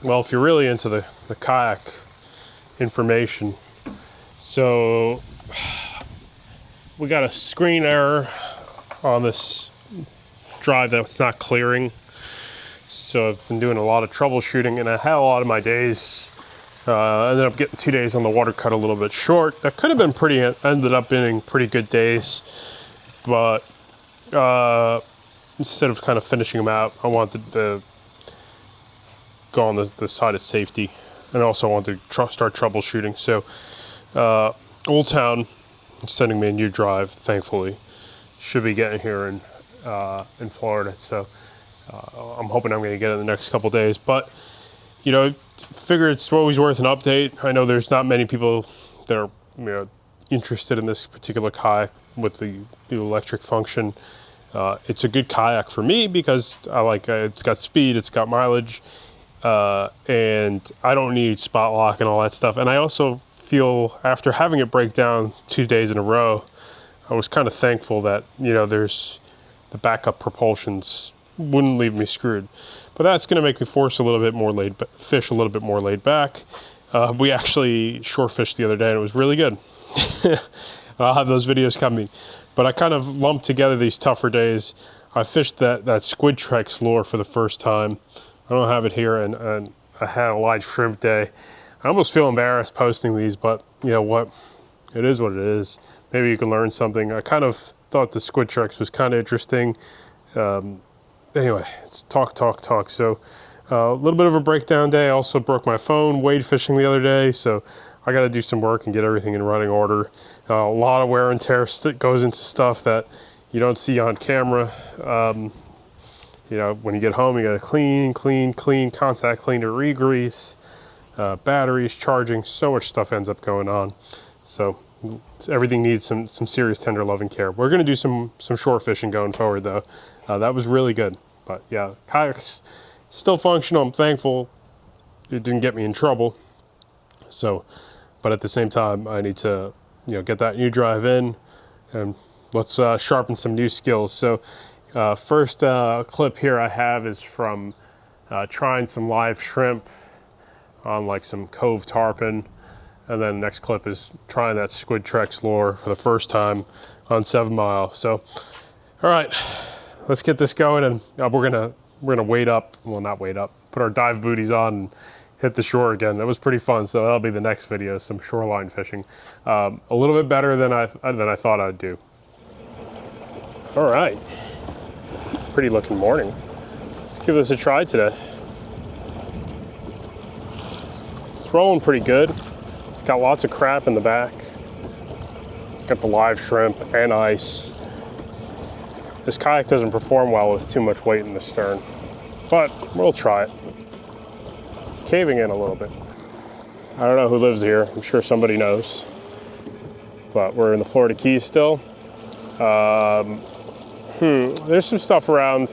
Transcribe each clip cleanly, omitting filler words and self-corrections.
well, if you're really into the kayak information, so we got a screen error on this drive that's not clearing. So I've been doing a lot of troubleshooting, and I had a lot of my days. Ended up getting 2 days on the water cut a little bit short. That could have been ended up being pretty good days, but instead of kind of finishing them out, I wanted to go on the side of safety, and also wanted to start troubleshooting. So Old Town is sending me a new drive, thankfully. Should be getting here in Florida, so I'm hoping I'm going to get it in the next couple days. But you know, figure it's always worth an update. I know there's not many people that are interested in this particular kayak with the electric function. It's a good kayak for me because I like it's got speed, it's got mileage, and I don't need spot lock and all that stuff. And I also feel, after having it break down 2 days in a row, I was kind of thankful that there's the backup propulsions wouldn't leave me screwed. But that's going to make me fish a little bit more laid back. We actually shore fished the other day, and it was really good. I'll have those videos coming. But I kind of lumped together these tougher days. I fished that Squidtrex lure for the first time. I don't have it here, and I had a live shrimp day. I almost feel embarrassed posting these, but you know what? It is what it is. Maybe you can learn something. I kind of thought the Squidtrex was kind of interesting. Anyway, it's talk. So a little bit of a breakdown day. I also broke my phone wade fishing the other day, so I got to do some work and get everything in running order. A lot of wear and tear that goes into stuff that you don't see on camera. When you get home, you got to clean, contact cleaner, re-grease, batteries, charging. So much stuff ends up going on. So everything needs some serious, tender, loving care. We're going to do some shore fishing going forward, though. That was really good. But yeah, kayak's still functional. I'm thankful it didn't get me in trouble. So, but at the same time, I need to get that new drive in, and let's sharpen some new skills. So first clip here I have is from trying some live shrimp on like some cove tarpon. And then the next clip is trying that Squidtrex lure for the first time on 7 Mile. So, all right, let's get this going, and we're gonna wade up. Well, not wade up. Put our dive booties on and hit the shore again. That was pretty fun. So that'll be the next video. Some shoreline fishing. A little bit better than I thought I'd do. All right, pretty looking morning. Let's give this a try today. It's rolling pretty good. Got lots of crap in the back. Got the live shrimp and ice. This kayak doesn't perform well with too much weight in the stern, but we'll try it. Caving in a little bit. I don't know who lives here. I'm sure somebody knows. But we're in the Florida Keys still. There's some stuff around.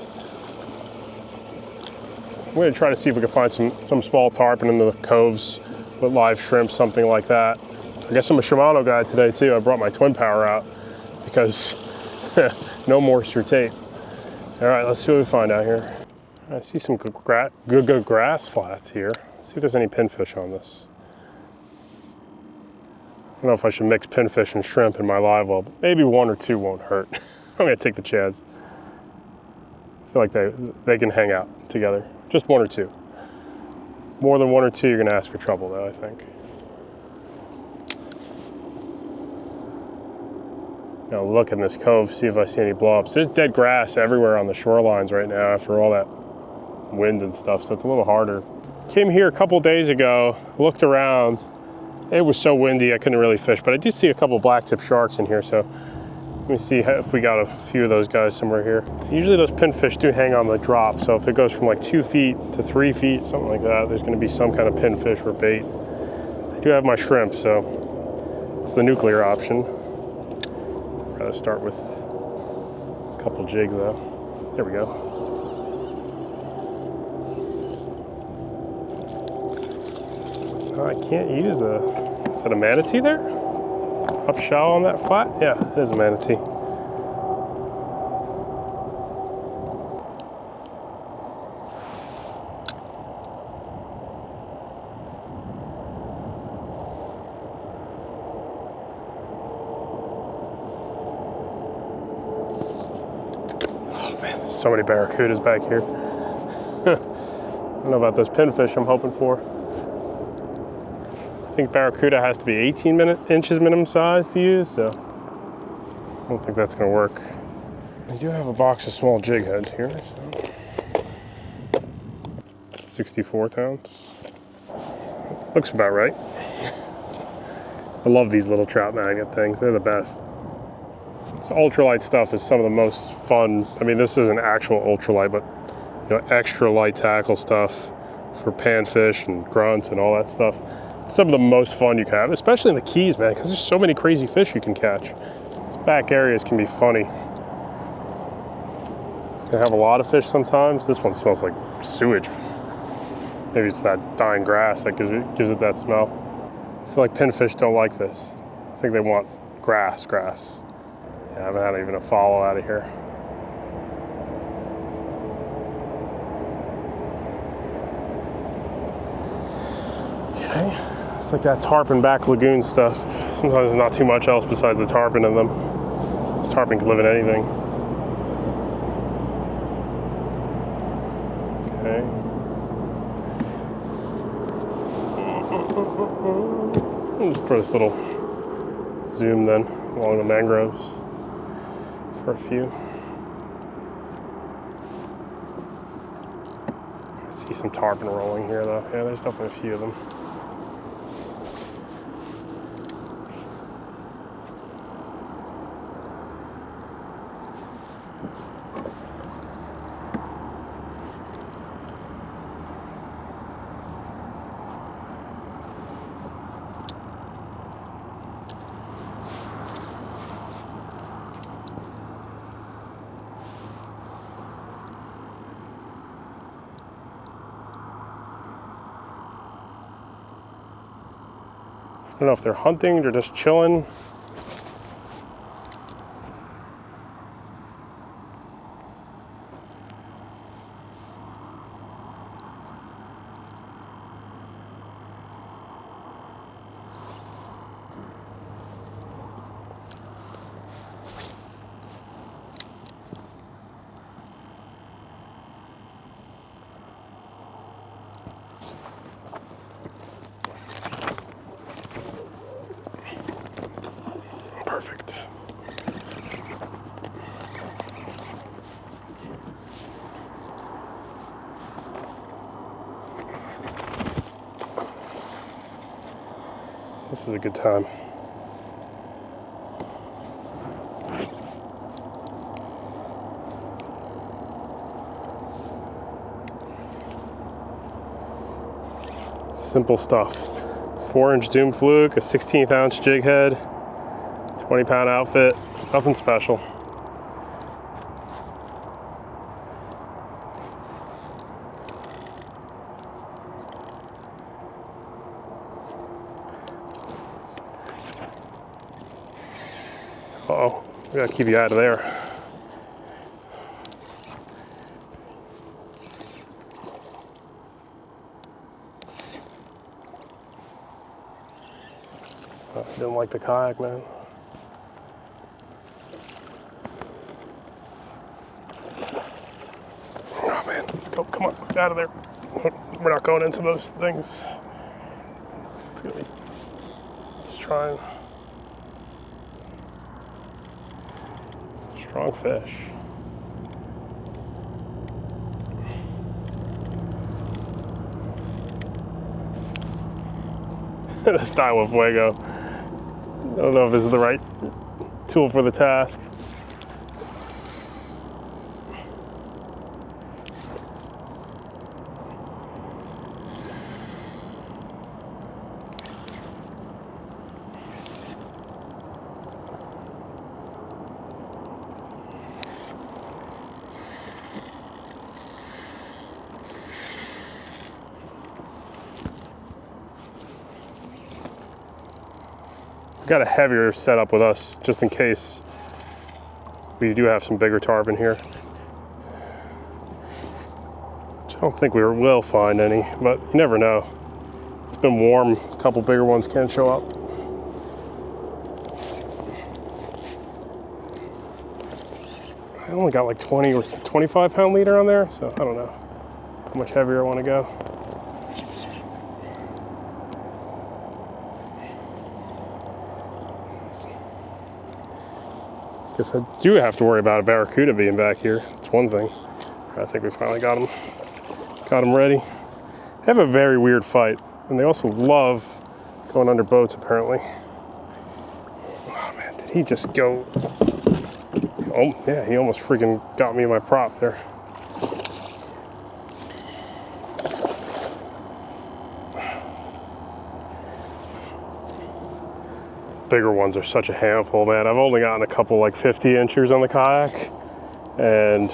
I'm gonna try to see if we can find some small tarpon in the coves with live shrimp, something like that. I guess I'm a Shimano guy today too. I brought my twin power out because no more rotate. All right, let's see what we find out here. I see some good grass flats here. Let's see if there's any pinfish on this. I don't know if I should mix pinfish and shrimp in my live well, but maybe 1 or 2 won't hurt. I'm gonna take the chance. I feel like they can hang out together. Just 1 or 2. More than 1 or 2, you're gonna ask for trouble though, I think. Now look in this cove, see if I see any blowups. There's dead grass everywhere on the shorelines right now after all that wind and stuff, so it's a little harder. Came here a couple days ago, looked around. It was so windy I couldn't really fish, but I did see a couple blacktip sharks in here, so let me see if we got a few of those guys somewhere here. Usually those pinfish do hang on the drop, so if it goes from like 2 feet to 3 feet, something like that, there's gonna be some kind of pinfish or bait. I do have my shrimp, so it's the nuclear option. I'd rather start with a couple jigs though. There we go. I can't use is that a manatee there? Up shallow on that flat? Yeah, it is a manatee. so many barracudas back here. I don't know about those pinfish I'm hoping for. I think barracuda has to be 18 inches minimum size to use, so I don't think that's gonna work. I do have a box of small jig heads here, so 64th ounce. Looks about right. I love these little trout magnet things, they're the best. This ultralight stuff is some of the most fun. I mean, this isn't actual ultralight, but you know, extra light tackle stuff for panfish and grunts and all that stuff. Some of the most fun you can have, especially in the Keys, man, because there's so many crazy fish you can catch. These back areas can be funny. You can have a lot of fish sometimes. This one smells like sewage. Maybe it's that dying grass that gives it that smell. I feel like pinfish don't like this. I think they want grass. Yeah, I haven't had even a follow out of here. Okay. It's like that tarpon back lagoon stuff. Sometimes there's not too much else besides the tarpon in them. This tarpon can live in anything. Okay. I'll just throw this little zoom then along the mangroves for a few. I see some tarpon rolling here though. Yeah, there's definitely a few of them. I don't know if they're hunting, they're just chilling. Perfect. This is a good time. Simple stuff. 4-inch doom fluke, a 16th ounce jig head, 20-pound outfit, nothing special. Uh-oh, we gotta keep you out of there. Didn't like the kayak, man. Oh man, let's go, come on, get out of there. We're not going into those things. It's gonna be, let's try and, strong fish. The style of fuego. I don't know if this is the right tool for the task. Got a heavier setup with us, just in case we do have some bigger tarpon here. Which I don't think we will find any, but you never know. It's been warm, a couple bigger ones can show up. only got like 20 or 25 pound leader on there, so I don't know how much heavier I want to go. Guess I do have to worry about a barracuda being back here. That's one thing. I think we finally got him ready. They have a very weird fight, and they also love going under boats apparently. Oh man, did he just go? Oh yeah, he almost freaking got me in my prop there. Bigger ones are such a handful, man. I've only gotten a couple like 50 inchers on the kayak, and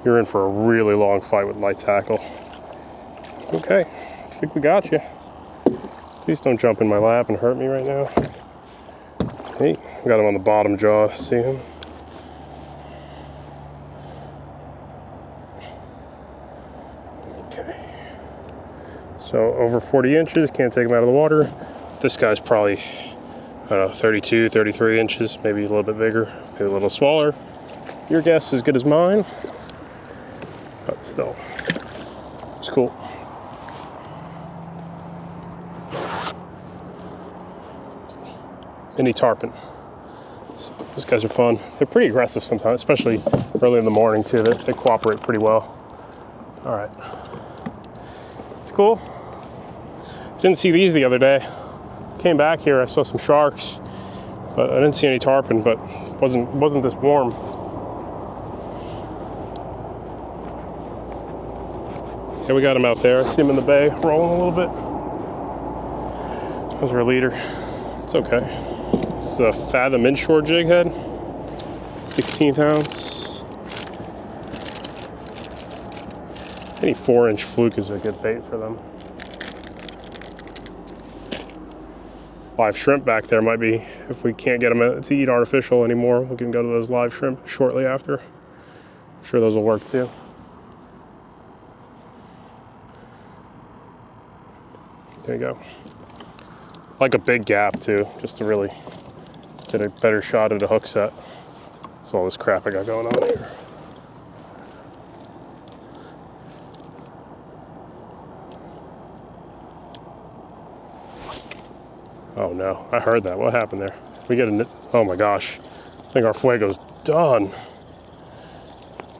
you're in for a really long fight with light tackle. Okay, I think we got you. Please don't jump in my lap and hurt me right now. Hey, got him on the bottom jaw, see him? Okay. So over 40 inches, can't take him out of the water. This guy's probably, I don't know, 32, 33 inches, maybe a little bit bigger, maybe a little smaller. Your guess is as good as mine, but still, it's cool. Mini tarpon. Those guys are fun. They're pretty aggressive sometimes, especially early in the morning too. They cooperate pretty well. All right, it's cool. Didn't see these the other day. Came back here, I saw some sharks, but I didn't see any tarpon. But wasn't this warm. Yeah, we got him out there. I see him in the bay, rolling a little bit. That was our leader. It's okay. It's a Fathom inshore jig head, 16th ounce. Any 4-inch fluke is a good bait for them. Live shrimp back there might be, if we can't get them to eat artificial anymore, we can go to those live shrimp shortly after. I'm sure those will work too. There you go. Like a big gap too, just to really get a better shot at a hook set. That's all this crap I got going on here. Oh no, I heard that. What happened there? We get a, oh my gosh. I think our fuego's done.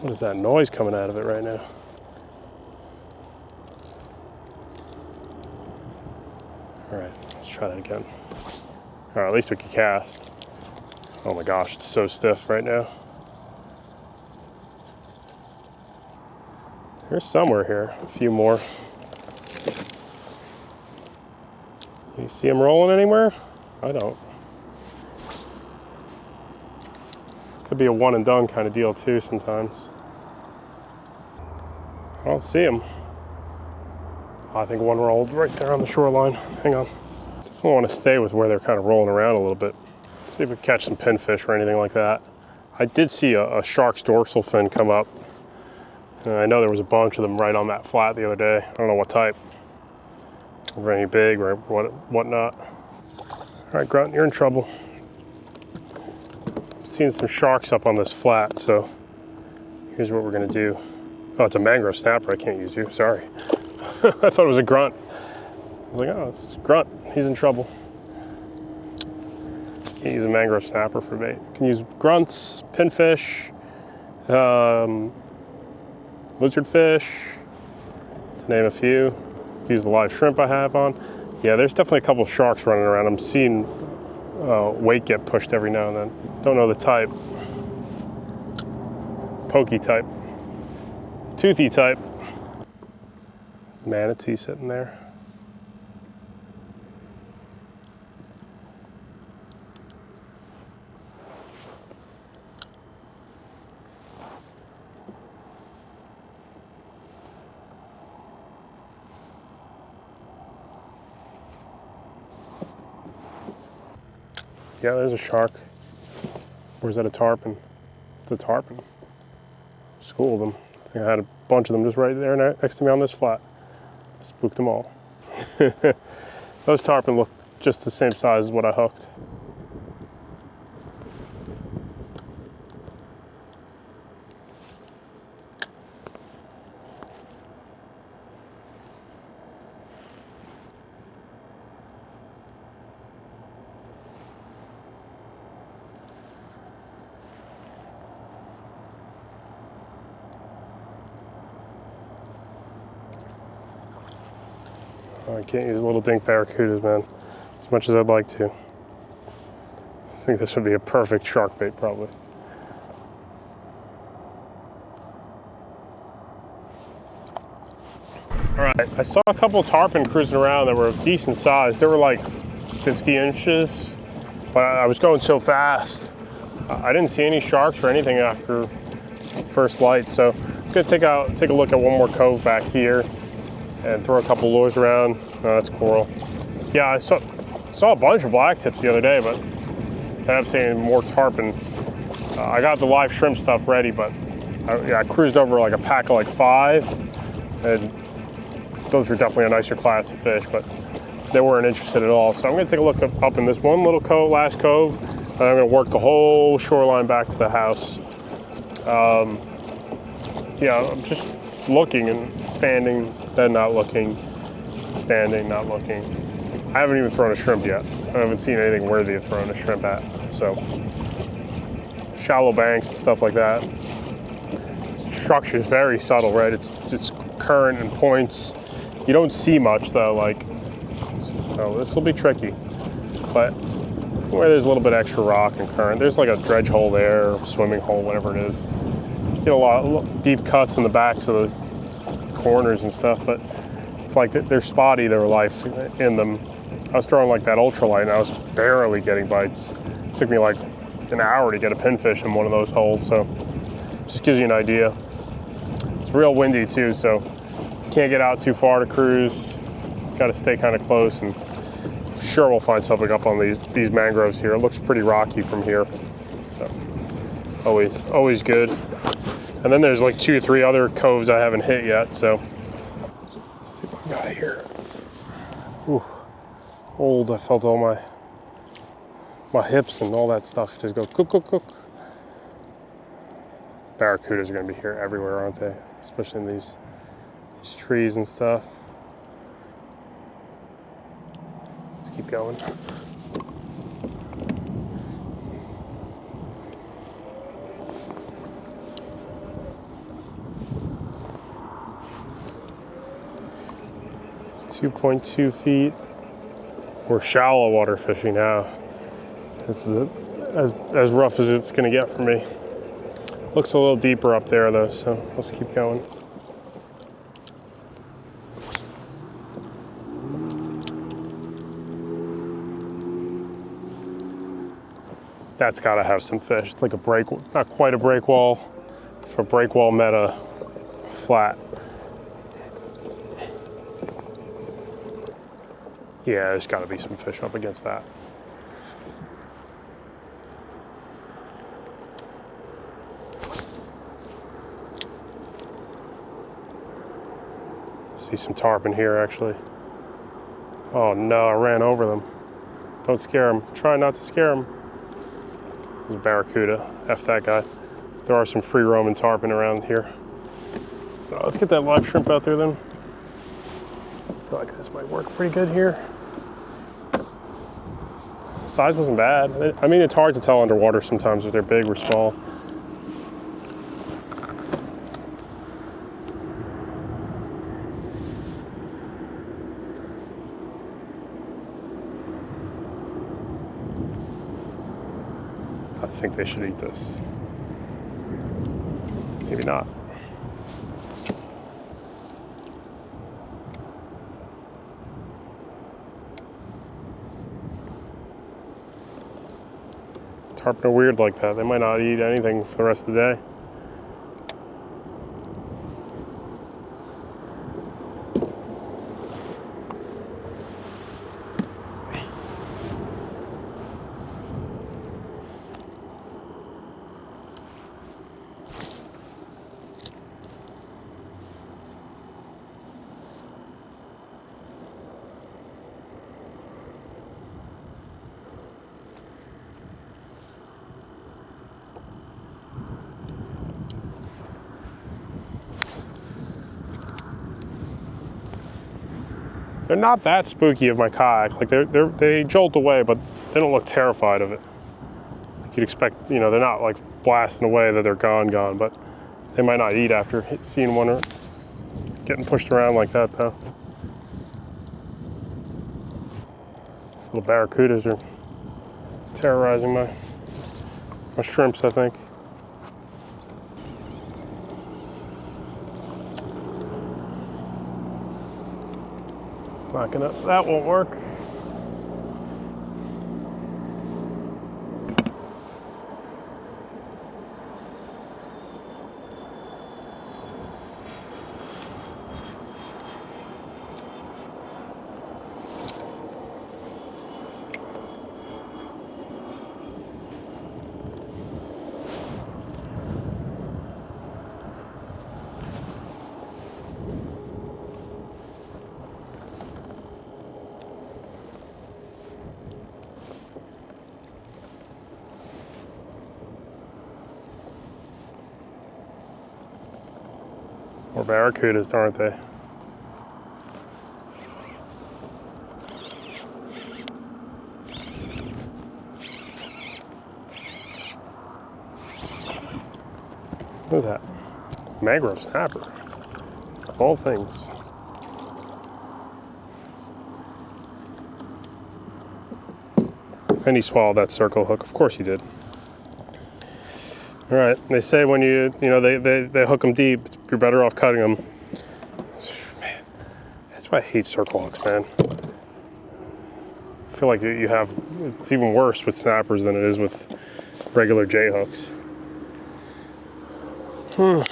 What is that noise coming out of it right now? All right, let's try that again. All right, at least we can cast. Oh my gosh, it's so stiff right now. There's somewhere here, a few more. You see them rolling anywhere? I don't. Could be a one and done kind of deal too sometimes. I don't see them. I think one rolled right there on the shoreline. Hang on. Definitely want to stay with where they're kind of rolling around a little bit. Let's see if we can catch some pinfish or anything like that. I did see a shark's dorsal fin come up. I know there was a bunch of them right on that flat the other day. I don't know what type. If they're any big or whatnot. All right, Grunt, you're in trouble. I'm seeing some sharks up on this flat, so here's what we're gonna do. Oh, it's a mangrove snapper. I can't use you, sorry. I thought it was a grunt. I was like, oh, it's Grunt. He's in trouble. Can't use a mangrove snapper for bait. You can use grunts, pinfish, lizardfish, to name a few. Use the live shrimp I have on. Yeah, there's definitely a couple of sharks running around. I'm seeing weight get pushed every now and then. Don't know the type. Pokey type. Toothy type. Manatee sitting there. Yeah, there's a shark. Or is that a tarpon? It's a tarpon. School of them. I think I had a bunch of them just right there next to me on this flat. I spooked them all. Those tarpon look just the same size as what I hooked. I can't use little dink barracudas, man, as much as I'd like to. I think this would be a perfect shark bait, probably. All right, I saw a couple tarpon cruising around that were of decent size. They were like 50 inches, but I was going so fast. I didn't see any sharks or anything after first light, so I'm gonna take a look at one more cove back here and throw a couple lures around. Oh, that's coral. Yeah, I saw a bunch of black tips the other day, but I have seen more tarpon. I got the live shrimp stuff ready, but I cruised over like a pack of like 5, and those were definitely a nicer class of fish, but they weren't interested at all. So I'm gonna take a look up in this one little cove, last cove, and I'm gonna work the whole shoreline back to the house. Yeah, I'm just looking and standing, then not looking, standing, not looking. I haven't even thrown a shrimp yet. I haven't seen anything worthy of throwing a shrimp at. So, shallow banks and stuff like that. Structure is very subtle, right? It's current and points. You don't see much though, like, so this will be tricky. But where there's a little bit extra rock and current, there's like a dredge hole there, swimming hole, whatever it is. Get a lot of deep cuts in the backs of the corners and stuff, but it's like they're spotty, their life in them. I was throwing like that ultralight and I was barely getting bites. It took me like an hour to get a pinfish in one of those holes, so just gives you an idea. It's real windy too, so can't get out too far to cruise. Got to stay kind of close, and sure we'll find something up on these mangroves here. It looks pretty rocky from here, so always good. And then there's like 2 or 3 other coves I haven't hit yet, so let's see what we got here. Ooh, old. I felt all my hips and all that stuff just go cook, cook, cook. Barracudas are gonna be here everywhere, aren't they? Especially in these trees and stuff. Let's keep going. .2 feet. We're shallow water fishing now. This is as rough as it's gonna get for me. Looks a little deeper up there though, so let's keep going. That's gotta have some fish. It's like a break, not quite a break wall, for break wall meta flat. Yeah, there's gotta be some fish up against that. See some tarpon here actually. Oh no, I ran over them. Don't scare them. Try not to scare them. There's a barracuda. F that guy. There are some free roaming tarpon around here. So let's get that live shrimp out there then. I feel like this might work pretty good here. Size wasn't bad. I mean, it's hard to tell underwater sometimes if they're big or small. I think they should eat this. Maybe not. Tarpon are weird like that. They might not eat anything for the rest of the day. They're not that spooky of my kayak. Like they jolt away, but they don't look terrified of it. Like you'd expect, you know, they're not like blasting away that they're gone, but they might not eat after seeing one or getting pushed around like that though. Little barracudas are terrorizing my shrimps, I think. It's not gonna, that won't work. Or barracudas, aren't they? What is that? Mangrove snapper, of all things. And he swallowed that circle hook. Of course he did. All right, they say when you know, they hook them deep, you're better off cutting them. Man, that's why I hate circle hooks, man. I feel like you have, it's even worse with snappers than it is with regular J hooks. I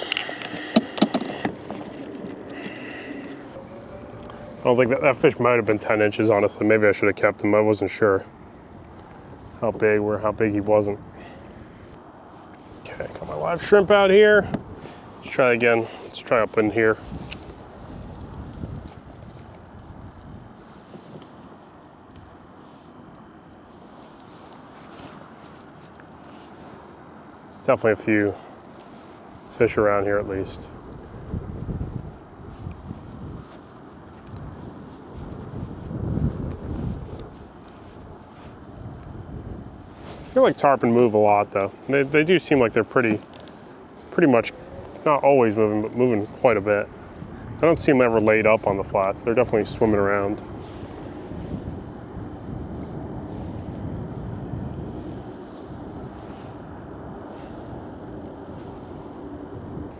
don't think that fish might have been 10 inches, honestly. Maybe I should have kept him. I wasn't sure how big he wasn't. Okay, got my live shrimp out here. Let's try again. Let's try up in here. There's definitely a few fish around here at least. I feel like tarpon move a lot though. They do seem like they're pretty much, not always moving, but moving quite a bit. I don't see them ever laid up on the flats. They're definitely swimming around.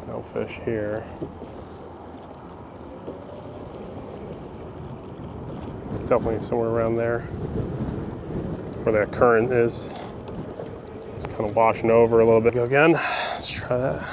No fish here. It's definitely somewhere around there where that current is. It's kind of washing over a little bit. Go again. Let's try that.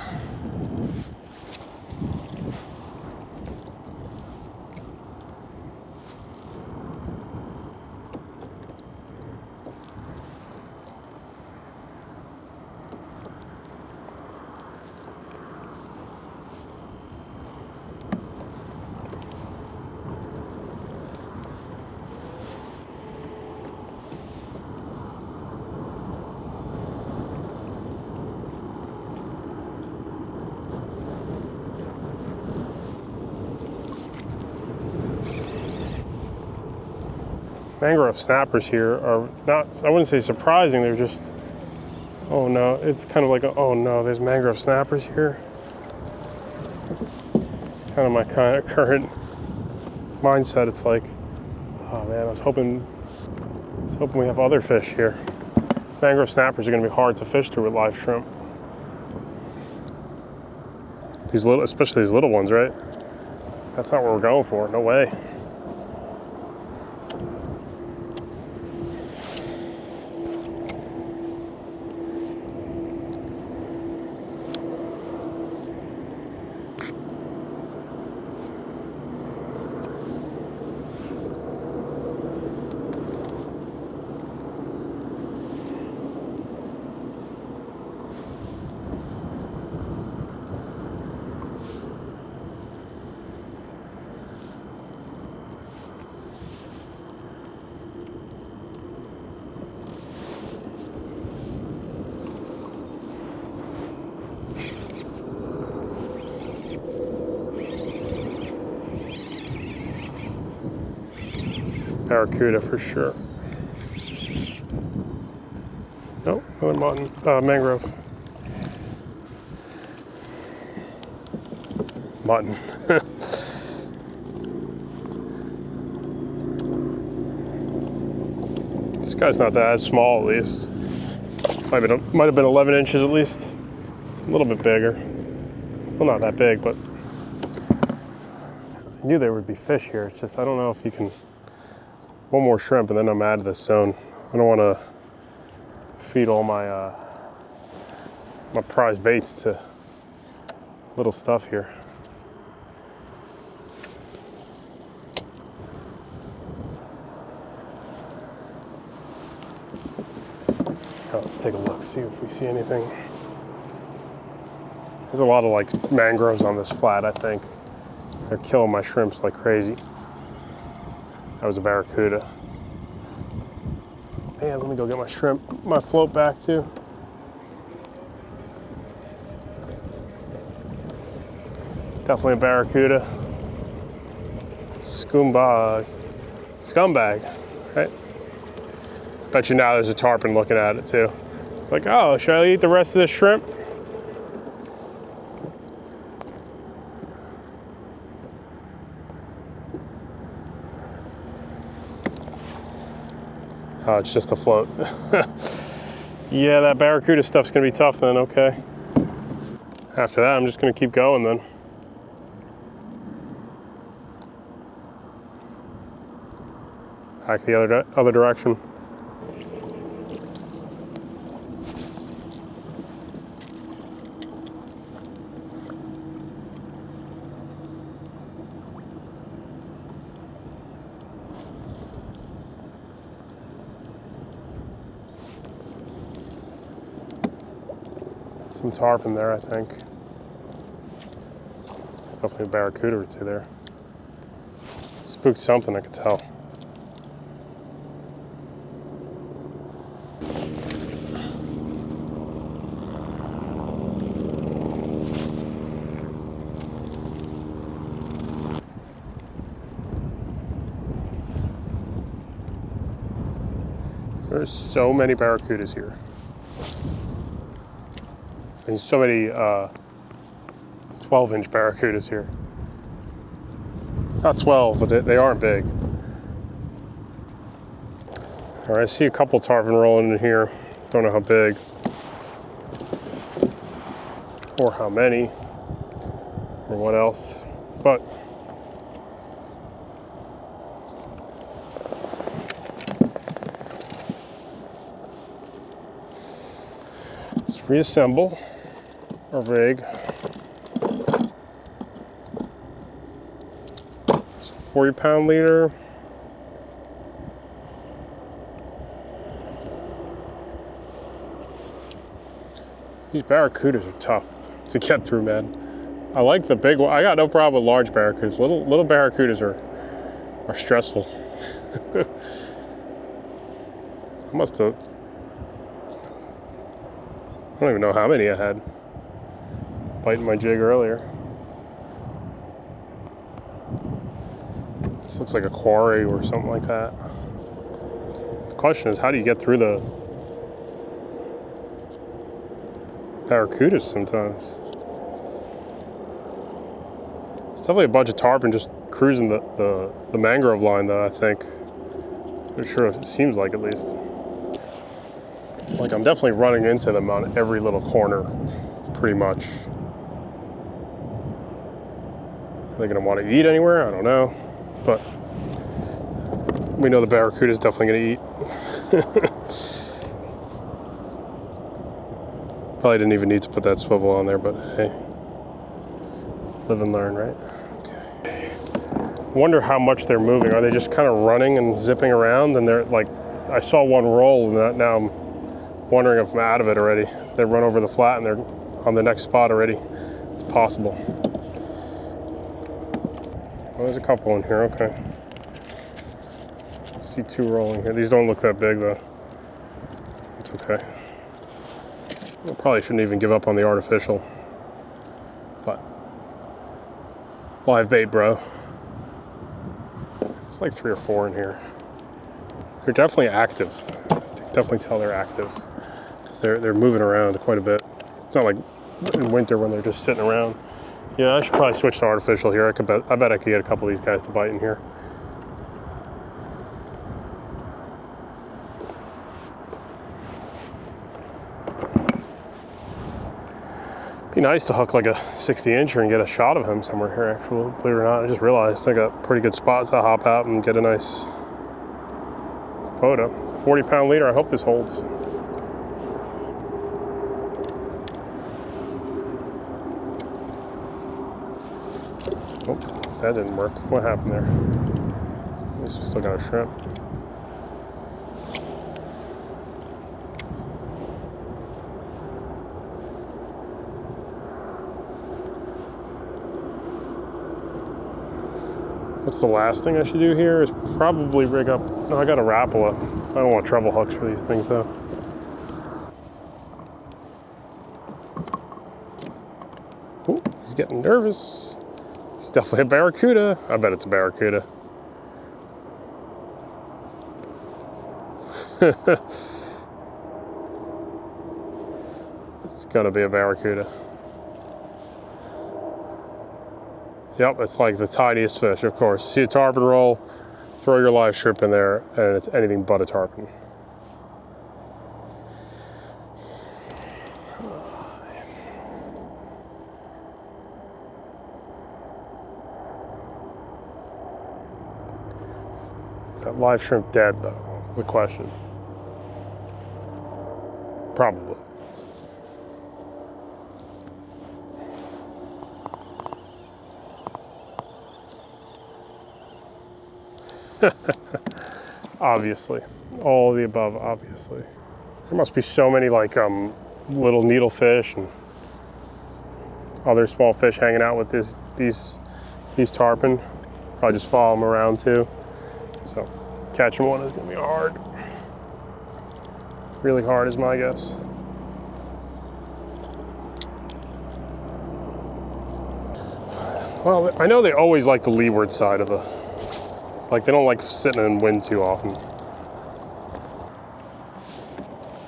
Mangrove snappers here are not, I wouldn't say surprising, they're just, oh no, it's kind of like, oh no, there's mangrove snappers here. It's kind of my current mindset. It's like, oh man, I was hoping we have other fish here. Mangrove snappers are gonna be hard to fish through with live shrimp. These little, especially these little ones, right? That's not what we're going for, no way. Barracuda for sure. Oh, another mangrove. Mutton. This guy's not that small, at least. Might have been 11 inches at least. It's a little bit bigger. Still not that big, but I knew there would be fish here. It's just I don't know if you can. One more shrimp and then I'm out of this zone. I don't want to feed all my my prize baits to little stuff here. Now let's take a look, see if we see anything. There's a lot of like mangroves on this flat, I think. They're killing my shrimps like crazy. That was a barracuda. Man, let me go get my shrimp, my float back too. Definitely a barracuda. Scumbag. Scumbag, right? Bet you now there's a tarpon looking at it too. It's like, oh, should I eat the rest of this shrimp? Oh, it's just a float. Yeah, that barracuda stuff's gonna be tough then, okay. After that, I'm just gonna keep going then. Back the other direction. Some tarpon there, I think. There's definitely a barracuda or two there. Spooked something, I could tell. There's so many barracudas here. And so many 12-inch barracudas here. Not 12, but they aren't big. All right, I see a couple tarpon rolling in here. Don't know how big or how many or what else, but let's reassemble our rig. It's 40-pound leader. These barracudas are tough to get through, man. I like the big one. I got no problem with large barracudas. Little barracudas are stressful. I must have. I don't even know how many I had biting my jig earlier. This looks like a quarry or something like that. The question is, how do you get through the barracudas sometimes? It's definitely a bunch of tarpon just cruising the mangrove line though, I think. I'm sure it seems like, at least. Like, I'm definitely running into them on every little corner, pretty much. Are they gonna want to eat anywhere? I don't know. But we know the barracuda is definitely gonna eat. Probably didn't even need to put that swivel on there, but hey, live and learn, right? Okay. Wonder how much they're moving. Are they just kind of running and zipping around? And they're like, I saw one roll, and now I'm wondering if I'm out of it already. They run over the flat and they're on the next spot already. It's possible. Oh, there's a couple in here, okay. I see two rolling here. These don't look that big though. It's okay. I probably shouldn't even give up on the artificial. But live bait, bro. There's like 3 or 4 in here. They're definitely active. I can definitely tell they're active. They're moving around quite a bit. It's not like in winter when they're just sitting around. Yeah, I should probably switch to artificial here. I bet I could get a couple of these guys to bite in here. nice to hook like a 60-incher and get a shot of him somewhere here, actually, believe it or not. I just realized I got a pretty good spot to hop out and get a nice photo. 40-pound leader, I hope this holds. Oh, that didn't work. What happened there? At least we still got a shrimp. What's the last thing I should do here is probably rig up. No, I got a Rapala. I don't want treble hooks for these things though. Ooh, he's getting nervous. It's definitely a barracuda. I bet it's a barracuda. It's gonna be a barracuda. Yep, it's like the tiniest fish, of course. You see a tarpon roll, throw your live shrimp in there, and it's anything but a tarpon. Is that live shrimp dead, though? Is the question. Probably. Obviously, all of the above. Obviously, there must be so many like little needlefish and other small fish hanging out with these tarpon. Probably just follow them around too. So catching one is gonna be hard. Really hard is my guess. Well, I know they always like the leeward side of the. Like, they don't like sitting in wind too often.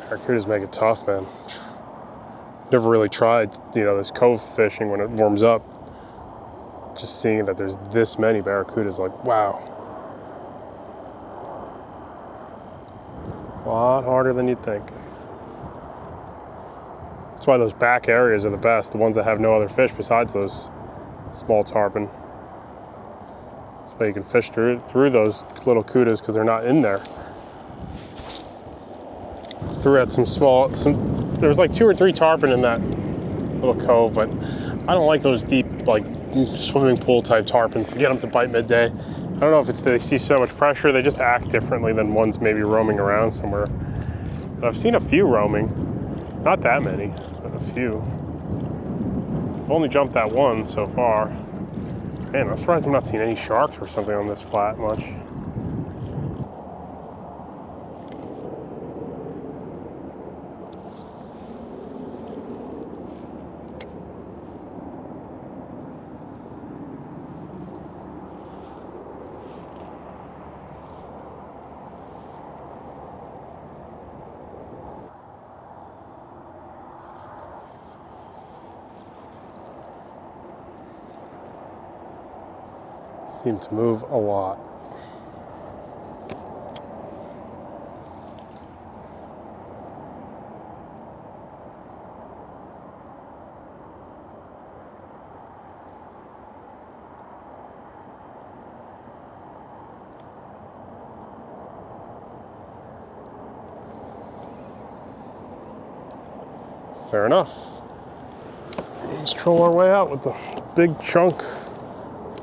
Barracudas make it tough, man. Never really tried, this cove fishing when it warms up. Just seeing that there's this many barracudas, like, wow. A lot harder than you'd think. That's why those back areas are the best, the ones that have no other fish besides those small tarpon. That's why you can fish through those little cudas because they're not in there. Threw at there was like 2 or 3 tarpon in that little cove, but I don't like those deep, like swimming pool type tarpons to get them to bite midday. I don't know if it's that they see so much pressure, they just act differently than ones maybe roaming around somewhere. But I've seen a few roaming, not that many, but a few. I've only jumped that one so far. Man, I'm surprised I'm not seeing any sharks or something on this flat much. Seem to move a lot. Fair enough. Let's troll our way out with the big chunk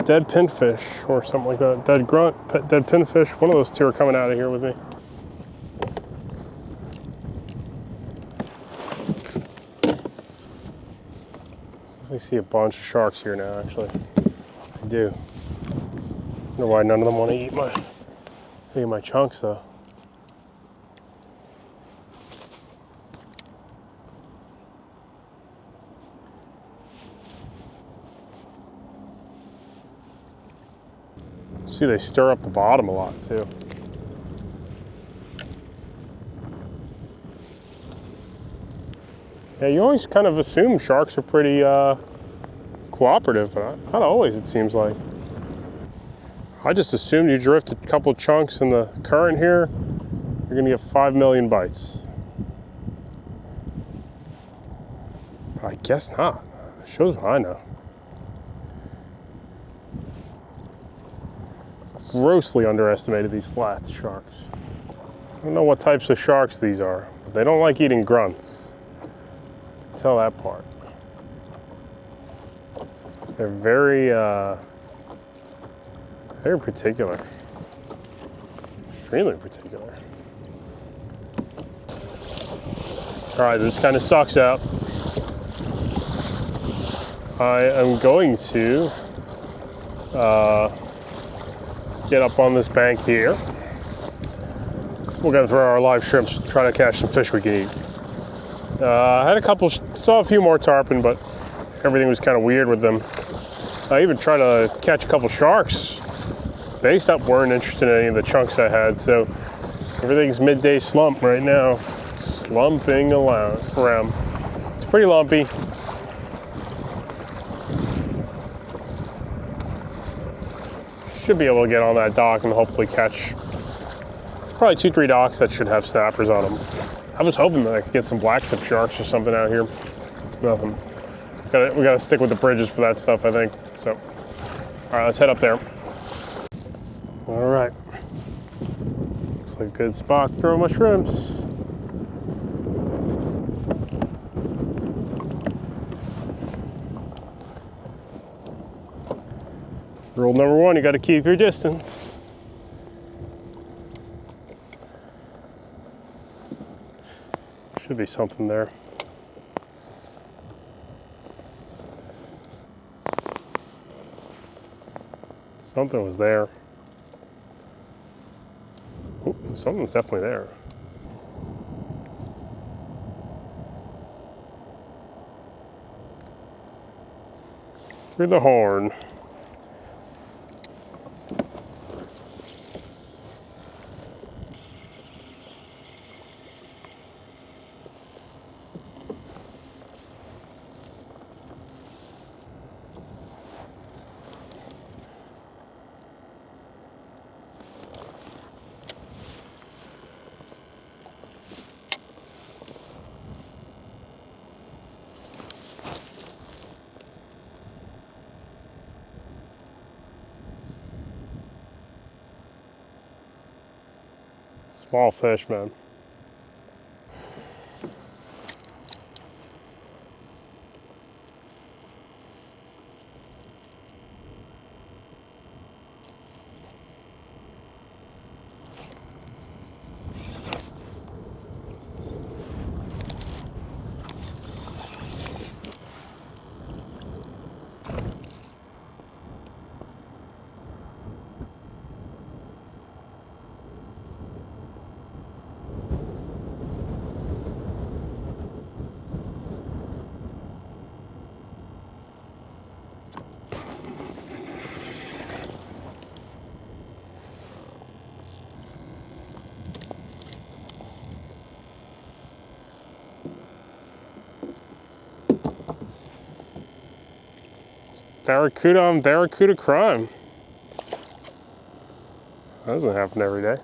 dead pinfish or something like that. Dead grunt, dead pinfish. One of those two are coming out of here with me. I see a bunch of sharks here now, actually. I do. I don't know why none of them want to eat my chunks though. See, they stir up the bottom a lot too. Yeah, you always kind of assume sharks are pretty cooperative, but not always, it seems like. I just assumed you drift a couple chunks in the current here, you're gonna get 5 million bites. But I guess not. Shows what I know. Grossly underestimated these flat sharks. I don't know what types of sharks these are, but they don't like eating grunts. Tell that part. They're very particular. Extremely particular. All right, this kind of sucks out. I am going to get up on this bank here. We're gonna throw our live shrimps, try to catch some fish we can eat. I had saw a few more tarpon, but everything was kind of weird with them. I even tried to catch a couple sharks. They weren't interested in any of the chunks I had, so everything's midday slump right now. Slumping around. It's pretty lumpy. Should be able to get on that dock and hopefully catch probably 2-3 docks that should have snappers on them. I was hoping that I could get some black tip sharks or something out here. Nothing. We gotta stick with the bridges for that stuff, I think. So, all right, let's head up there. All right. Looks like a good spot to throw my shrimps. Rule number 1, you gotta keep your distance. Should be something there. Something was there. Ooh, something's definitely there. Through the horn. Small fish, man. Barracuda on barracuda crime. That doesn't happen every day.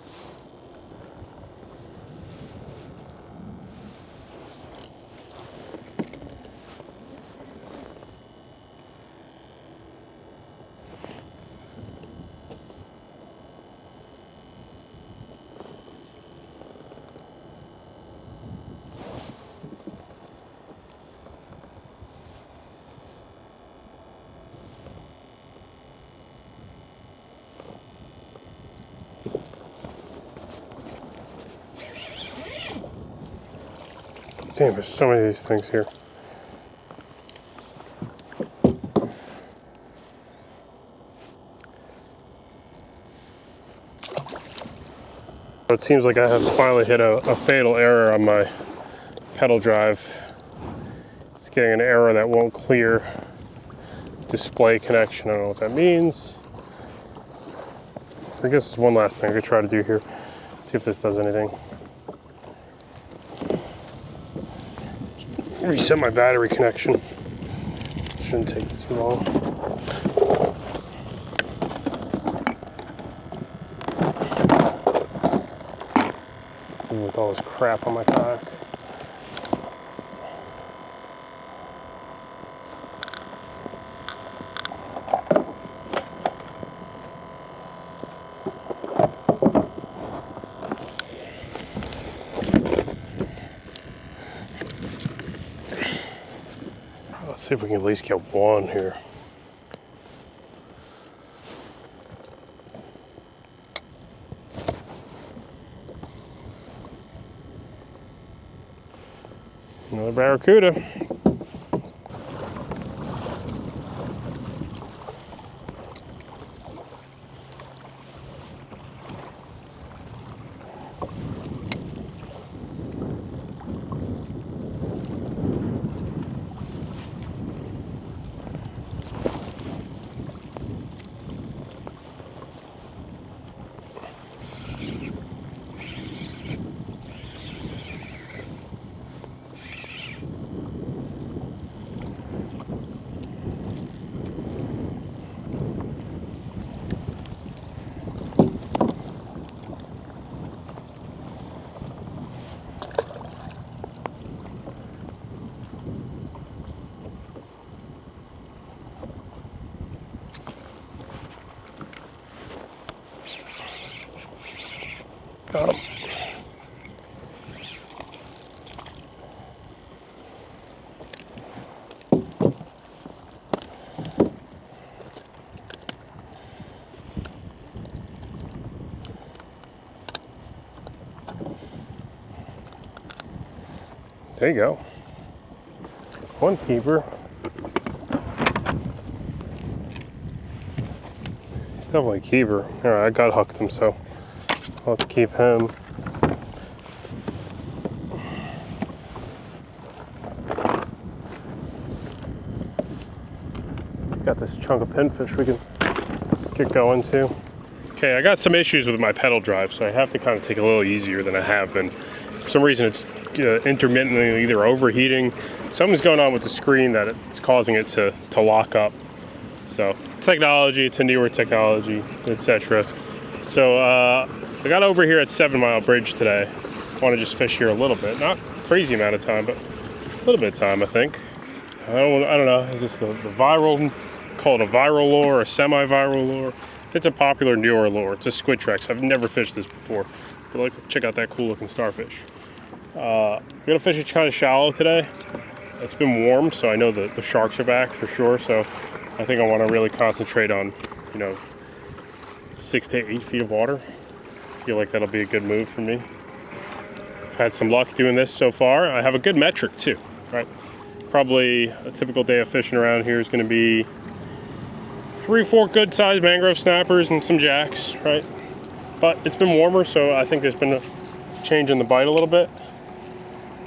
Damn, there's so many of these things here. It seems like I have finally hit a fatal error on my pedal drive. It's getting an error that won't clear display connection. I don't know what that means. I guess there's one last thing I could try to do here. See if this does anything. Reset my battery connection. Shouldn't take too long. Even with all this crap on my kayak. See if we can at least get one here. Another barracuda. Got him. There you go. One keeper. He's definitely a keeper. All right, I got hooked him, so let's keep him. Got this chunk of pinfish we can get going too. Okay, I got some issues with my pedal drive, so I have to kind of take it a little easier than I have been. For some reason, it's intermittently either overheating. Something's going on with the screen that it's causing it to lock up. So technology, it's a newer technology, etc. So I got over here at 7 Mile Bridge today. I want to just fish here a little bit, not crazy amount of time, but a little bit of time, I think. I don't know. Is this the viral? Call it a viral lure or a semi-viral lure? It's a popular newer lure. It's a Squidtrex. I've never fished this before, but like, check out that cool looking starfish. I'm gonna fish it kind of shallow today. It's been warm, so I know the sharks are back for sure. So I think I want to really concentrate on, 6 to 8 feet of water. I feel like that'll be a good move for me. I've had some luck doing this so far. I have a good metric too, right? Probably a typical day of fishing around here is going to be 3 or 4 good sized mangrove snappers and some jacks, right? But it's been warmer, so I think there's been a change in the bite a little bit.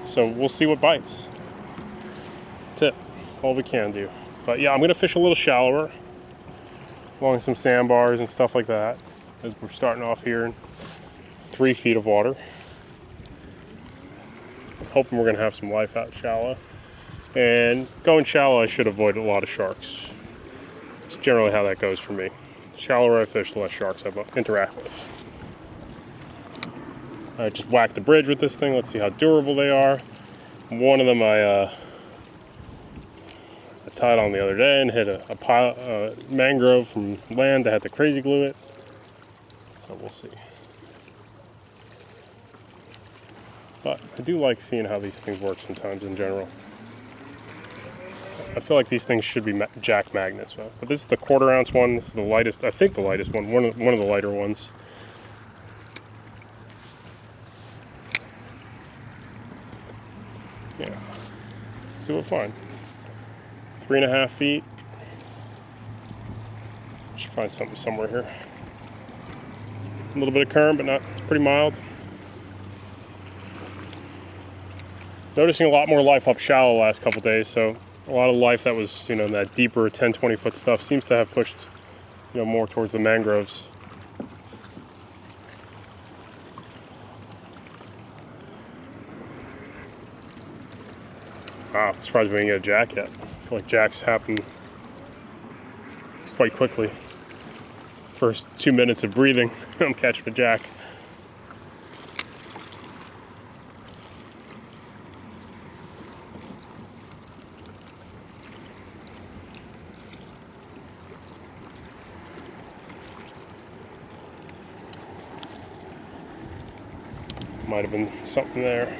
So we'll see what bites. That's it, all we can do. But yeah, I'm gonna fish a little shallower along some sandbars and stuff like that, as we're starting off here in 3 feet of water. Hoping we're gonna have some life out shallow. And going shallow, I should avoid a lot of sharks. It's generally how that goes for me. The shallower I fish, the less sharks I interact with. I just whacked the bridge with this thing. Let's see how durable they are. One of them I tied on the other day and hit a pile, mangrove from land that had to crazy glue it. So we'll see. But I do like seeing how these things work sometimes in general. I feel like these things should be jack magnets. But this is the 1/4 ounce one. This is the lightest, I think the lightest one, one of the lighter ones. Yeah, let's see what we find. 3.5 feet. Should find something somewhere here. A little bit of current, but not, it's pretty mild. Noticing a lot more life up shallow last couple days, so a lot of life that was, in that deeper 10, 20 foot stuff seems to have pushed, more towards the mangroves. Wow, I'm surprised we didn't get a jack yet. I feel like jacks happen quite quickly. First 2 minutes of breathing, I'm catching a jack. Might have been something there.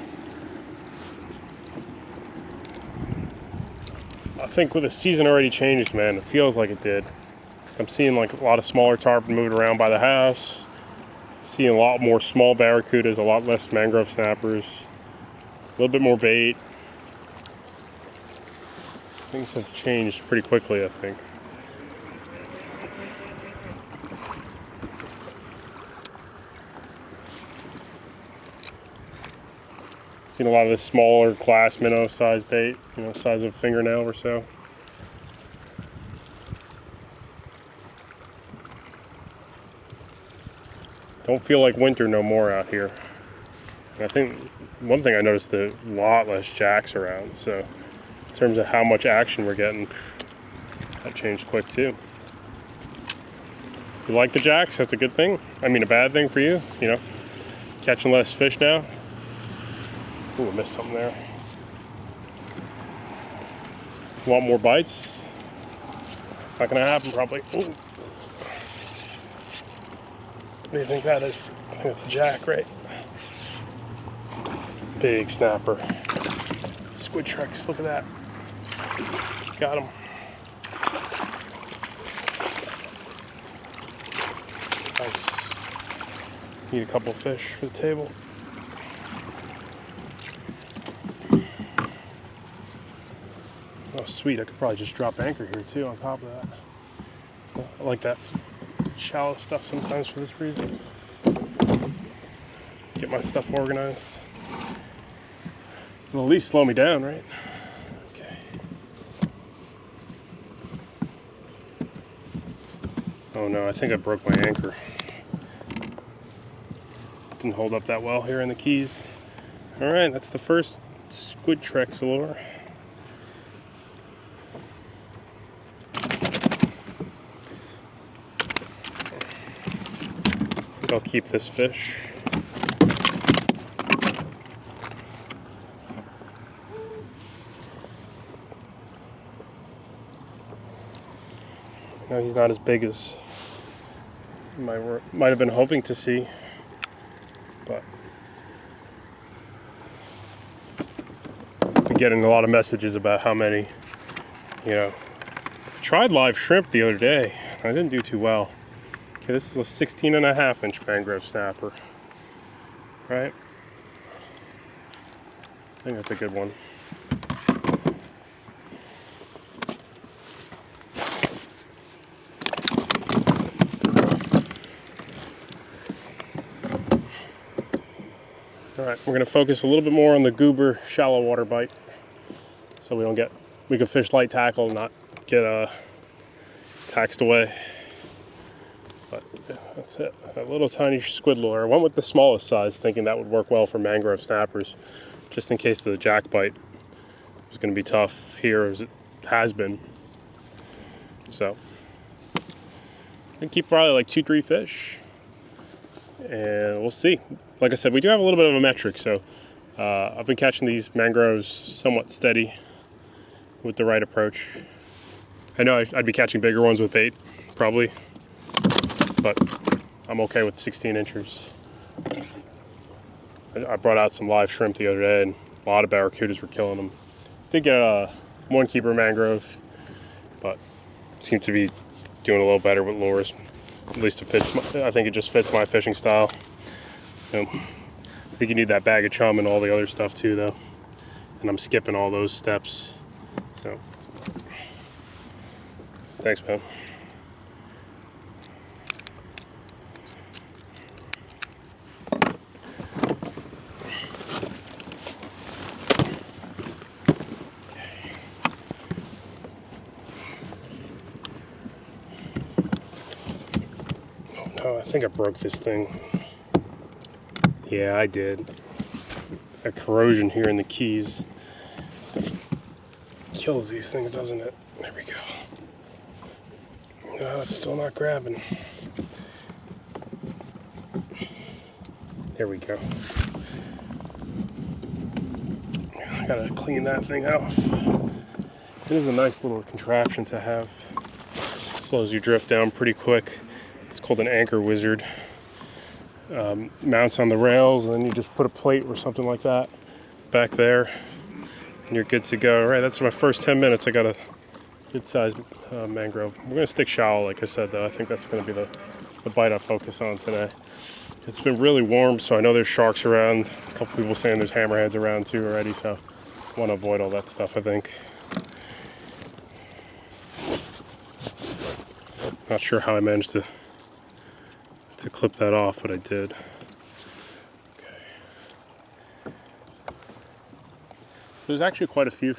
think with the season already changed, man, it feels like it did. I'm seeing like a lot of smaller tarpon moving around by the house. Seeing a lot more small barracudas, a lot less mangrove snappers, a little bit more bait. Things have changed pretty quickly, I think. Seen a lot of this smaller glass minnow size bait, you know, size of a fingernail or so. Don't feel like winter no more out here. And I think one thing I noticed, a lot less jacks around. So in terms of how much action we're getting, that changed quick too. If you like the jacks, that's a good thing. I mean, a bad thing for you, you know, catching less fish now. Ooh, I missed something there. Want more bites? It's not gonna happen probably. Ooh. What do you think that is? I think it's a jack, right? Big snapper. Squidtrex, look at that. Got him. Nice. Need a couple fish for the table. Oh, sweet. I could probably just drop anchor here too on top of that. I like that shallow stuff sometimes for this reason. Get my stuff organized. It'll at least slow me down, right? Okay. Oh no, I think I broke my anchor. Didn't hold up that well here in the Keys. All right, that's the first Squidtrex lure. I'll keep this fish. No, he's not as big as might have been hoping to see, but I'm getting a lot of messages about how many, you know. I tried live shrimp the other day. I didn't do too well. Okay, this is a 16.5-inch mangrove snapper, right? I think that's a good one. All right, we're gonna focus a little bit more on the goober shallow water bite, so we can fish light tackle and not get taxed away. But yeah, that's it. A little tiny squid lure. I went with the smallest size, thinking that would work well for mangrove snappers, just in case the jack bite was going to be tough here, as it has been. So I keep probably like 2-3 fish, and we'll see. Like I said, we do have a little bit of a metric, so I've been catching these mangroves somewhat steady with the right approach. I know I'd be catching bigger ones with bait, probably, but I'm okay with 16 inchers. I brought out some live shrimp the other day, and a lot of barracudas were killing them. Did get one keeper mangrove, but seems to be doing a little better with lures. At least it fits. I think it just fits my fishing style. So I think you need that bag of chum and all the other stuff too, though. And I'm skipping all those steps. So thanks, man. Oh, I think I broke this thing. Yeah, I did. A corrosion here in the Keys kills these things, doesn't it? There we go. No, it's still not grabbing. There we go. I gotta clean that thing off. It is a nice little contraption to have. Slows your drift down pretty quick. It's called an anchor wizard. Mounts on the rails, and then you just put a plate or something like that back there, and you're good to go. All right, that's my first 10 minutes. I gotta Good sized mangrove. We're gonna stick shallow, like I said, though. I think that's gonna be the bite I focus on today. It's been really warm, so I know there's sharks around. A couple people saying there's hammerheads around too already, so I want to avoid all that stuff, I think. Not sure how I managed to clip that off, but I did. Okay. So there's actually quite a few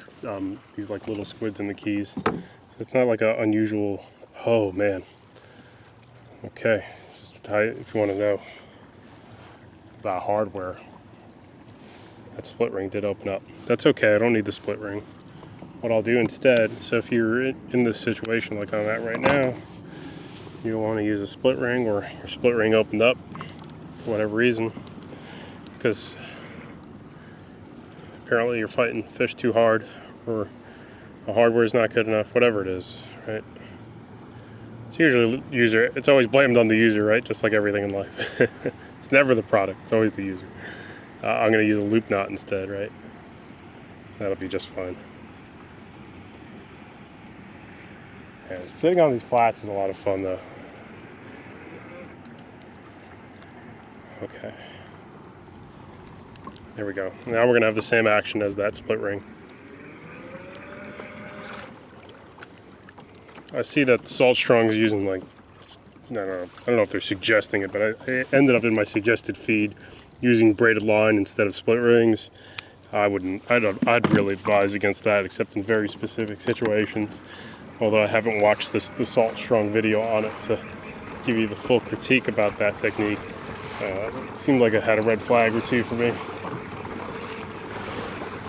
these like little squids in the Keys. So it's not like an unusual. Oh man. Okay, just if you want to know about hardware, that split ring did open up. That's okay, I don't need the split ring. What I'll do instead, so if you're in this situation like I'm at right now, you want to use a split ring, or your split ring opened up for whatever reason, because apparently you're fighting fish too hard, or the hardware is not good enough, whatever it is, right? It's usually user, it's always blamed on the user, right? Just like everything in life. It's never the product, it's always the user. I'm going to use a loop knot instead, right? That'll be just fine. Yeah, sitting on these flats is a lot of fun though. Okay. There we go. Now we're going to have the same action as that split ring. I see that Salt Strong's using like, I don't know if they're suggesting it, but I ended up in my suggested feed using braided line instead of split rings. I'd really advise against that, except in very specific situations. Although I haven't watched the Salt Strong video on it to give you the full critique about that technique. It seemed like it had a red flag or two for me.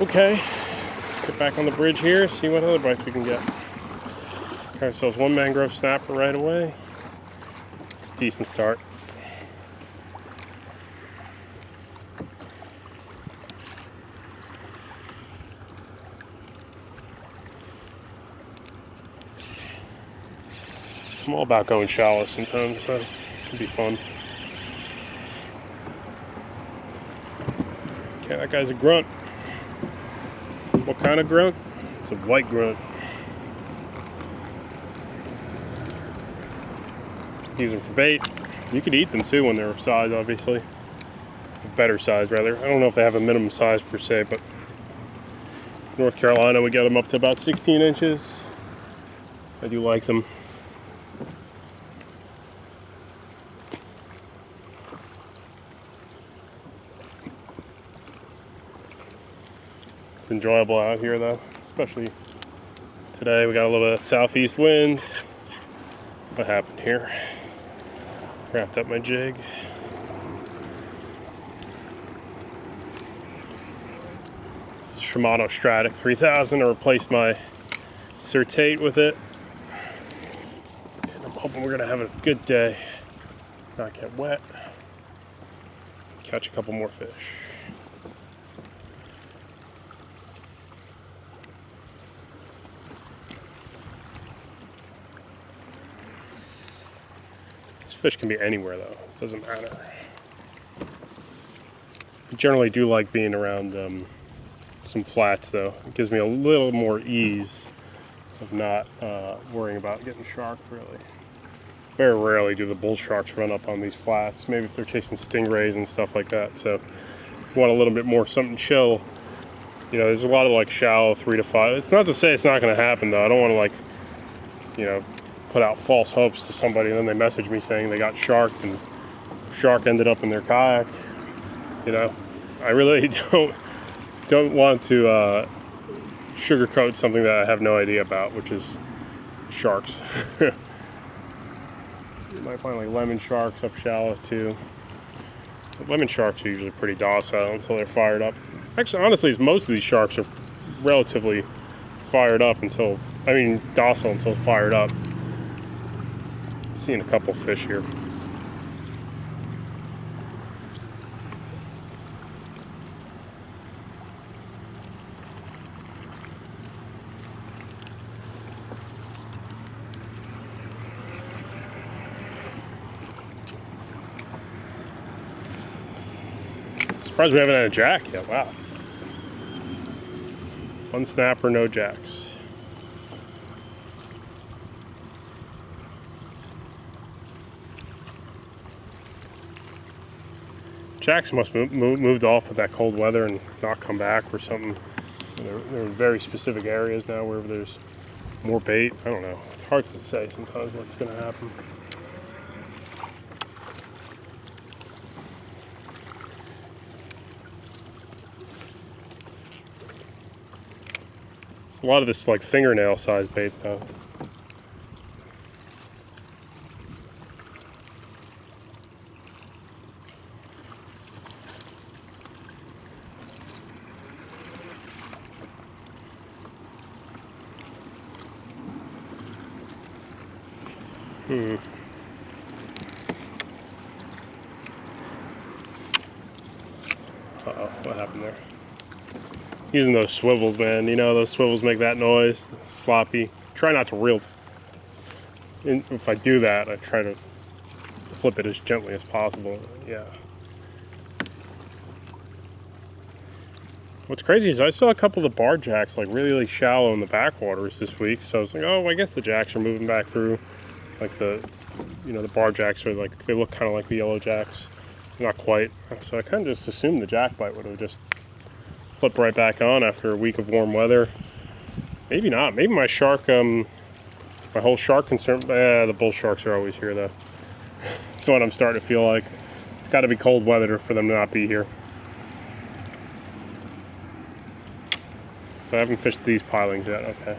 Okay, let's get back on the bridge here, see what other bites we can get. Got ourselves one mangrove snapper right away. It's a decent start. I'm all about going shallow sometimes, so it can be fun. Okay, that guy's a grunt. What kind of grunt? It's a white grunt. Use them for bait. You could eat them too when they're of size, obviously. Better size, rather. I don't know if they have a minimum size per se, but North Carolina, we get them up to about 16 inches. I do like them. It's enjoyable out here though, especially today. We got a little bit of southeast wind. What happened here? Wrapped up my jig. This is Shimano Stratic 3000. I replaced my Certate with it. And I'm hoping we're gonna have a good day. Not get wet. Catch a couple more fish. Fish can be anywhere though, it doesn't matter. I generally do like being around some flats though. It gives me a little more ease of not worrying about getting sharked really. Very rarely do the bull sharks run up on these flats, maybe if they're chasing stingrays and stuff like that. So if you want a little bit more something chill, you know, there's a lot of like shallow 3 to 5. It's not to say it's not going to happen though. I don't want to like, you know, put out false hopes to somebody and then they message me saying they got sharked and shark ended up in their kayak. You know, I really don't want to sugarcoat something that I have no idea about, which is sharks. You might find like lemon sharks up shallow too. But lemon sharks are usually pretty docile until they're fired up. Actually, honestly, most of these sharks are relatively fired up until, docile until fired up. Seeing a couple fish here. Surprised we haven't had a jack yet. Wow. One snapper, no jacks. Jacks must have moved off with that cold weather and not come back or something. They're in very specific areas now where there's more bait. I don't know. It's hard to say sometimes what's going to happen. It's a lot of this like fingernail size bait though. Uh-oh, what happened there? Using those swivels, man. You know, those swivels make that noise. Sloppy. Try not to reel. If I do that, I try to flip it as gently as possible. Yeah. What's crazy is I saw a couple of the bar jacks like really shallow in the backwaters this week. So I was like, oh, I guess the jacks are moving back through. Like the bar jacks are like, they look kind of like the yellow jacks. Not quite. So I kind of just assumed the jack bite would have just flipped right back on after a week of warm weather. Maybe not. Maybe my shark, my whole shark concern, the bull sharks are always here though. That's what I'm starting to feel like. It's got to be cold weather for them to not be here. So I haven't fished these pilings yet. Okay.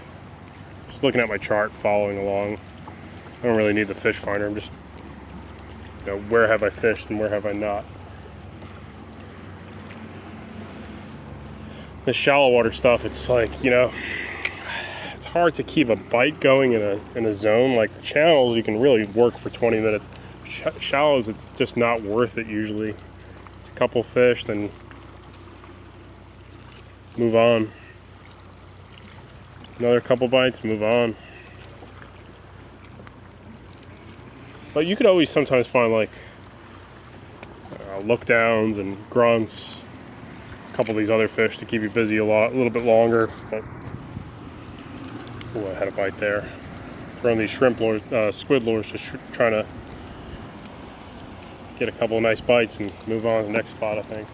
Just looking at my chart, following along. I don't really need the fish finder. I'm just, where have I fished and where have I not? The shallow water stuff, it's like, it's hard to keep a bite going in a zone. Like the channels, you can really work for 20 minutes. Shallows, it's just not worth it usually. It's a couple fish, then move on. Another couple bites, move on. But you could always sometimes find like look downs and grunts, a couple of these other fish to keep you busy a little bit longer. But, I had a bite there. Throwing these shrimp lures, squid lures, just trying to get a couple of nice bites and move on to the next spot, I think.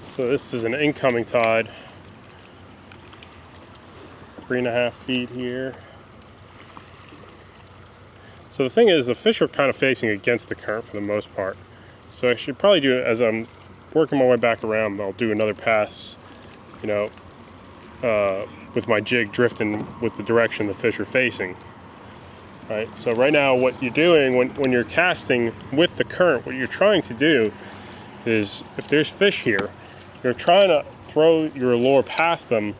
So this is an incoming tide. 3.5 feet here. So the thing is, the fish are kind of facing against the current for the most part. So I should probably do, as I'm working my way back around, I'll do another pass, with my jig drifting with the direction the fish are facing. Right. So right now, what you're doing when you're casting with the current, what you're trying to do is, if there's fish here, you're trying to throw your lure past them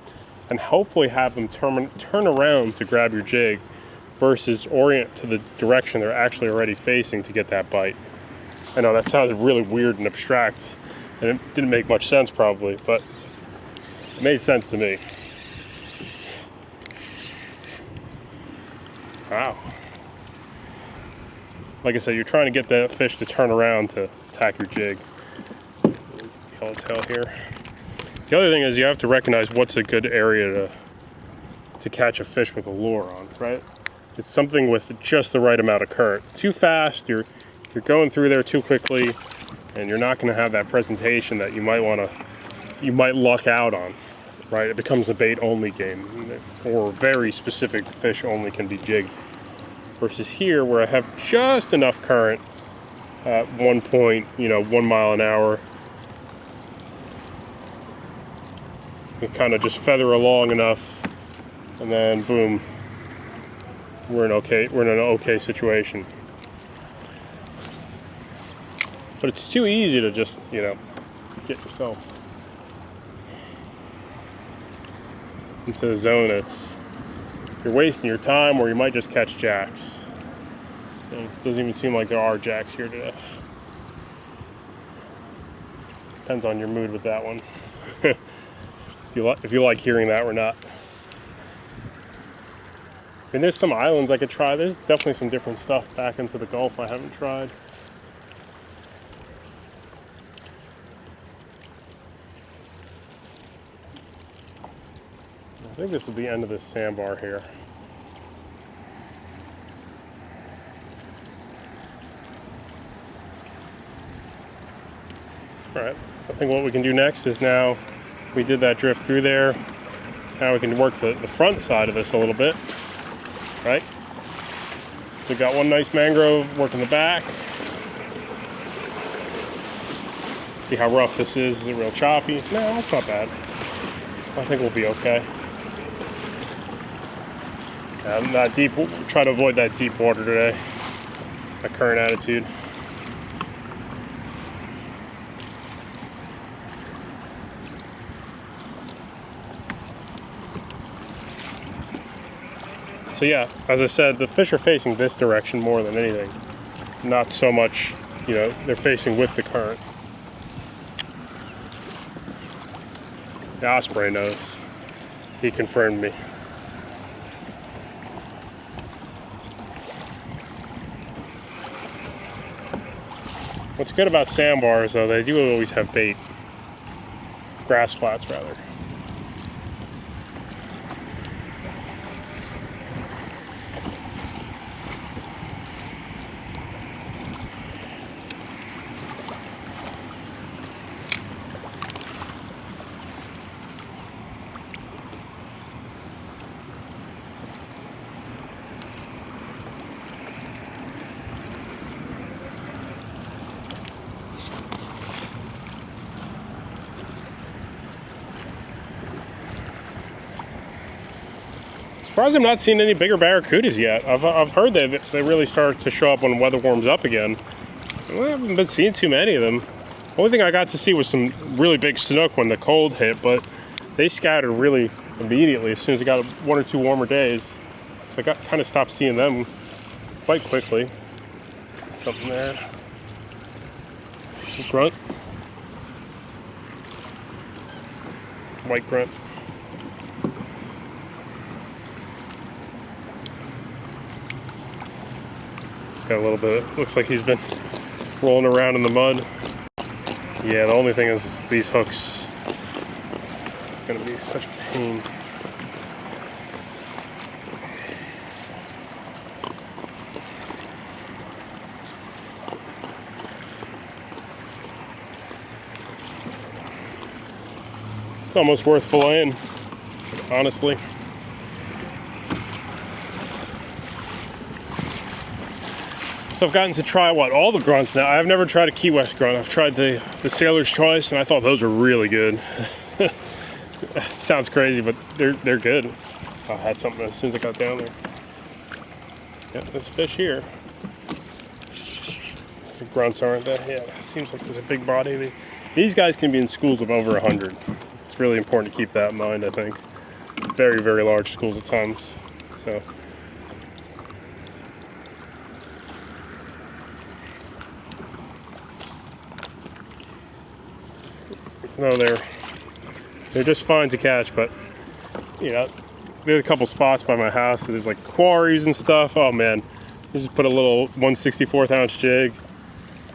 and hopefully have them turn around to grab your jig versus orient to the direction they're actually already facing to get that bite. I know that sounded really weird and abstract, and it didn't make much sense probably, but it made sense to me. Wow. Like I said, you're trying to get that fish to turn around to attack your jig. Yellowtail here. The other thing is you have to recognize what's a good area to catch a fish with a lure on, right? It's something with just the right amount of current. Too fast, you're going through there too quickly, and you're not going to have that presentation that you might luck out on, right? It becomes a bait only game, or very specific fish only can be jigged. Versus here, where I have just enough current at 1 mile an hour. You kind of just feather along enough, and then boom, we're in an okay situation. But it's too easy to just, get yourself into the zone that's, you're wasting your time, or you might just catch jacks. And it doesn't even seem like there are jacks here today. Depends on your mood with that one. If you like hearing that or not. And there's some islands I could try. There's definitely some different stuff back into the Gulf I haven't tried. I think this is the end of this sandbar here. All right, I think what we can do next is now we did that drift through there. Now we can work the front side of this a little bit, right? So we got one nice mangrove working the back. See how rough this is. Is it real choppy? No, that's not bad. I think we'll be okay. Not deep. We'll try to avoid that deep water today. My current attitude. So yeah, as I said, the fish are facing this direction more than anything. Not so much, you know, they're facing with the current. The osprey knows. He confirmed me. What's good about sandbars, though, they do always have bait. Grass flats, rather. Surprised I'm not seeing any bigger barracudas yet. I've heard that they really start to show up when weather warms up again. Well, I haven't been seeing too many of them. The only thing I got to see was some really big snook when the cold hit, but they scattered really immediately as soon as it got 1 or 2 warmer days. So I kind of stopped seeing them quite quickly. Something there. Grunt. White grunt. It's got a little bit, looks like he's been rolling around in the mud. Yeah, the only thing is these hooks are gonna be such a pain. It's almost worth filleting, honestly. So I've gotten to try, all the grunts now. I've never tried a Key West grunt. I've tried the Sailor's Choice, and I thought those were really good. Sounds crazy, but they're good. I had something as soon as I got down there. Yeah, this fish here. The grunts, aren't they? Yeah, it seems like there's a big body. These guys can be in schools of over 100. It's really important to keep that in mind, I think. Very, very large schools at times. So. No, they're just fine to catch, but you know, there's a couple spots by my house that there's like quarries and stuff. Oh man, you just put a little 1/64 ounce jig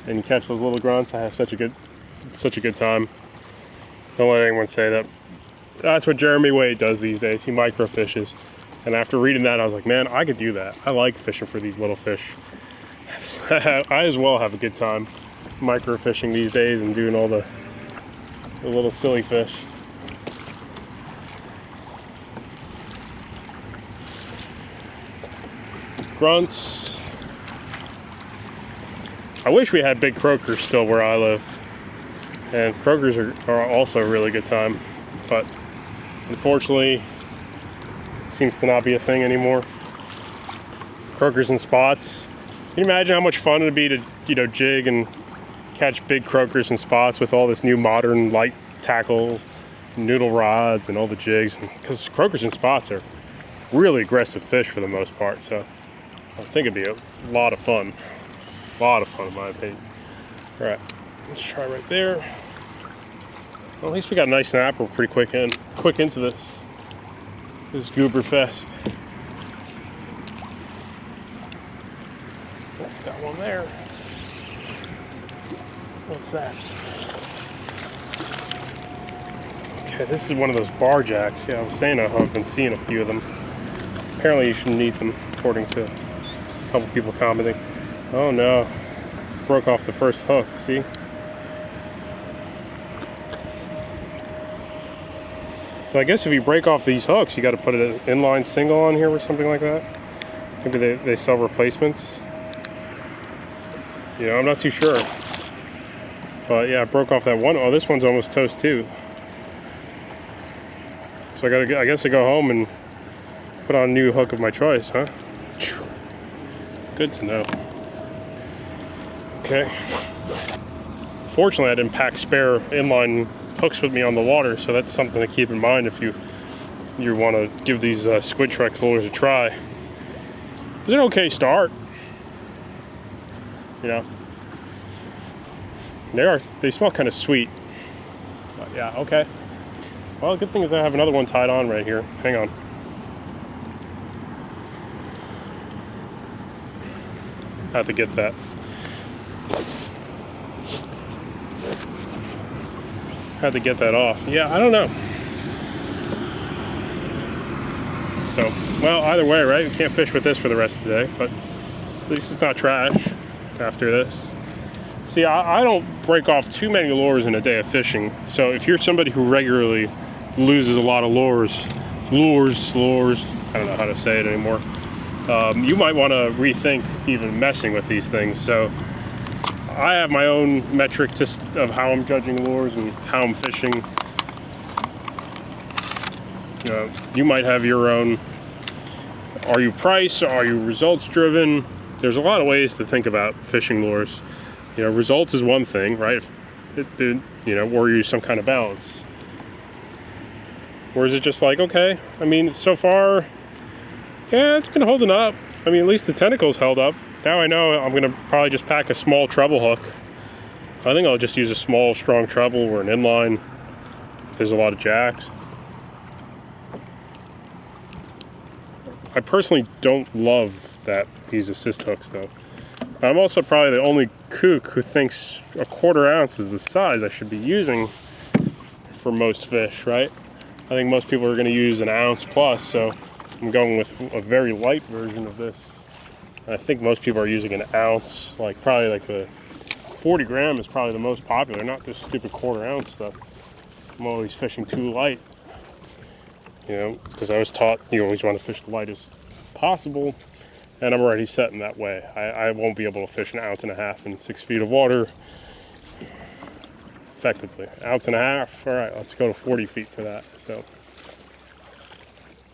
and you catch those little grunts. I have such a good time. Don't let anyone say that. That's what Jeremy Wade does these days. He microfishes, and after reading that, I was like, man, I could do that. I like fishing for these little fish. I as well have a good time microfishing these days and doing all the little silly fish. Grunts. I wish we had big croakers still where I live. And croakers are also a really good time. But unfortunately, it seems to not be a thing anymore. Croakers and spots. Can you imagine how much fun it would be to, you know, jig and catch big croakers and spots with all this new modern light tackle, noodle rods, and all the jigs? Because croakers and spots are really aggressive fish for the most part, so I think it'd be a lot of fun. A lot of fun, in my opinion. All right, let's try right there. Well, at least we got a nice snapper pretty quick into this goober fest. Oh, got one there. What's that? Okay, this is one of those bar jacks. Yeah, I was saying I've been seeing a few of them. Apparently you shouldn't eat them, according to a couple people commenting. Oh no, broke off the first hook, see? So I guess if you break off these hooks, you got to put an inline single on here or something like that. Maybe they sell replacements. You know, I'm not too sure. But yeah, I broke off that one. Oh, this one's almost toast too. So I guess I go home and put on a new hook of my choice, huh? Good to know. Okay. Fortunately, I didn't pack spare inline hooks with me on the water, so that's something to keep in mind if you want to give these Squidtrex lures a try. It's an okay start. You know, they smell kind of sweet. But yeah, okay. Well, good thing is I have another one tied on right here. Hang on. Have to get that. Had to get that off. Yeah, I don't know. So, well, either way, right? We can't fish with this for the rest of the day, but at least it's not trash after this. See, I don't break off too many lures in a day of fishing. So if you're somebody who regularly loses a lot of lures, I don't know how to say it anymore. You might want to rethink even messing with these things. So I have my own metric of how I'm judging lures and how I'm fishing. You know, you might have your own. Are you price? Are you results driven? There's a lot of ways to think about fishing lures. You know, results is one thing, right? You know, or use some kind of balance. Or is it just like, okay, I mean, so far, yeah, it's been holding up. I mean, at least the tentacles held up. Now I know I'm gonna probably just pack a small treble hook. I think I'll just use a small, strong treble or an inline if there's a lot of jacks. I personally don't love these assist hooks though. I'm also probably the only kook who thinks a 1/4 ounce is the size I should be using for most fish, right? I think most people are going to use an ounce plus, so I'm going with a very light version of this. I think most people are using an ounce, probably like the 40 gram is probably the most popular, not this stupid 1/4 ounce stuff. I'm always fishing too light, you know, because I was taught you always want to fish the light as possible. And I'm already set in that way. I won't be able to fish 1.5 ounces in 6 feet of water effectively. 1.5 ounces, all right, let's go to 40 feet for that. So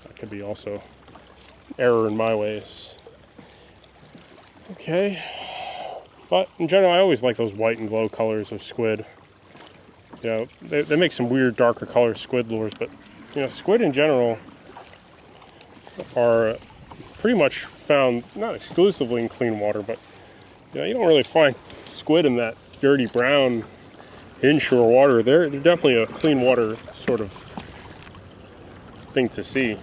that could be also error in my ways. Okay, but in general, I always like those white and glow colors of squid. You know, they make some weird darker color squid lures, but you know, squid in general are pretty much found not exclusively in clean water, but you know, you don't really find squid in that dirty brown inshore water. They're definitely a clean water sort of thing to see.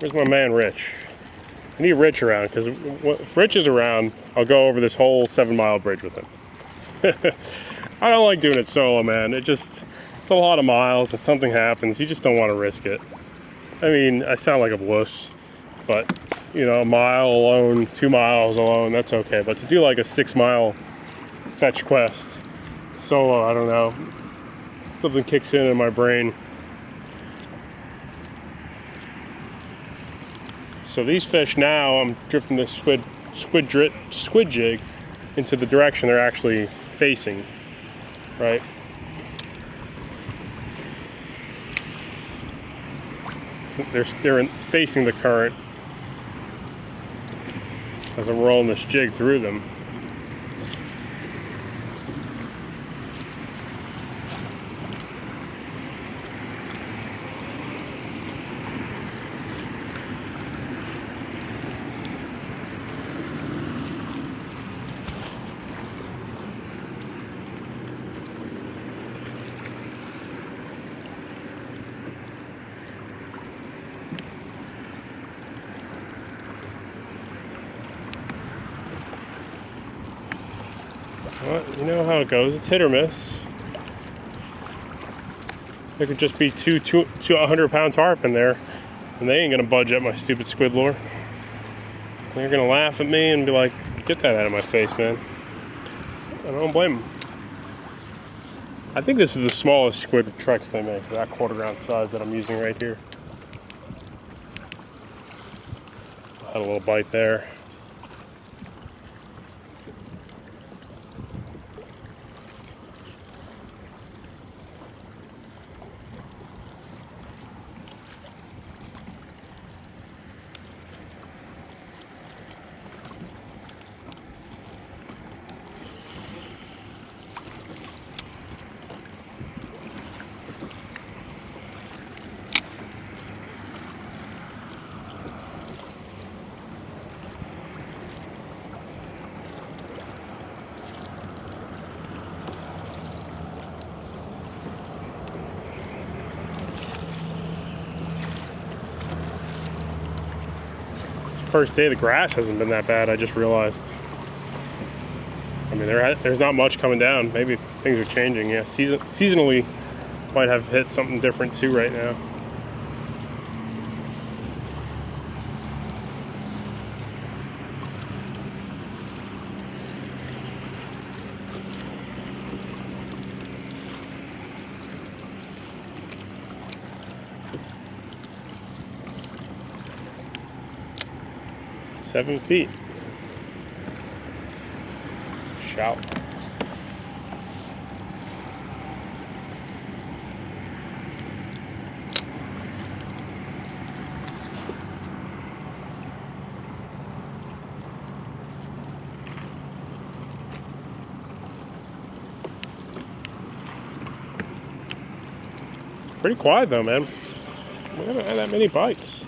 Where's my man Rich? I need Rich around, because if Rich is around, I'll go over this whole 7-mile bridge with him. I don't like doing it solo, man. It's a lot of miles. If something happens, you just don't want to risk it. I mean, I sound like a wuss, but you know, a mile alone, 2 miles alone, that's okay. But to do like a 6-mile fetch quest solo, I don't know. Something kicks in my brain. So these fish now, I'm drifting this squid jig into the direction they're actually facing, right? So they're facing the current as I'm rolling this jig through them. Well, you know how it goes. It's hit or miss. There could just be two 100-pound tarpon there, and they ain't gonna budge at my stupid squid lure. They're gonna laugh at me and be like, "Get that out of my face, man." I don't blame them. I think this is the smallest Squidtrex they make, that 1/4 ounce size that I'm using right here. Had a little bite there. First day the grass hasn't been that bad, I just realized. I mean, there's not much coming down. Maybe things are changing. Yeah, seasonally might have hit something different too right now. Seven feet. Shout. Pretty quiet though, man. We haven't had that many bites.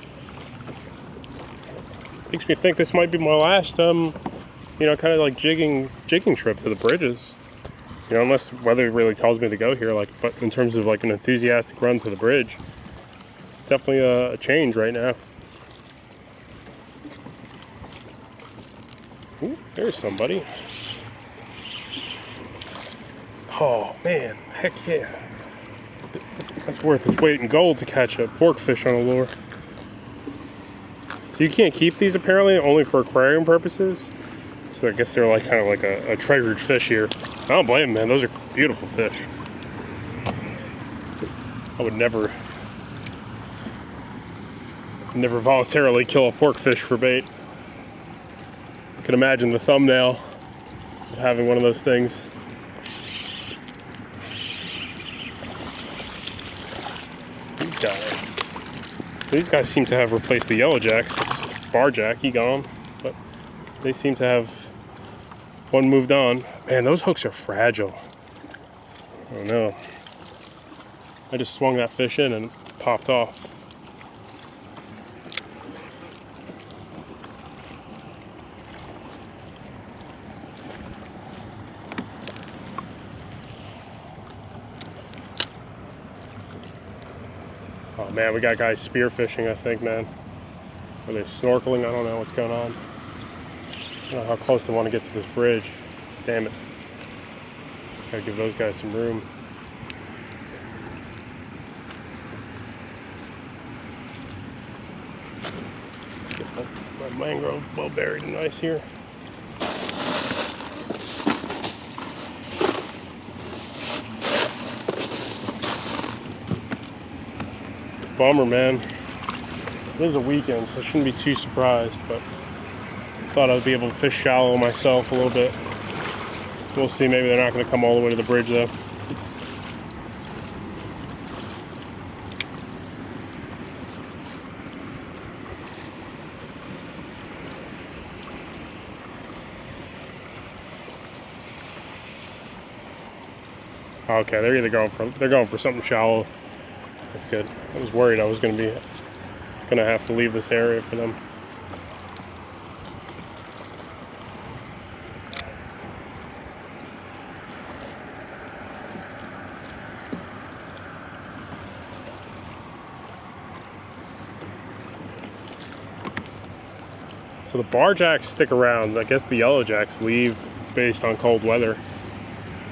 Makes me think this might be my last, kind of like jigging trip to the bridges. Unless weather really tells me to go here. But in terms of like an enthusiastic run to the bridge, it's definitely a change right now. Ooh, there's somebody. Oh man, heck yeah! That's worth its weight in gold to catch a porkfish on a lure. So you can't keep these apparently, only for aquarium purposes. So I guess they're like kind of like a treasured fish here. I don't blame them, man. Those are beautiful fish. I would never voluntarily kill a porkfish for bait. I can imagine the thumbnail of having one of those things. These guys. So these guys seem to have replaced the yellow jacks. It's barjack, he gone. But they seem to have one moved on. Man, those hooks are fragile. I don't know. I just swung that fish in and it popped off. Oh man, we got guys spearfishing, I think, man. Are they snorkeling? I don't know what's going on. I don't know how close they want to get to this bridge. Damn it. Gotta give those guys some room. Get my mangrove well buried and nice here. Bummer, man. It is a weekend, so I shouldn't be too surprised, but I thought I'd be able to fish shallow myself a little bit. We'll see, maybe they're not going to come all the way to the bridge though. Okay, they're going for something shallow. That's good. I was worried I was gonna have to leave this area for them. So the barjacks stick around. I guess the yellow jacks leave based on cold weather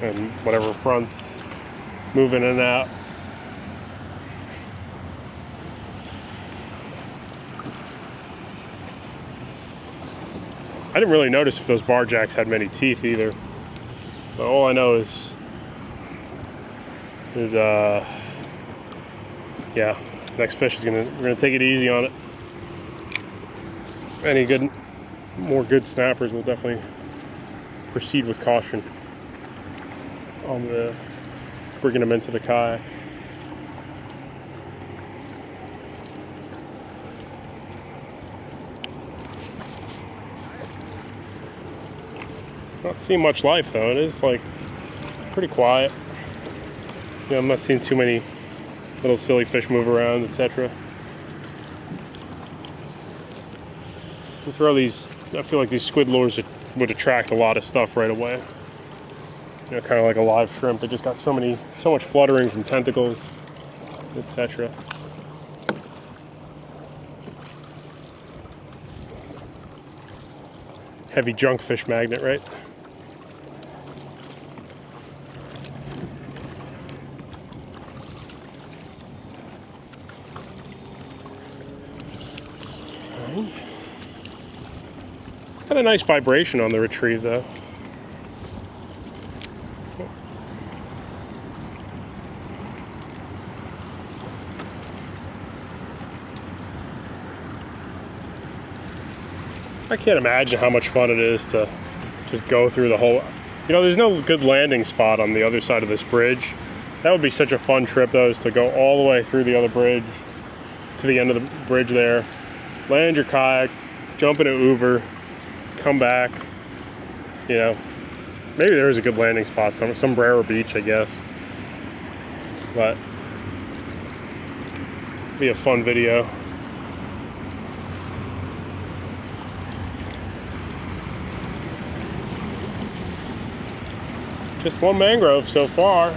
and whatever fronts move in and out. I didn't really notice if those bar jacks had many teeth either. But all I know is yeah, next fish we're gonna take it easy on it. Any more good snappers, will definitely proceed with caution on bringing them into the kayak. Not seeing much life though. It is like pretty quiet. You know, I'm not seeing too many little silly fish move around, etc. Throw these. I feel like these squid lures would attract a lot of stuff right away. You know, kind of like a live shrimp. They just got so much fluttering from tentacles, etc. Heavy junk fish magnet, right? Had a nice vibration on the retrieve though. I can't imagine how much fun it is to just go through the whole, you know, there's no good landing spot on the other side of this bridge. That would be such a fun trip though, is to go all the way through the other bridge to the end of the bridge there, land your kayak, jump in an Uber, come back. You know, maybe there is a good landing spot, Sombrero Beach, I guess. But be a fun video. Just one mangrove so far.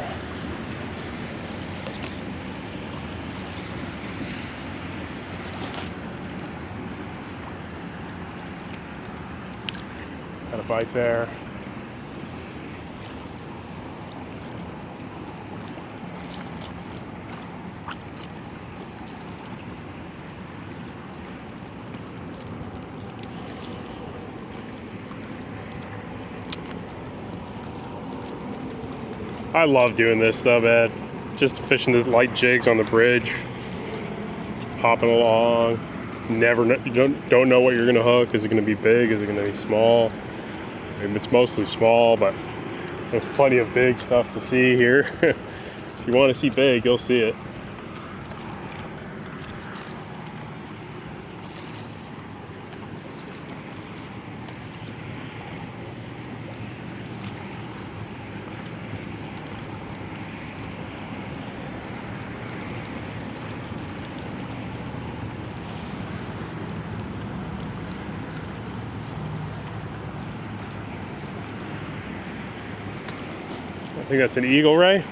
Got a bite there. I love doing this though, man. Just fishing the light jigs on the bridge, just popping along. You don't know what you're gonna hook. Is it gonna be big? Is it gonna be small? I mean, it's mostly small, but there's plenty of big stuff to see here. If you want to see big, you'll see it. I think that's an eagle ray.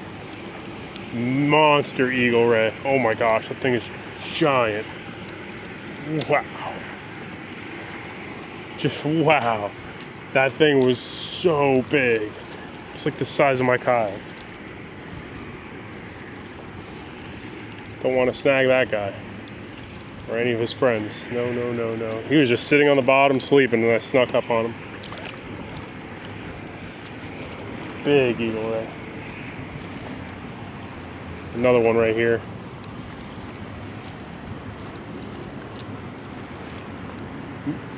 Monster eagle ray. Oh my gosh, that thing is giant. Wow. Just wow. That thing was so big. It's like the size of my kayak. Don't want to snag that guy. Or any of his friends. No, no, no, no. He was just sitting on the bottom sleeping and I snuck up on him. Big eagle ray. Another one right here.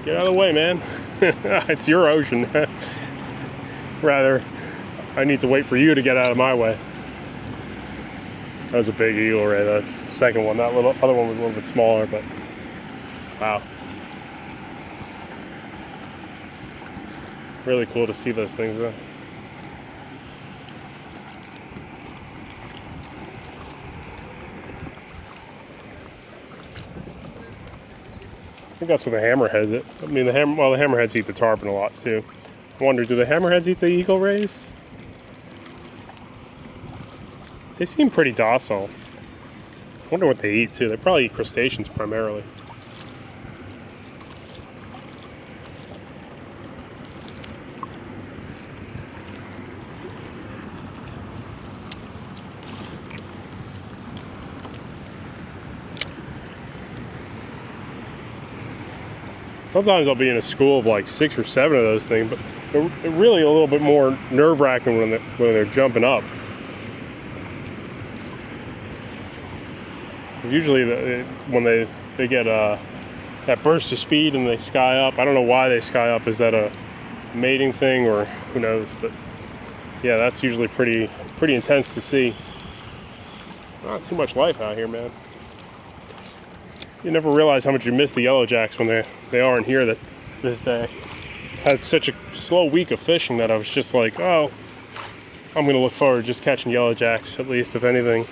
Get out of the way, man. It's your ocean. Rather, I need to wait for you to get out of my way. That was a big eagle ray. The second one. That other one was a little bit smaller, but wow. Really cool to see those things though. I think that's what the hammerheads. I mean, the hammerheads eat the tarpon a lot too. I wonder, do the hammerheads eat the eagle rays? They seem pretty docile. I wonder what they eat too. They probably eat crustaceans primarily. sometimes I'll be in a school of like 6 or 7 of those things, but they're really a little bit more nerve-wracking when they're jumping up. Usually when they get that burst of speed and they sky up, I don't know why they sky up. Is that a mating thing or who knows? But yeah, that's usually pretty intense to see. Not too much life out here, man. You never realize how much you miss the yellowjacks when they aren't here this day. Had such a slow week of fishing that I was just like, oh, I'm gonna look forward to just catching yellowjacks, at least if anything.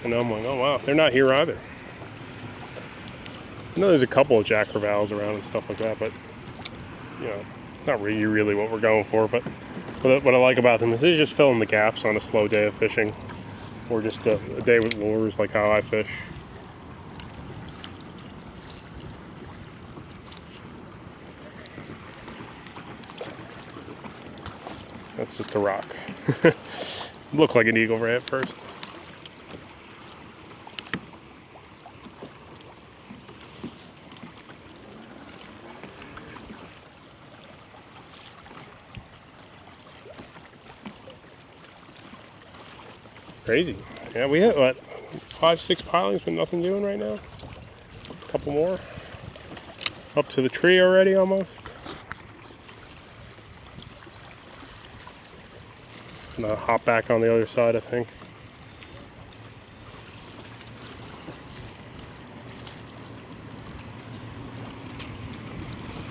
And I'm like, oh wow, they're not here either. I know there's a couple of jack crevalles around and stuff like that, but you know, it's not really what we're going for. But what I like about them is they just fill in the gaps on a slow day of fishing, or just a day with lures, like how I fish. That's just a rock. Looked like an eagle ray at first. Crazy. Yeah, we hit what, 5-6 pilings with nothing doing right now. A couple more. Up to the tree already almost. Gonna hop back on the other side, I think.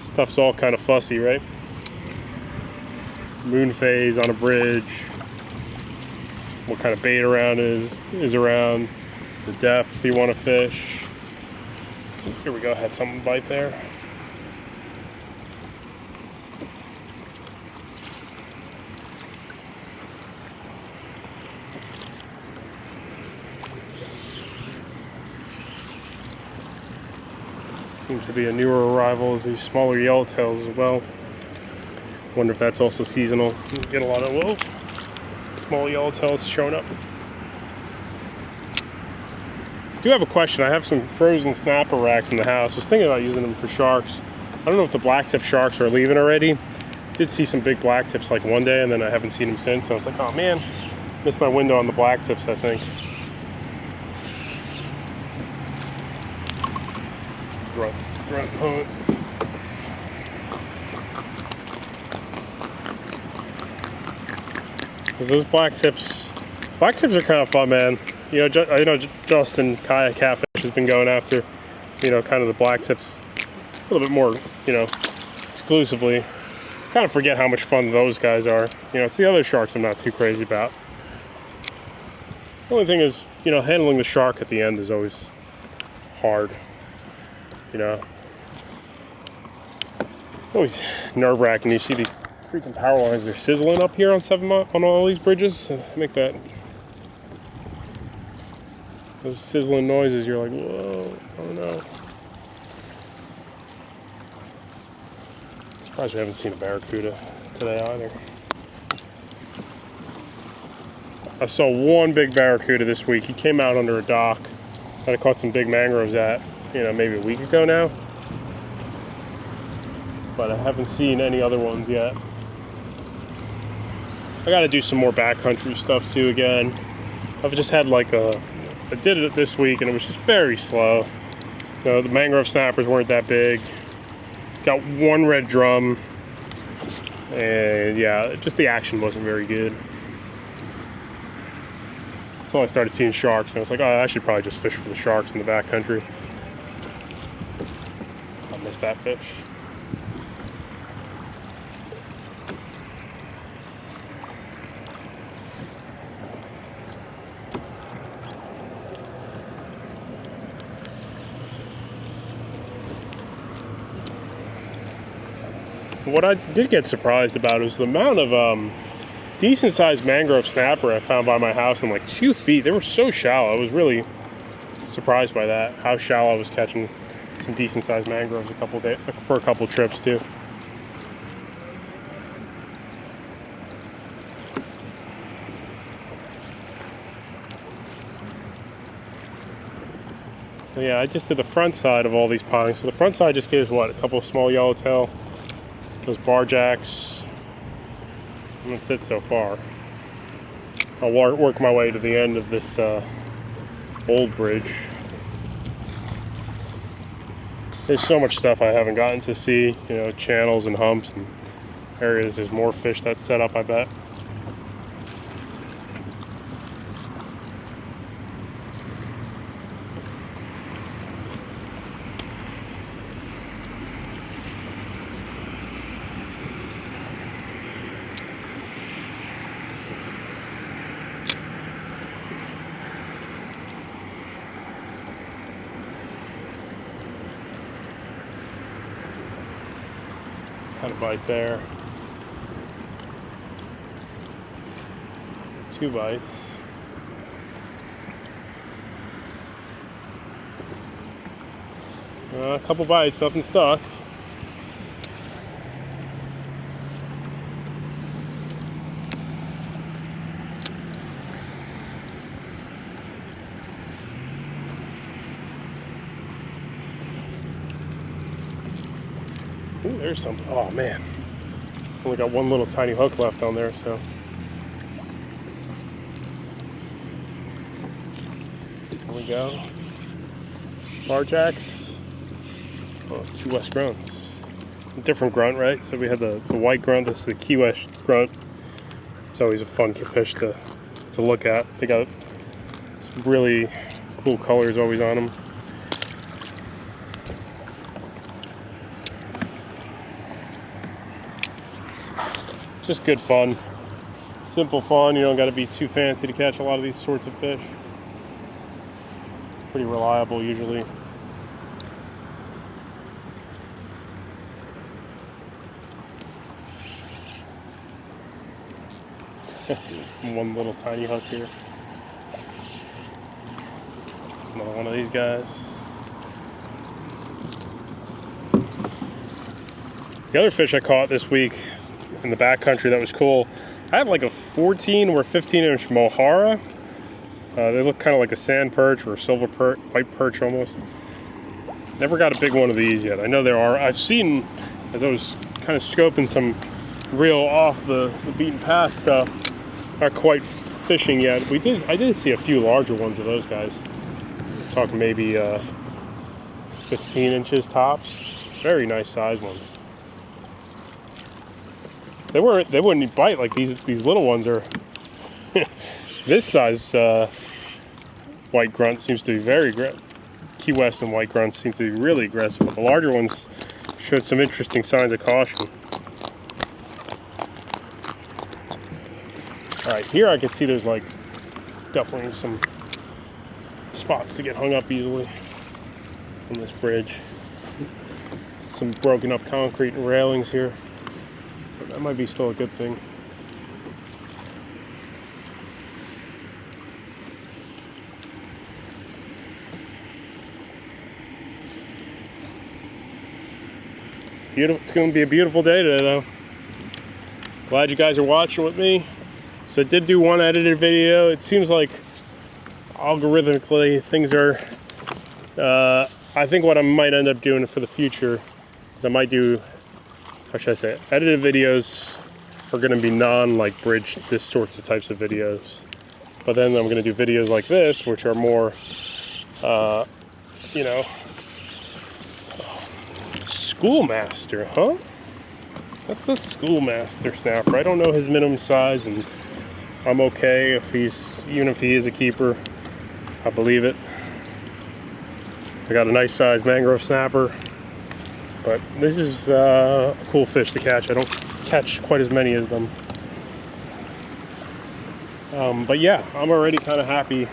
Stuff's all kind of fussy, right? Moon phase on a bridge. What kind of bait around is around. The depth you want to fish. Here we go, had something bite there. Seems to be a newer arrival is these smaller yellowtails as well. Wonder if that's also seasonal. Get a lot of small yellowtails showing up. I do have a question. I have some frozen snapper racks in the house. I was thinking about using them for sharks. I don't know if the blacktip sharks are leaving already. Did see some big blacktips like one day, and then I haven't seen them since. So I was like, oh man, missed my window on the blacktips, I think. Grunt hunt. Because those blacktip are kind of fun, man. You know, I know Justin Kayak Catfish has been going after, you know, kind of the blacktip a little bit more, you know, exclusively. Kind of forget how much fun those guys are. You know, it's the other sharks I'm not too crazy about. The only thing is, you know, handling the shark at the end is always hard. You know, it's always nerve-wracking. You see these freaking power lines, they're sizzling up here on 7 Mile on all these bridges. Make that, those sizzling noises, you're like, whoa, oh no. Surprised we haven't seen a barracuda today either. I saw one big barracuda this week. He came out under a dock that I caught some big mangroves at, you know, maybe a week ago now. But I haven't seen any other ones yet. I gotta do some more backcountry stuff too again. I've just had like I did it this week and it was just very slow. You know, the mangrove snappers weren't that big. Got one red drum. And yeah, just the action wasn't very good. Until I started seeing sharks and I was like, oh, I should probably just fish for the sharks in the backcountry. I missed that fish. What I did get surprised about was the amount of decent-sized mangrove snapper I found by my house in like 2 feet. They were so shallow. I was really surprised by that, how shallow I was catching some decent-sized mangroves for a couple trips too. So yeah, I just did the front side of all these pilings. So the front side just gives what, a couple of small yellowtail, those bar jacks, and that's it so far. I'll work my way to the end of this old bridge. There's so much stuff I haven't gotten to see, you know, channels and humps and areas. There's more fish that's set up, I bet. Got a bite there. 2 bites. A couple bites, nothing stuck. Ooh, there's some. Oh man, only got one little tiny hook left on there, so. There we go. Bar jacks. Oh, 2 West grunts. Different grunt, right? So we had the white grunt. This is the Key West grunt. It's always a fun fish to look at. They got some really cool colors always on them. Just good fun. Simple fun. You don't got to be too fancy to catch a lot of these sorts of fish. Pretty reliable usually. One little tiny hook here. Another one of these guys. The other fish I caught this week in the backcountry that was cool, I had like a 14 or 15 inch mohara. They look kind of like a sand perch or a silver perch, white perch almost. Never got a big one of these yet. I know there are. I've seen, as I was kind of scoping some real off the beaten path stuff, not quite fishing yet. I did see a few larger ones of those guys. I'm talking maybe 15 inches tops. Very nice size ones. They wouldn't bite like these little ones are. This size white grunt seems to be very aggressive. Key West and white grunts seem to be really aggressive, but the larger ones showed some interesting signs of caution. All right, here I can see there's like definitely some spots to get hung up easily on this bridge. Some broken up concrete and railings here. But that might be still a good thing. Beautiful. It's going to be a beautiful day today, though. Glad you guys are watching with me. So I did do one edited video. It seems like algorithmically things are, I think what I might end up doing for the future is I might do, how should I say it? Edited videos are going to be like bridge, this sorts of types of videos. But then I'm going to do videos like this, which are more, you know, schoolmaster, huh? That's a schoolmaster snapper. I don't know his minimum size, and I'm okay even if he is a keeper. I believe it. I got a nice sized mangrove snapper, but this is a cool fish to catch. I don't catch quite as many as them. But yeah, I'm already kind of happy.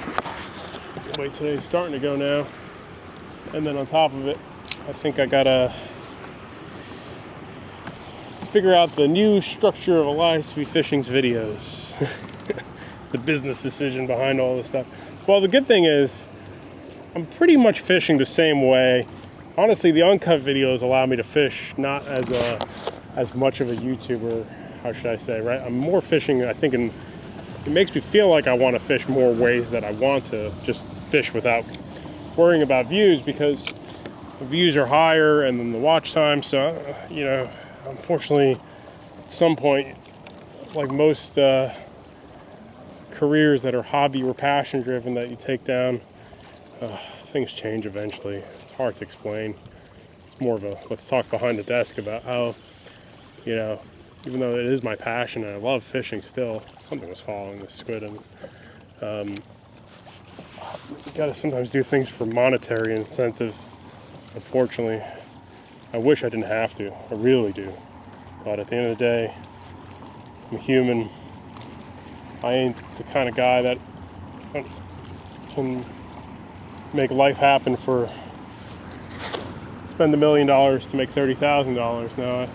Wait, today's starting to go now. And then on top of it, I think I gotta figure out the new structure of Elias V Fishing's videos. The business decision behind all this stuff. Well, the good thing is I'm pretty much fishing the same way. Honestly, the uncut videos allow me to fish not as much of a YouTuber, how should I say, right? I'm more fishing, I think, it makes me feel like I want to fish more ways that I want to just fish without worrying about views because the views are higher and then the watch time. So, you know, unfortunately, at some point, like most careers that are hobby or passion driven that you take down, things change eventually. It's hard to explain. It's more of a let's talk behind the desk about how, you know, even though it is my passion and I love fishing still, something was following this squid, and you gotta sometimes do things for monetary incentive. Unfortunately, I wish I didn't have to. I really do. But at the end of the day, I'm human. I ain't the kind of guy that can make life happen for spend $1 million to make $30,000. No,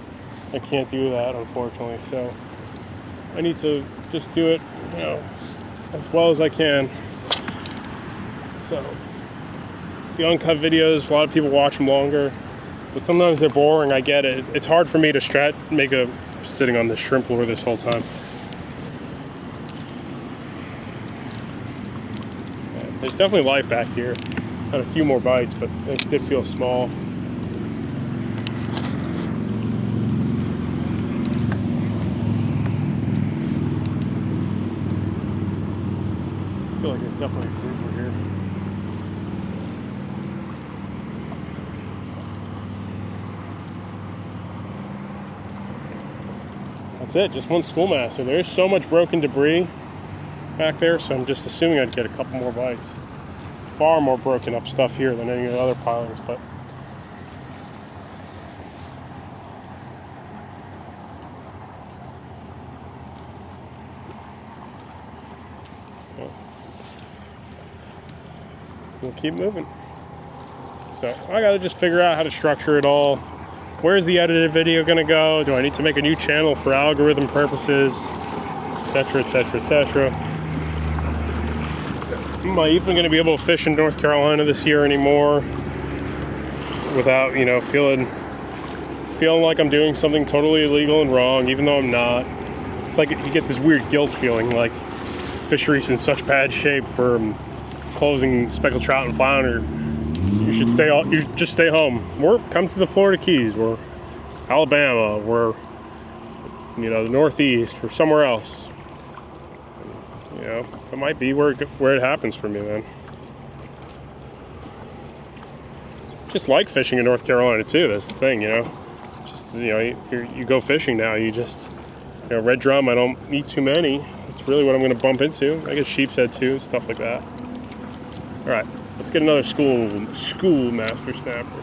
I can't do that, unfortunately. So I need to just do it, you know, as well as I can. So the uncut videos, a lot of people watch them longer, but sometimes they're boring. I get it. It's hard for me to make a sitting on the shrimp lure this whole time. There's definitely life back here. Had a few more bites, but it did feel small. I feel like there's definitely a grouper here. That's it, just one schoolmaster. There's so much broken debris back there, so I'm just assuming I'd get a couple more bites. Far more broken up stuff here than any of the other pilings, but we'll keep moving. So I gotta just figure out how to structure it all. Where's the edited video gonna go? Do I need to make a new channel for algorithm purposes, etc., etc., etc.? Am I even gonna be able to fish in North Carolina this year anymore without, you know, feeling like I'm doing something totally illegal and wrong, even though I'm not? It's like you get this weird guilt feeling, like fishery's in such bad shape for closing speckled trout and flounder. You should just stay home. Or come to the Florida Keys, or Alabama, or, you know, the Northeast, or somewhere else. You know, it might be where it happens for me then. Just like fishing in North Carolina too. That's the thing, you know. Just, you know, you go fishing now. You just, you know, red drum. I don't need too many. That's really what I'm going to bump into. I guess sheep's head too, stuff like that. All right. Let's get another schoolmaster snapper.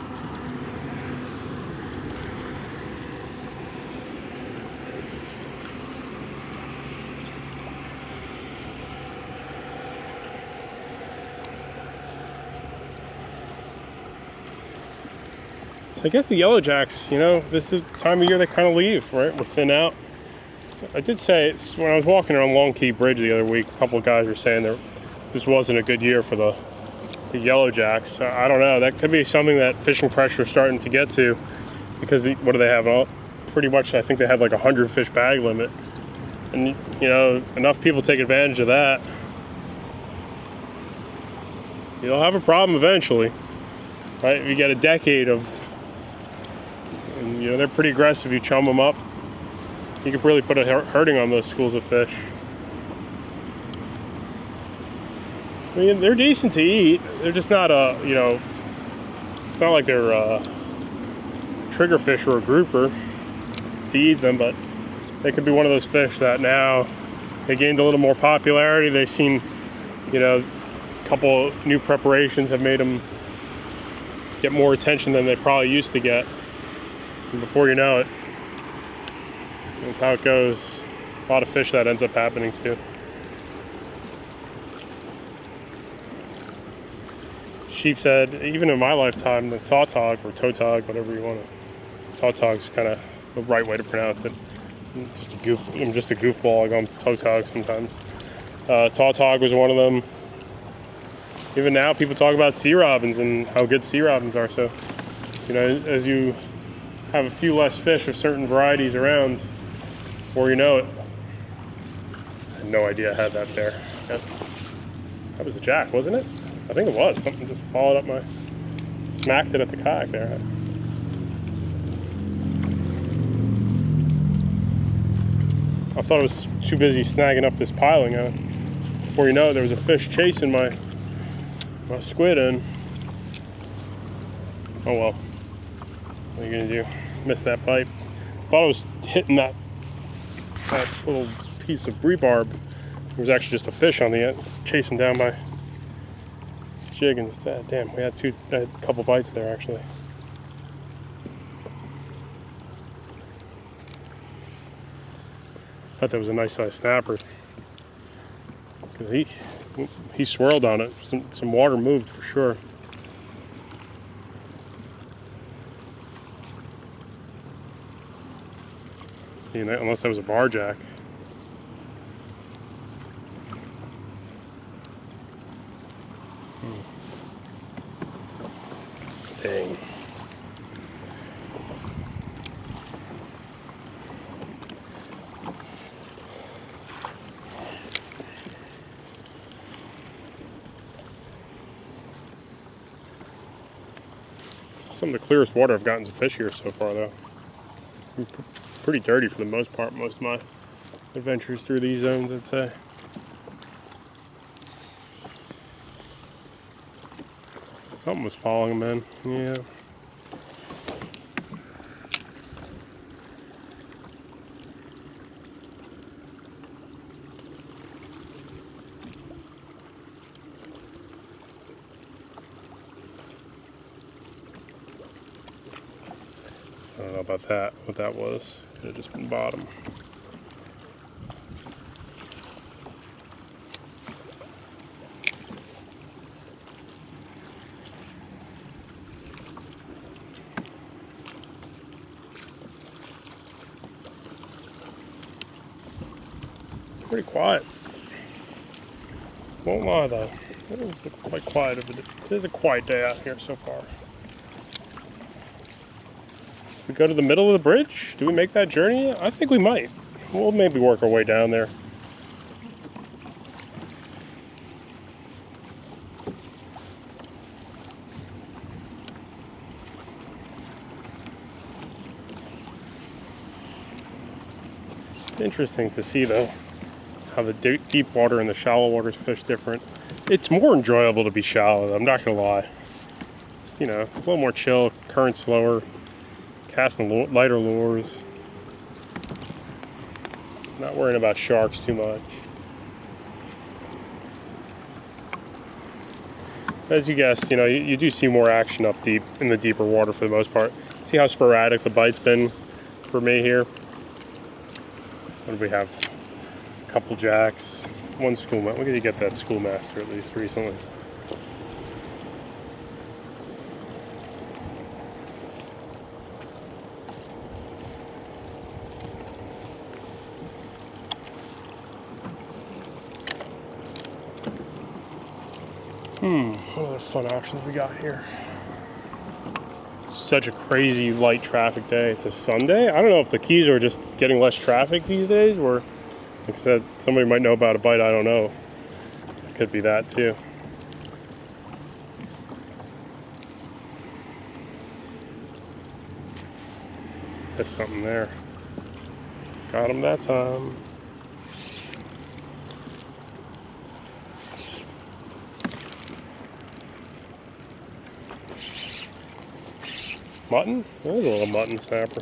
So I guess the yellow jacks, you know, this is the time of year they kind of leave, right? We're thin out. I did say, when I was walking around Long Key Bridge the other week, a couple of guys were saying that this wasn't a good year for the yellow jacks. I don't know. That could be something that fishing pressure is starting to get to, because what do they have? Well, pretty much, I think they had like 100 fish bag limit, and you know, enough people take advantage of that. You'll have a problem eventually, right? If you get a decade of, and, you know, they're pretty aggressive. You chum them up, you could really put a hurting on those schools of fish. I mean, they're decent to eat. They're just not you know, it's not like they're a trigger fish or a grouper to eat them, but they could be one of those fish that now they gained a little more popularity. They've seen, you know, a couple new preparations have made them get more attention than they probably used to get. And before you know it, that's how it goes. A lot of fish that ends up happening to. Sheep's head, even in my lifetime, the tautog or tautog, whatever you want to. Tautog's kind of the right way to pronounce it. I'm just a goofball. I go tautog sometimes. Tautog was one of them. Even now, people talk about sea robins and how good sea robins are. So, you know, as you have a few less fish of certain varieties around, before you know it. I had no idea I had that there. That was a jack, wasn't it? I think it was. Something just followed up smacked it at the kayak there. I thought I was too busy snagging up this piling. Before you know it, there was a fish chasing my squid in. Oh well. What are you gonna do? Missed that bite. Thought I was hitting that little piece of rebarb. There was actually just a fish on the end, chasing down my jig instead. Damn, we had a couple bites there actually. Thought that was a nice sized snapper because he swirled on it. Some water moved for sure. Unless that was a barjack. Dang. Some of the clearest water I've gotten is a fish here so far, though. Pretty dirty for the most part, most of my adventures through these zones, I'd say. Something was following them in, yeah. I don't know about that, what that was. Could have just been bottom. Pretty quiet. Won't lie though. It is quite quiet. It is a quiet day out here so far. We go to the middle of the bridge? Do we make that journey? I think we might. We'll maybe work our way down there. It's interesting to see though how the deep water and the shallow waters fish different. It's more enjoyable to be shallow, I'm not gonna lie. Just, it's a little more chill, current slower. Casting lighter lures, not worrying about sharks too much. As you guessed, you do see more action up deep in the deeper water for the most part. See how sporadic the bite's been for me here? What do we have? A couple jacks, one schoolmaster. Look at you get that schoolmaster at least recently. What other fun options we got here? Such a crazy light traffic day. It's a Sunday. I don't know if the Keys are just getting less traffic these days, or like I said, somebody might know about a bite. I don't know. It could be that too. There's something there. Got him that time. Mutton? There's a little mutton snapper.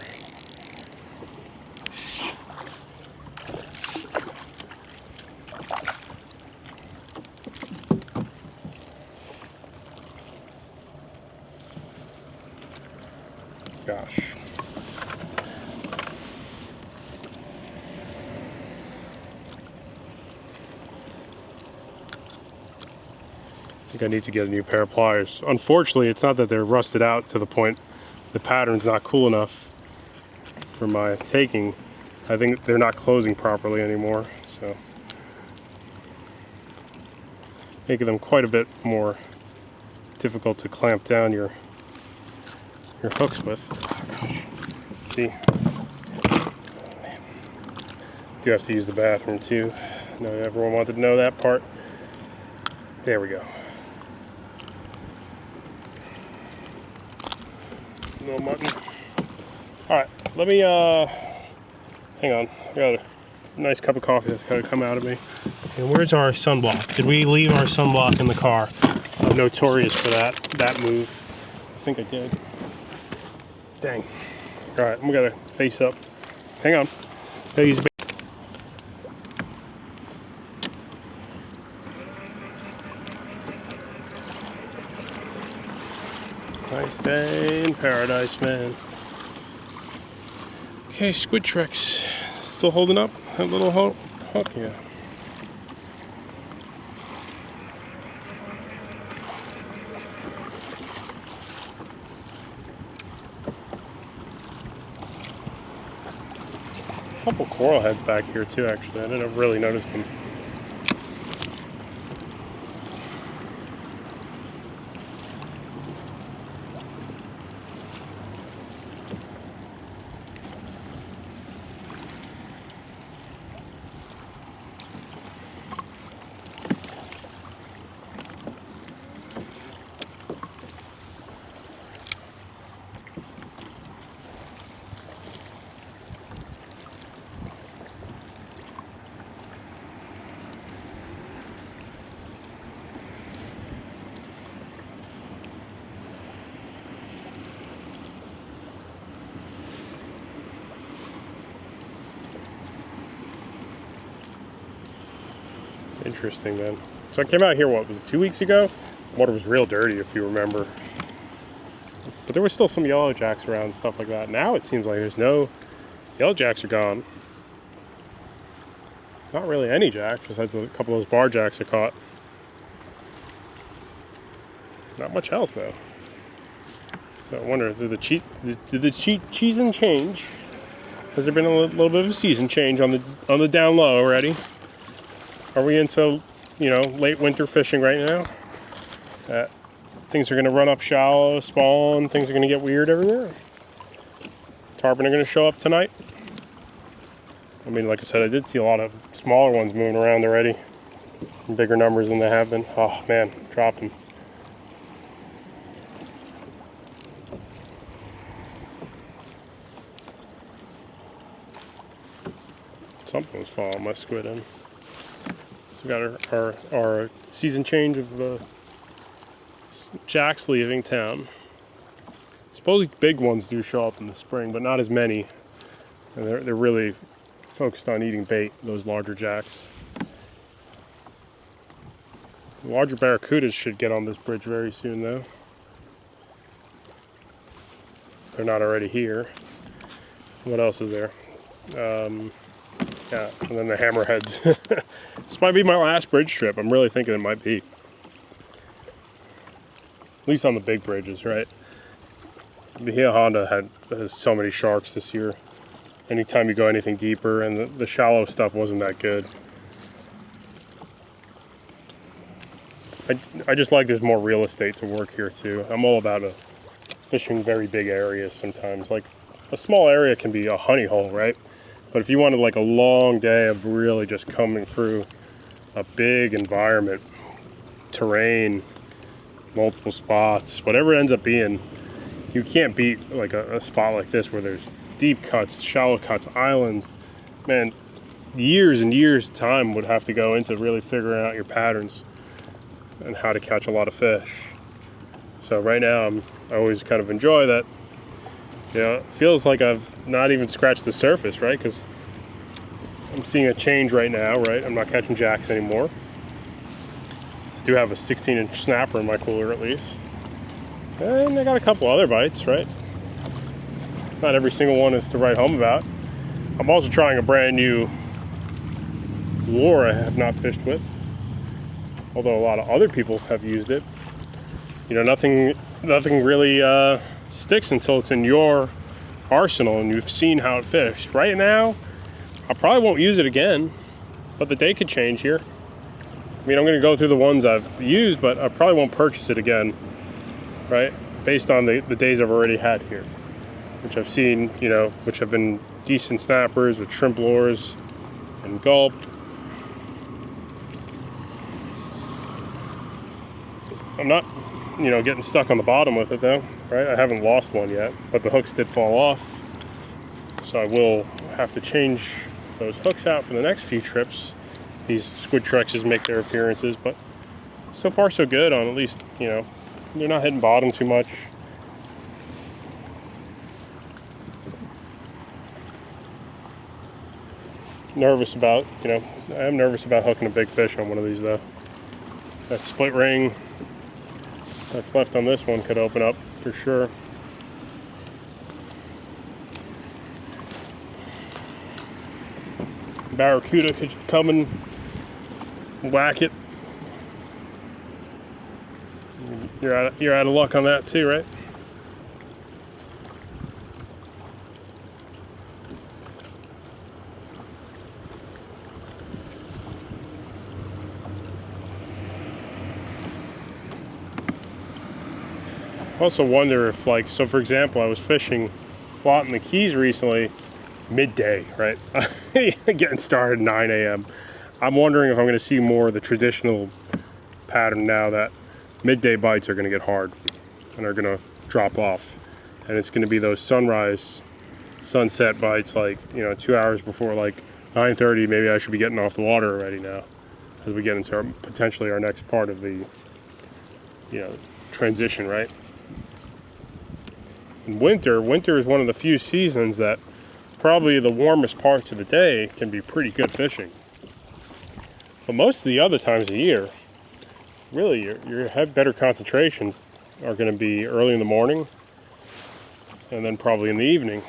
Gosh. I think I need to get a new pair of pliers. Unfortunately, it's not that they're rusted out to the point the pattern's not cool enough for my taking. I think they're not closing properly anymore, so making them quite a bit more difficult to clamp down your hooks with. Oh, gosh. See, man. Do have to use the bathroom too. I know everyone wanted to know that part. There we go. No mutton. All right, let me, hang on. I got a nice cup of coffee that's got to come out of me. And where's our sunblock? Did we leave our sunblock in the car? I'm notorious for that move. I think I did. Dang. All right, I'm gonna face up. Hang on. Gotta use nice day in paradise, man. Okay, Squidtrex still holding up that little hook. Yeah. A couple coral heads back here too, actually. I didn't really notice them. Interesting, man. So I came out here, what was it, 2 weeks ago? Water was real dirty, if you remember. But there was still some yellow jacks around and stuff like that. Now it seems like there's no yellow jacks are gone. Not really any jacks, besides a couple of those bar jacks I caught. Not much else though. So I wonder, did the season change? Has there been a little bit of a season change on the down low already? Are we into, late winter fishing right now? Things are going to run up shallow, spawn, things are going to get weird everywhere. Tarpon are going to show up tonight. I mean, like I said, I did see a lot of smaller ones moving around already. In bigger numbers than they have been. Oh man, dropped them. Something was following my squid in. So we got our season change of jacks leaving town. Supposedly big ones do show up in the spring, but not as many. And they're really focused on eating bait, those larger jacks. Larger barracudas should get on this bridge very soon though. If they're not already here. What else is there? Yeah, and then the hammerheads. This might be my last bridge trip. I'm really thinking it might be. At least on the big bridges, right? Bahia Honda has so many sharks this year. Anytime you go anything deeper, and the shallow stuff wasn't that good. I just like there's more real estate to work here too. I'm all about fishing very big areas sometimes. Like a small area can be a honey hole, right? But if you wanted like a long day of really just coming through a big environment, terrain, multiple spots, whatever it ends up being, you can't beat like a spot like this where there's deep cuts, shallow cuts, islands. Man, years and years of time would have to go into really figuring out your patterns and how to catch a lot of fish. So right now I always kind of enjoy that. It feels like I've not even scratched the surface, right? Because I'm seeing a change right now, right? I'm not catching jacks anymore. I do have a 16-inch snapper in my cooler at least. And I got a couple other bites, right? Not every single one is to write home about. I'm also trying a brand new lure I have not fished with. Although a lot of other people have used it. Nothing really sticks until it's in your arsenal and you've seen how it fished. Right now, I probably won't use it again, but the day could change here. I mean, I'm going to go through the ones I've used, but I probably won't purchase it again, right? Based on the days I've already had here, which I've seen, which have been decent snappers with shrimp lures and gulp. I'm you know, getting stuck on the bottom with it though, right? I haven't lost one yet, but the hooks did fall off. So I will have to change those hooks out for the next few trips. These Squidtrexes make their appearances, but so far so good on at least, you know, they're not hitting bottom too much. Nervous about, you know, I am nervous about hooking a big fish on one of these though. That split ring that's left on this one could open up for sure. Barracuda could come and whack it. You're out of luck on that too, right? I also wonder if, like, so for example, I was fishing a lot in the Keys recently, midday, right? Getting started at 9 a.m. I'm wondering if I'm going to see more of the traditional pattern now that midday bites are going to get hard and are going to drop off. And it's going to be those sunrise, sunset bites, like, you know, 2 hours before, like 9:30, maybe I should be getting off the water already now as we get into potentially our next part of the, you know, transition, right? In winter is one of the few seasons that probably the warmest parts of the day can be pretty good fishing. But most of the other times of year, really, your better concentrations are going to be early in the morning and then probably in the evening.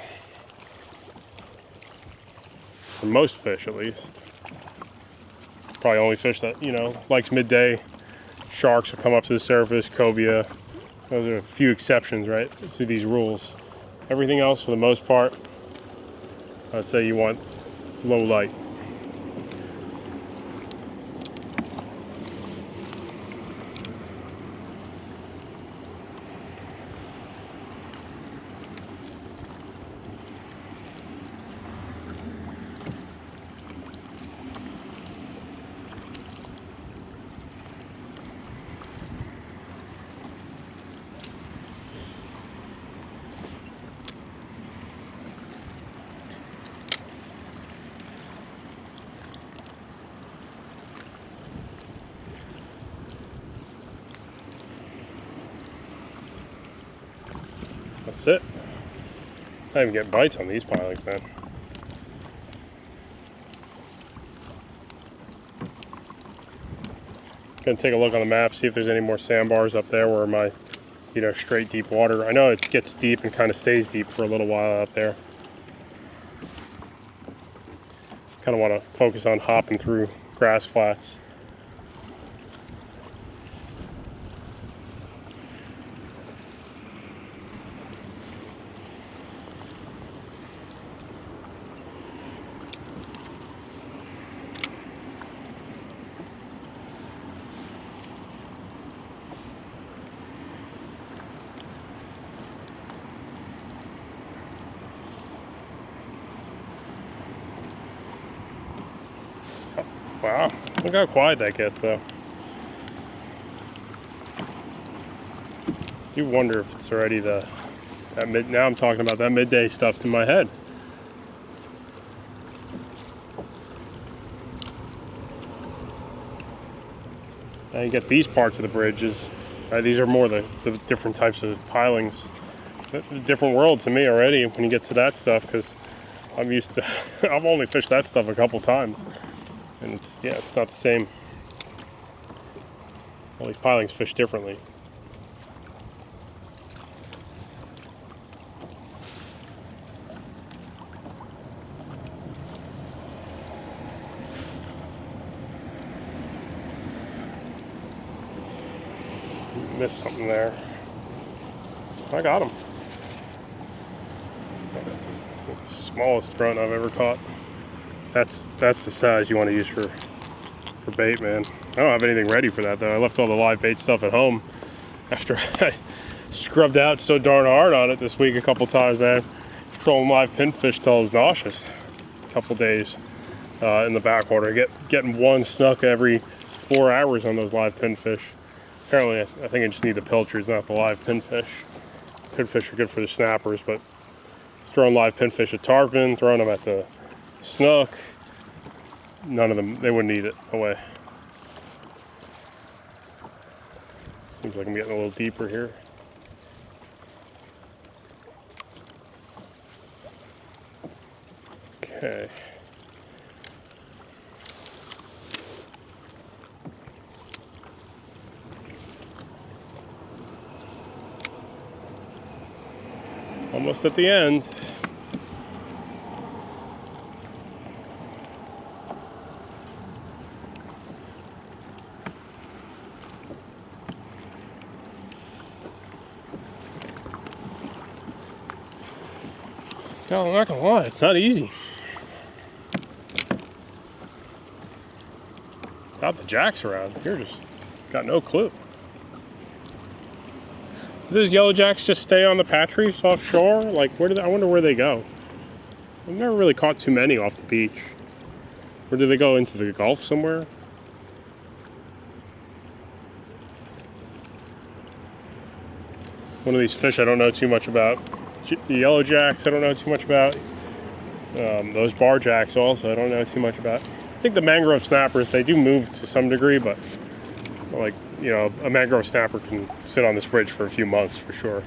For most fish, at least. Probably only fish that, you know, likes midday. Sharks will come up to the surface, cobia. Those are a few exceptions, right, to these rules. Everything else, for the most part, I'd say you want low light. That's it. I even get bites on these pilings, man. Gonna take a look on the map, see if there's any more sandbars up there where my, you know, straight deep water. I know it gets deep and kind of stays deep for a little while out there. Kind of want to focus on hopping through grass flats. Wow, look how quiet that gets though. I do wonder if it's already now I'm talking about that midday stuff to my head. Now you get these parts of the bridges. These are more the different types of pilings. It's a different world to me already when you get to that stuff, because I'm used to, I've only fished that stuff a couple times. And it's not the same. All these pilings fish differently. Missed something there. I got him. It's the smallest grunt I've ever caught. That's the size you want to use for bait, man. I don't have anything ready for that though. I left all the live bait stuff at home after I scrubbed out so darn hard on it this week a couple times, man. Trolling live pinfish till I was nauseous. A couple days in the backwater. Getting one snuck every 4 hours on those live pinfish. Apparently, I think I just need the pilchers, not the live pinfish. Pinfish are good for the snappers, but throwing live pinfish at tarpon, throwing them at the snook, none of them, they wouldn't eat it. No way. Seems like I'm getting a little deeper here. Okay. Almost at the end. God, I'm not gonna lie, it's not easy. Without the jacks around, you're just got no clue. Do those yellow jacks just stay on the patch reefs offshore? Like, where do they, I wonder where they go. I've never really caught too many off the beach. Or do they go into the Gulf somewhere? One of these fish I don't know too much about. The yellow jacks I don't know too much about. Those bar jacks also I don't know too much about. I think the mangrove snappers, they do move to some degree, but like, you know, a mangrove snapper can sit on this bridge for a few months for sure.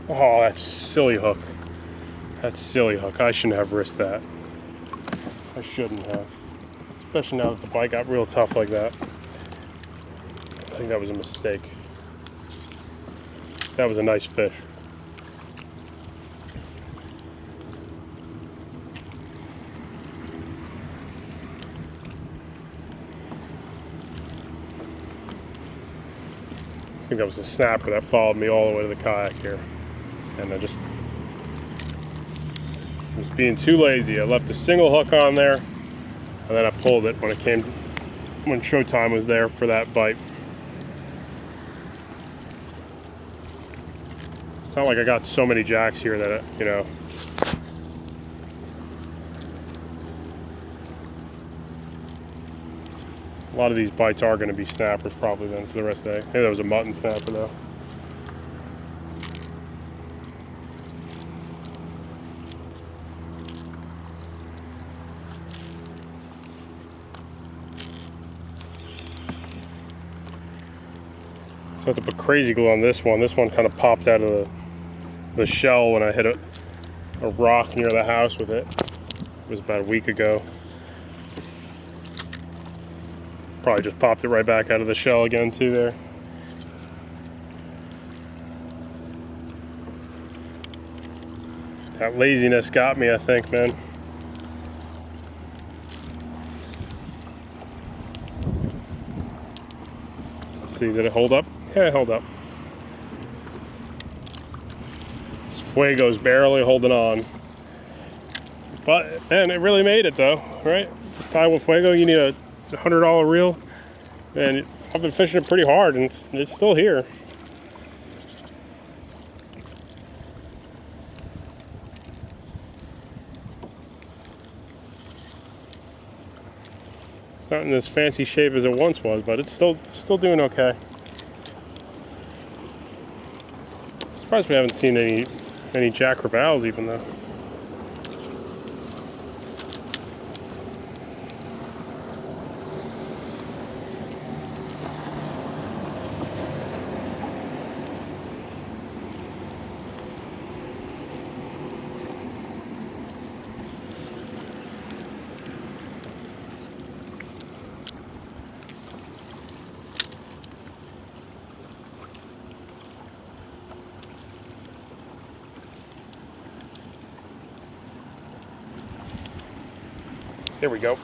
Oh, that's silly hook. That's silly hook. I shouldn't have risked that. I shouldn't have. Especially now that the bite got real tough like that. I think that was a mistake. That was a nice fish. I think that was a snapper that followed me all the way to the kayak here. And I just was being too lazy. I left a single hook on there, and then I pulled it when showtime was there for that bite. It's not like I got so many jacks here that, you know. A lot of these bites are going to be snappers probably then for the rest of the day. Maybe that was a mutton snapper though. So I have to put crazy glue on this one. This one kind of popped out of the shell when I hit a rock near the house with it. It was about a week ago. Probably just popped it right back out of the shell again too there. That laziness got me, I think, man. Let's see, did it hold up? Yeah, it held up. This Fuego's barely holding on. But, man, it really made it though, right? Tie with Fuego, you need a $100 reel, and I've been fishing it pretty hard, and it's still here. It's not in as fancy shape as it once was, but it's still doing okay. I'm surprised we haven't seen any jack crevalles even though. There we go.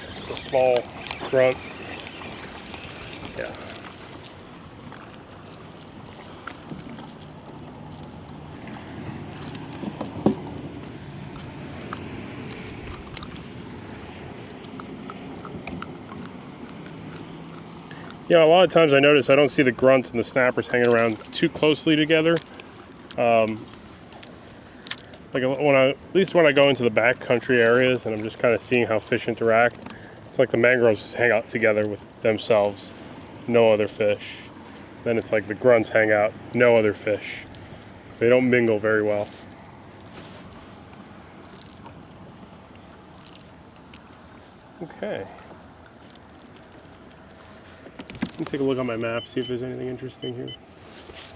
Just a small grunt. Yeah. You know, a lot of times I notice I don't see the grunts and the snappers hanging around too closely together. Like at least when I go into the backcountry areas and I'm just kind of seeing how fish interact, it's like the mangroves just hang out together with themselves, no other fish. Then it's like the grunts hang out, no other fish. They don't mingle very well. Okay. Let me take a look on my map, see if there's anything interesting here.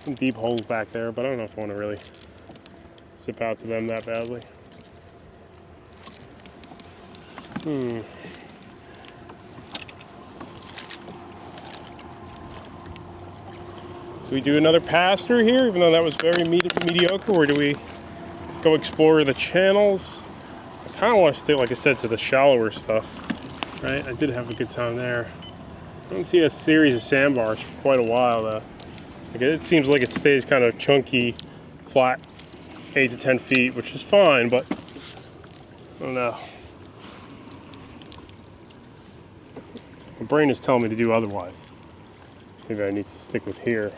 Some deep holes back there, but I don't know if I want to really zip out to them that badly. Do we do another pass through here, even though that was very mediocre, or do we go explore the channels? I kind of want to stay, like I said, to the shallower stuff, right? I did have a good time there. I don't see a series of sandbars for quite a while, though. Like, it seems like it stays kind of chunky, flat, 8 to 10 feet, which is fine, but I don't know. My brain is telling me to do otherwise. Maybe I need to stick with here.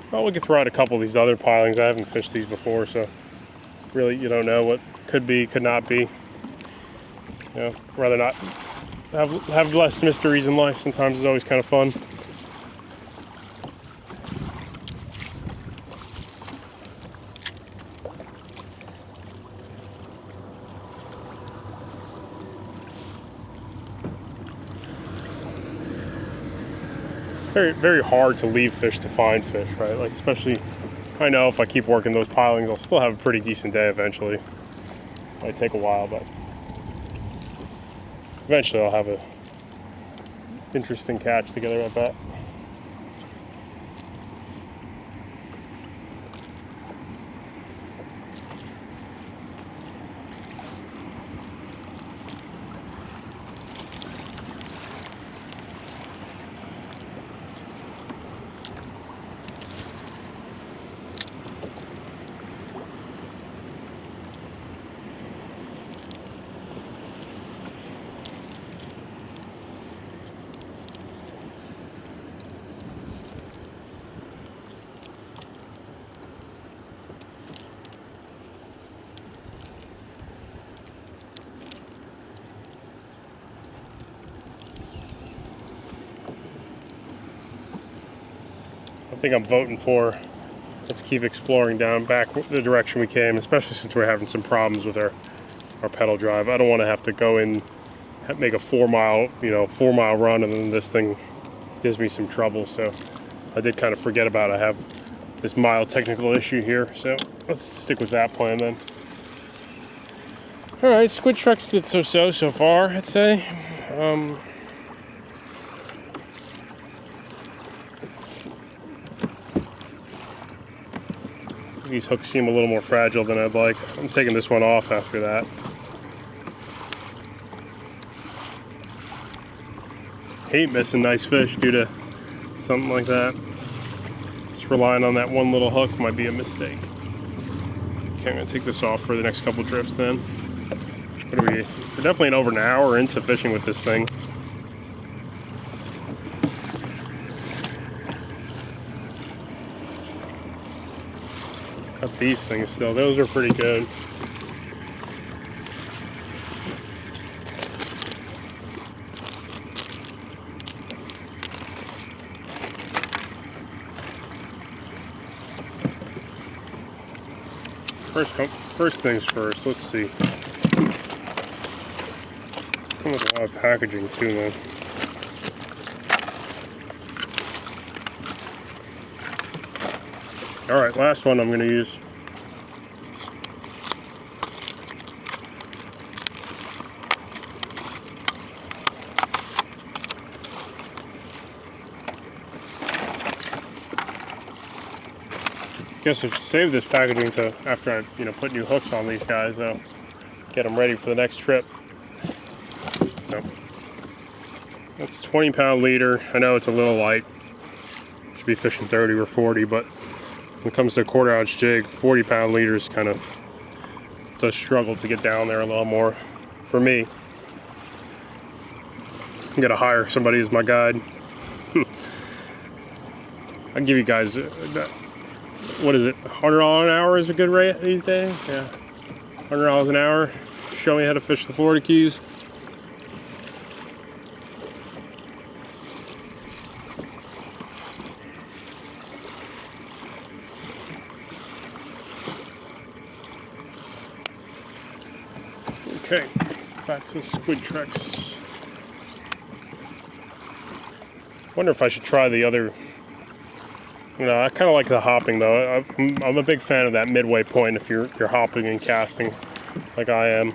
Well, we could throw out a couple of these other pilings. I haven't fished these before, so really you don't know what could be, could not be. You know, rather not have less mysteries in life. Sometimes it's always kind of fun. Very, very hard to leave fish to find fish, right? Like, especially, I know if I keep working those pilings, I'll still have a pretty decent day eventually. Might take a while, but eventually I'll have a interesting catch together, I bet. I think I'm voting for, let's keep exploring down back the direction we came, especially since we're having some problems with our pedal drive. I don't want to have to go in, make a 4 mile run, and then this thing gives me some trouble. So I did kind of forget about I have this mild technical issue here. So let's stick with that plan then. All right, Squidtrex did so far, I'd say. These hooks seem a little more fragile than I'd like. I'm taking this one off after that. Hate missing nice fish due to something like that. Just relying on that one little hook might be a mistake. Okay, I'm gonna take this off for the next couple drifts then. We're definitely over an hour into fishing with this thing. Got these things still, those are pretty good. First things first, let's see. Come with a lot of packaging too, man. All right, last one I'm going to use. Guess I should save this packaging to after I, put new hooks on these guys, though. Get them ready for the next trip. So that's 20-pound leader. I know it's a little light. Should be fishing 30 or 40, but when it comes to a 1/4 ounce jig, 40-pound leaders kind of does struggle to get down there a little more. for me. I'm gonna hire somebody as my guide. I'll give you guys, what is it, $100 an hour is a good rate these days? Yeah, $100 an hour. Show me how to fish the Florida Keys. Okay, back to Squidtrex. Wonder if I should try the other. You know, I kind of like the hopping though. I'm a big fan of that midway point if you're hopping and casting, like I am.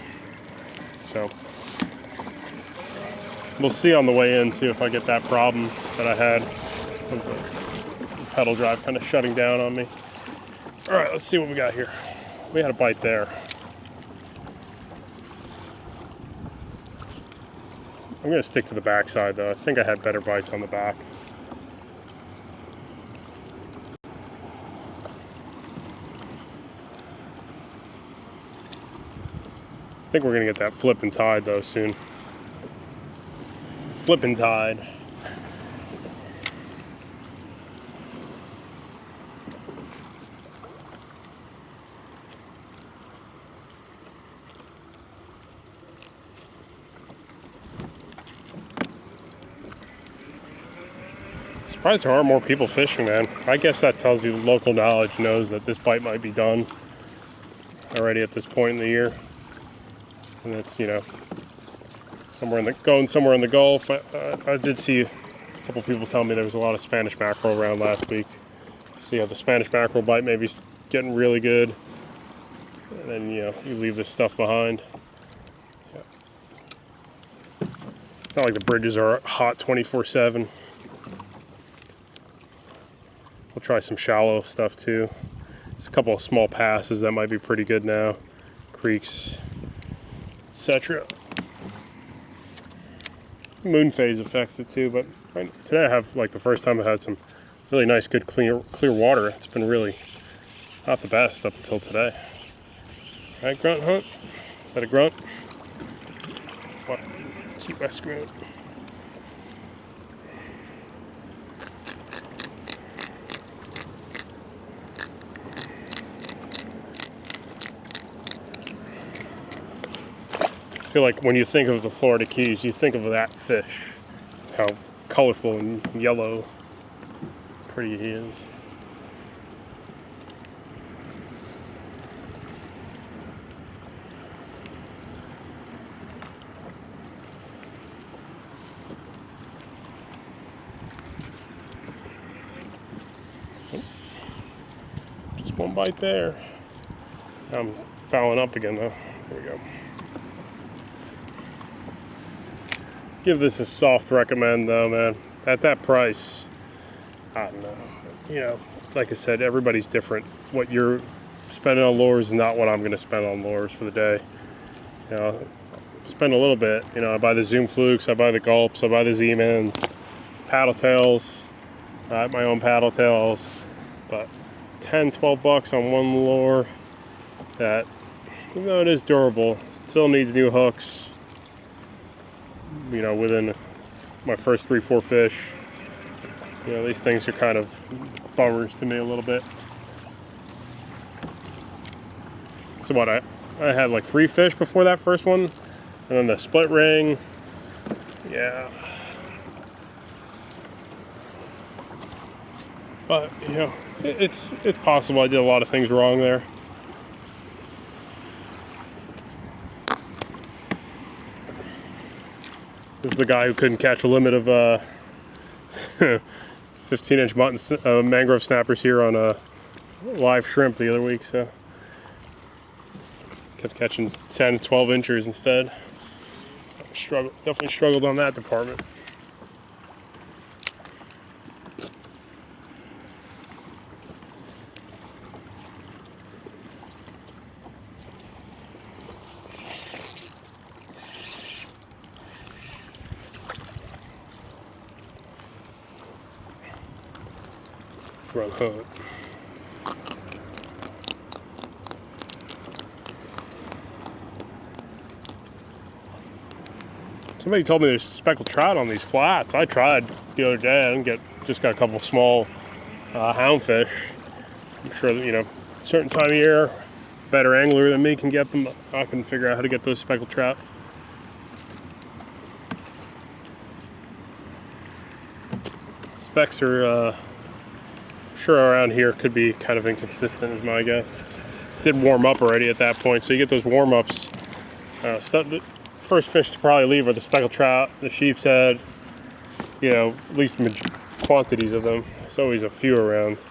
So we'll see on the way in too if I get that problem that I had with the pedal drive kind of shutting down on me. All right, let's see what we got here. We had a bite there. I'm going to stick to the back side though. I think I had better bites on the back. I think we're going to get that flipping tide though soon. Flipping tide. Surprised there aren't more people fishing, man. I guess that tells you local knowledge knows that this bite might be done already at this point in the year. And it's, you know, going somewhere in the Gulf. I did see a couple people tell me there was a lot of Spanish mackerel around last week. So yeah, the Spanish mackerel bite may be getting really good. And then, you know, you leave this stuff behind. Yeah. It's not like the bridges are hot 24/7. We'll try some shallow stuff too. There's a couple of small passes that might be pretty good now. Creeks, etc. Moon phase affects it too, but today I have like the first time I had some really nice, good, clear water. It's been really not the best up until today. All right, grunt hunt. Is that a grunt? What? Cheap West grunt. I feel like when you think of the Florida Keys, you think of that fish. How colorful and yellow, pretty he is. Just one bite there. I'm fouling up again though. There we go. Give this a soft recommend though, man. At that price, I don't know. You know, like I said, everybody's different. What you're spending on lures is not what I'm going to spend on lures for the day. You know, spend a little bit. You know, I buy the Zoom Flukes, I buy the Gulps, I buy the Z-Mans, paddle tails. I have my own paddle tails, but 10, 12 bucks on one lure that, even though it is durable, still needs new hooks. You know, within my first 3-4 fish, you know, these things are kind of bummers to me a little bit. So what, I had like 3 fish before that first one, and then the split ring, yeah. But, you know, it's possible I did a lot of things wrong there. This is the guy who couldn't catch a limit of 15-inch mangrove snappers here on a live shrimp the other week, so kept catching 10, 12 inchers instead. Definitely struggled on that department. Run hunt. Somebody told me there's speckled trout on these flats. I tried the other day. I didn't just got a couple of small houndfish. I'm sure that, a certain time of year, better angler than me can get them. I can figure out how to get those speckled trout. Specks are sure around here could be kind of inconsistent, is my guess. Did warm up already at that point, so you get those warm-ups. The first fish to probably leave are the speckled trout, the sheep's head, at least quantities of them. There's always a few around.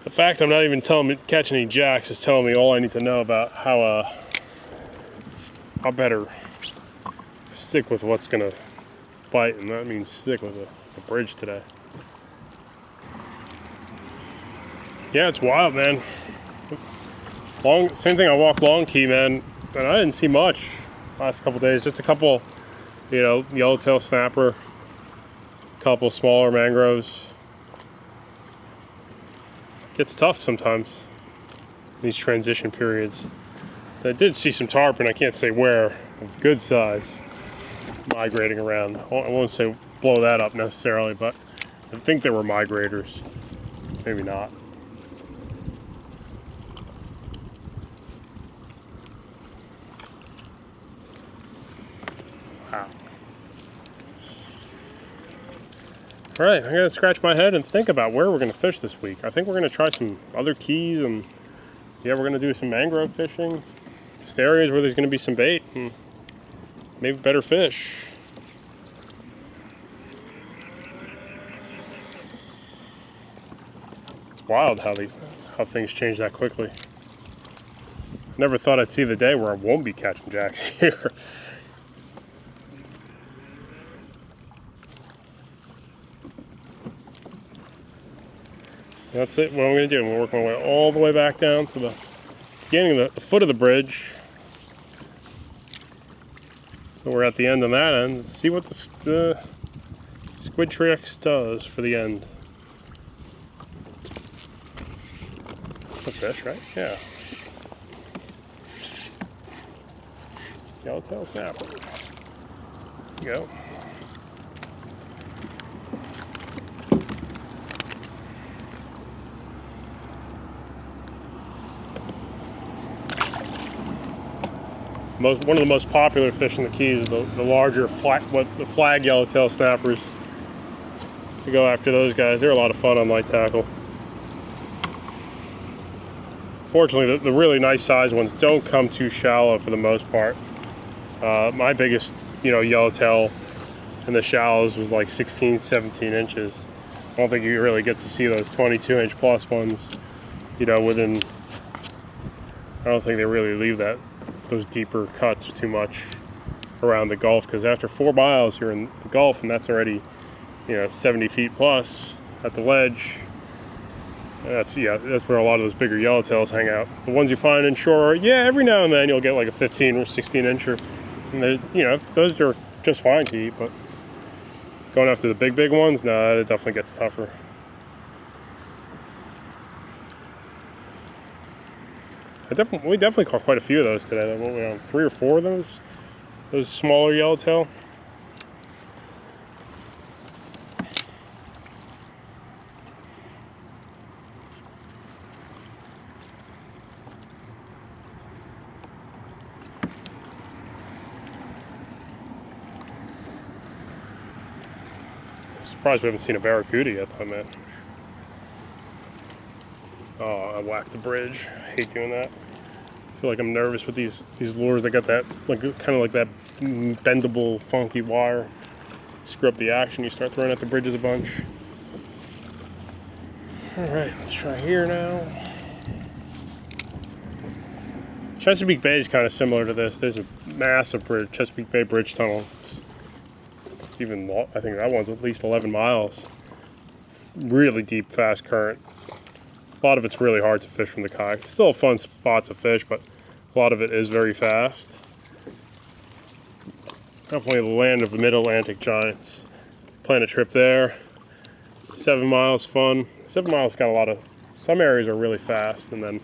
The fact I'm not even catching any jacks is telling me all I need to know about how better stick with what's gonna bite, and that means stick with a bridge today. Yeah, it's wild, man. Same thing, I walked Long Key, man, and I didn't see much last couple days. Just a couple, yellowtail snapper, a couple smaller mangroves. Gets tough sometimes, these transition periods. I did see some tarpon, I can't say where, of good size, migrating around. I won't say blow that up necessarily, but I think they were migrators. Maybe not. Wow. All right, I'm going to scratch my head and think about where we're going to fish this week. I think we're going to try some other keys, and we're going to do some mangrove fishing. Just areas where there's going to be some bait and maybe better fish. It's wild how things change that quickly. Never thought I'd see the day where I won't be catching jacks here. That's it. What I'm going to do, I'm going to work my way all the way back down to the beginning of the foot of the bridge. So we're at the end on that end. Let's see what the Squidtrex does for the end. It's a fish, right? Yeah. Yellowtail snapper. There you go. One of the most popular fish in the Keys is the larger the flag yellowtail snappers. To go after those guys, they're a lot of fun on light tackle. Fortunately, the really nice size ones don't come too shallow for the most part. My biggest, yellowtail in the shallows was like 16, 17 inches. I don't think you really get to see those 22-inch plus ones, within. I don't think they really leave those deeper cuts too much around the Gulf, because after 4 miles you're in the Gulf, and that's already 70 feet plus at the ledge. That's where a lot of those bigger yellowtails hang out. The ones you find inshore, every now and then you'll get like a 15 or 16 incher, and those are just fine to eat, but going after the big ones, no, it definitely gets tougher. We definitely caught quite a few of those today. What we on 3 or 4 of those smaller yellowtail. I'm surprised we haven't seen a barracuda yet, though, man. Oh, I whacked the bridge. I hate doing that. I feel like I'm nervous with these lures that got that kind of like that bendable, funky wire. Screw up the action. You start throwing at the bridges a bunch. All right, let's try here now. Chesapeake Bay is kind of similar to this. There's a massive bridge, Chesapeake Bay Bridge Tunnel. I think that one's at least 11 miles. Really deep, fast current. A lot of it's really hard to fish from the kayak. It's still a fun spot to fish, but a lot of it is very fast. Definitely the land of the Mid-Atlantic giants. Plan a trip there. 7 miles, fun. 7 miles got some areas are really fast, and then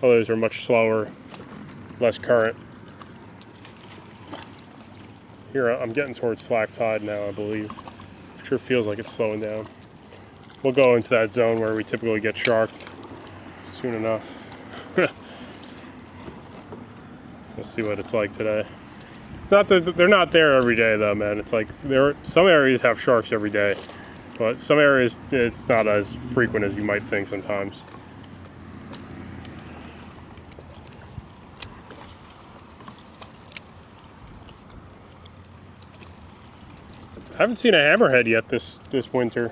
Others are much slower, less current. Here I'm getting towards slack tide now, I believe. It sure feels like it's slowing down. We'll go into that zone where we typically get sharked soon enough. We'll see what it's like today. It's not that they're not there every day though, man. It's like some areas have sharks every day, but some areas it's not as frequent as you might think sometimes. I haven't seen a hammerhead yet this winter.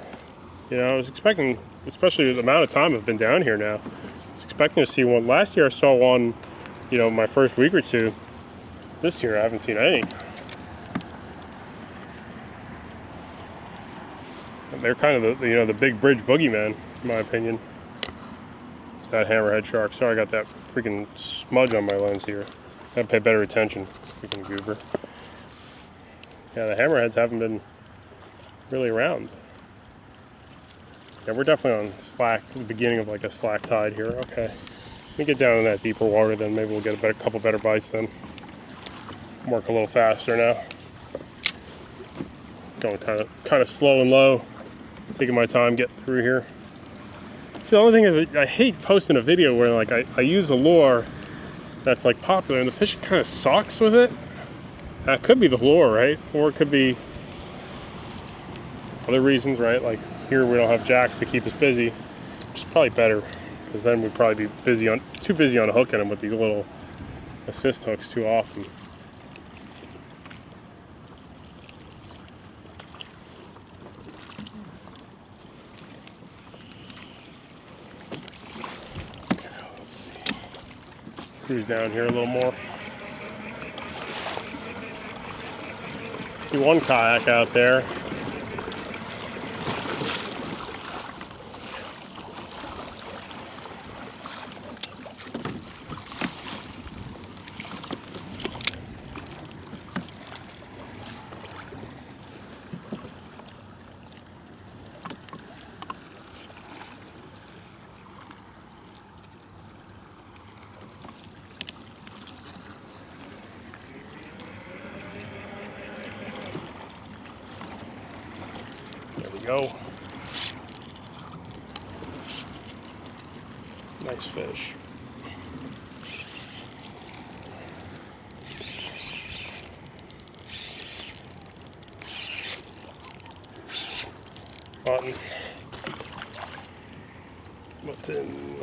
You know, I was expecting, especially the amount of time I've been down here now, I was expecting to see one. Last year I saw one, you know, my first week or two. This year I haven't seen any. And they're kind of the big bridge boogeyman, in my opinion. It's that hammerhead shark. Sorry, I got that freaking smudge on my lens here. Gotta pay better attention, freaking goober. Yeah, the hammerheads haven't been really around. Yeah, we're definitely on slack, the beginning of like a slack tide here. Okay, let me get down in that deeper water, then maybe we'll get a couple better bites then. Work a little faster now. Going kind of slow and low, taking my time getting through here. See, the only thing is I hate posting a video where like I use a lure that's like popular and the fish kind of sucks with it. That could be the lure, right? Or it could be other reasons, right? Like here we don't have jacks to keep us busy, which is probably better because then we'd probably be too busy on hooking them with these little assist hooks too often. Okay, let's see. Cruise down here a little more. See one kayak out there. Go. Nice fish. Button. What's in?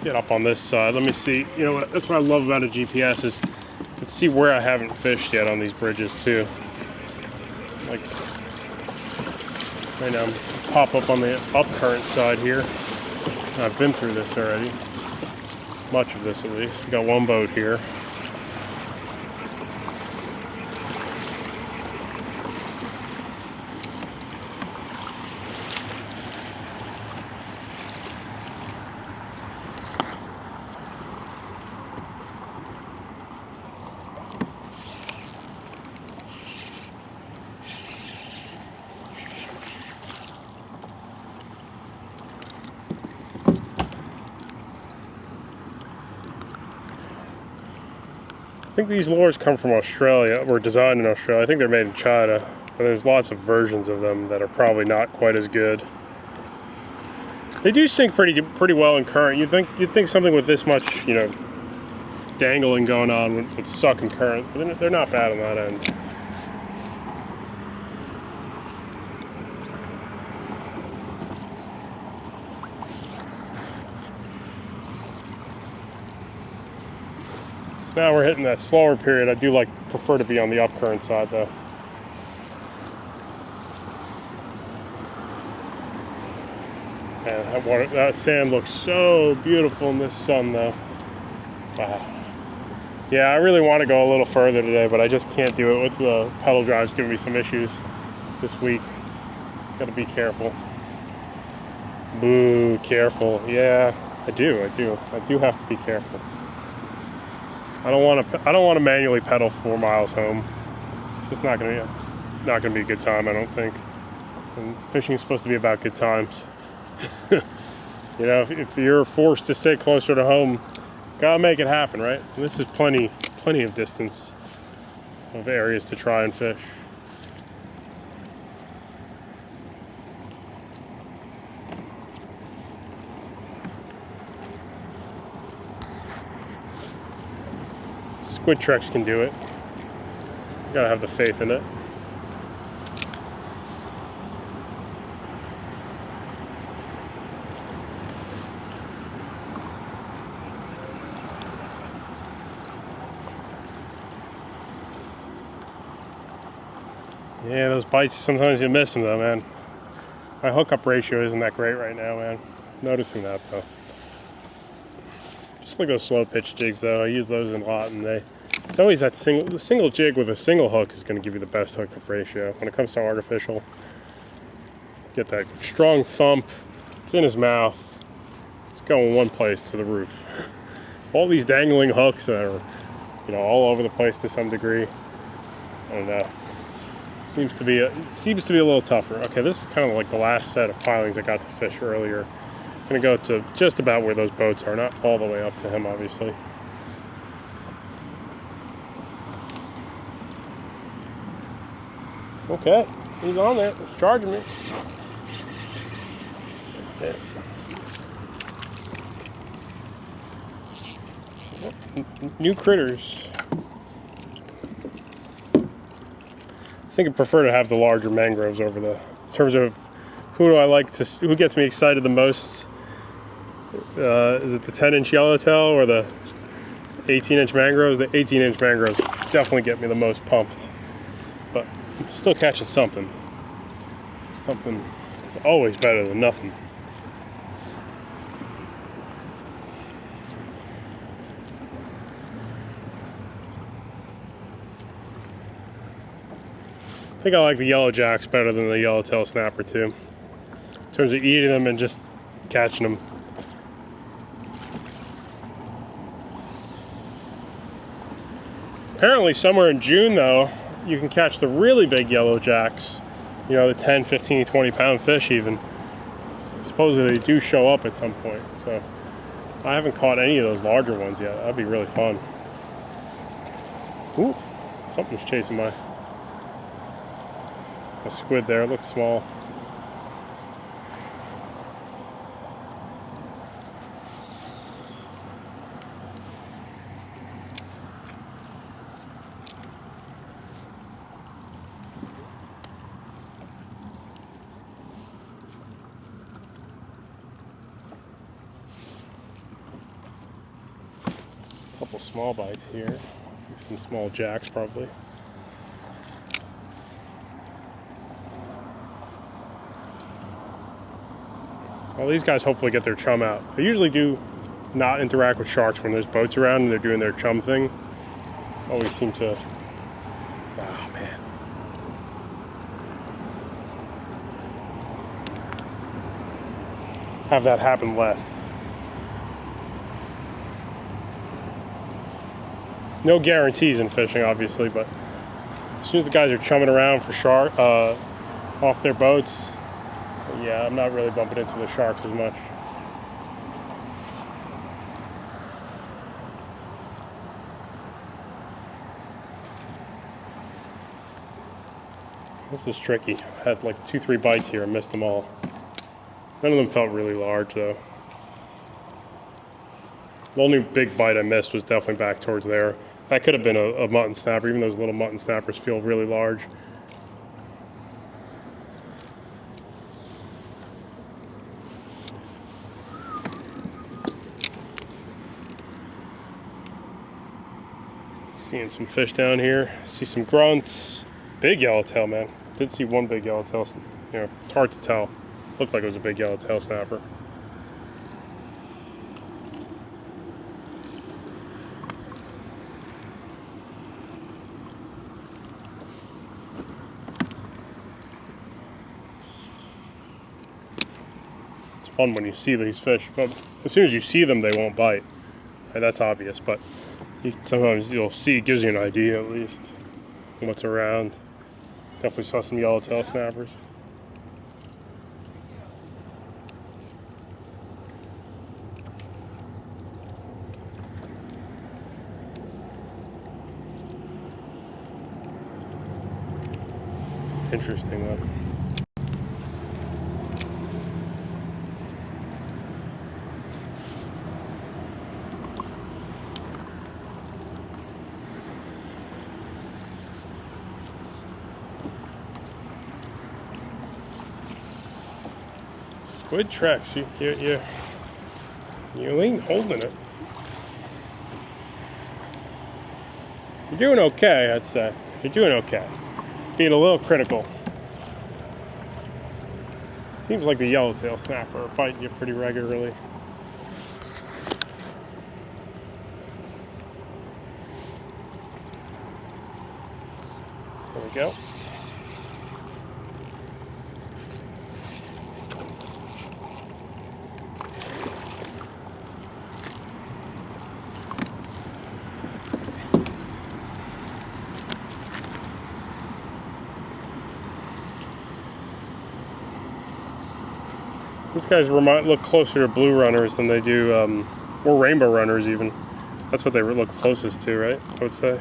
Get up on this side. Let me see. You know what? That's what I love about a GPS is let's see where I haven't fished yet on these bridges too. Like right now, I'm pop up on the up current side here. I've been through this already. Much of this at least. We got one boat here. I think these lures come from Australia, were designed in Australia. I think they're made in China. And there's lots of versions of them that are probably not quite as good. They do sink pretty well in current. You'd think something with this much, you know, dangling going on would suck in current, but they're not bad on that end. Now we're hitting that slower period. I do prefer to be on the up current side though. Man, that sand looks so beautiful in this sun though. Wow. Yeah, I really want to go a little further today, but I just can't do it with the pedal drives giving me some issues this week. Gotta be careful. Boo, careful. Yeah, I do have to be careful. I don't want to manually pedal 4 miles home. It's just not gonna be a good time, I don't think. And fishing is supposed to be about good times. You know, if you're forced to stay closer to home, gotta make it happen, right? And this is plenty of distance of areas to try and fish. Squidtrex can do it. You gotta have the faith in it. Yeah, those bites, sometimes you miss them though, man. My hookup ratio isn't that great right now, man. Noticing that though. Just like those slow pitch jigs though, I use those a lot, and it's always that single jig with a single hook is going to give you the best hookup ratio. When it comes to artificial, get that strong thump, it's in his mouth, it's going one place to the roof. All these dangling hooks are, you know, all over the place to some degree. I don't know. Seems to be a little tougher. Okay, this is kind of like the last set of pilings I got to fish earlier. I'm gonna go to just about where those boats are, not all the way up to him, obviously. Okay, he's on there. It's charging me. Yeah. New critters. I think I prefer to have the larger mangroves over in terms of who gets me excited the most. Is it the 10-inch yellowtail or the 18-inch mangroves? The 18-inch mangroves definitely get me the most pumped. But I'm still catching something. Something is always better than nothing. I think I like the yellow jacks better than the yellowtail snapper too, in terms of eating them and just catching them. Apparently somewhere in June though, you can catch the really big yellow jacks, you know, the 10, 15, 20 pound fish even. Supposedly they do show up at some point, so I haven't caught any of those larger ones yet. That'd be really fun. Ooh, something's chasing my squid there. It looks small. Couple small bites here. Some small jacks probably. Well, these guys hopefully get their chum out. I usually do not interact with sharks when there's boats around and they're doing their chum thing. Always seem to... Oh, man. Have that happen less. No guarantees in fishing, obviously, but as soon as the guys are chumming around for shark off their boats, yeah, I'm not really bumping into the sharks as much. This is tricky. I had like 2-3 bites here and missed them all. None of them felt really large though. The only big bite I missed was definitely back towards there. That could have been a mutton snapper. Even those little mutton snappers feel really large. Seeing some fish down here. See some grunts. Big yellowtail, man. Did see one big yellowtail. You know, it's hard to tell. Looked like it was a big yellowtail snapper. It's fun when you see these fish, but as soon as you see them, they won't bite. And that's obvious, but sometimes you'll see, it gives you an idea at least what's around. Definitely saw some yellowtail snappers. Interesting though. Squidtrex, you ain't holding it. You're doing okay, I'd say. You're doing okay. Being a little critical. Seems like the yellowtail snapper are biting you pretty regularly. There we go. These guys look closer to blue runners than they do, or rainbow runners even. That's what they look closest to, right? I would say.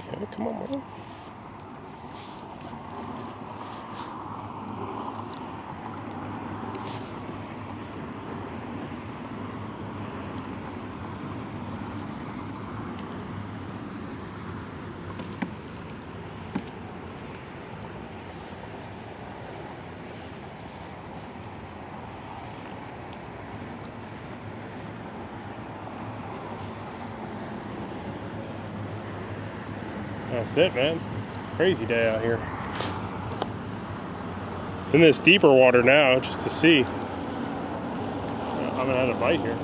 Okay, come on, man. That's it, man. Crazy day out here. In this deeper water now, just to see. I haven't had a bite here.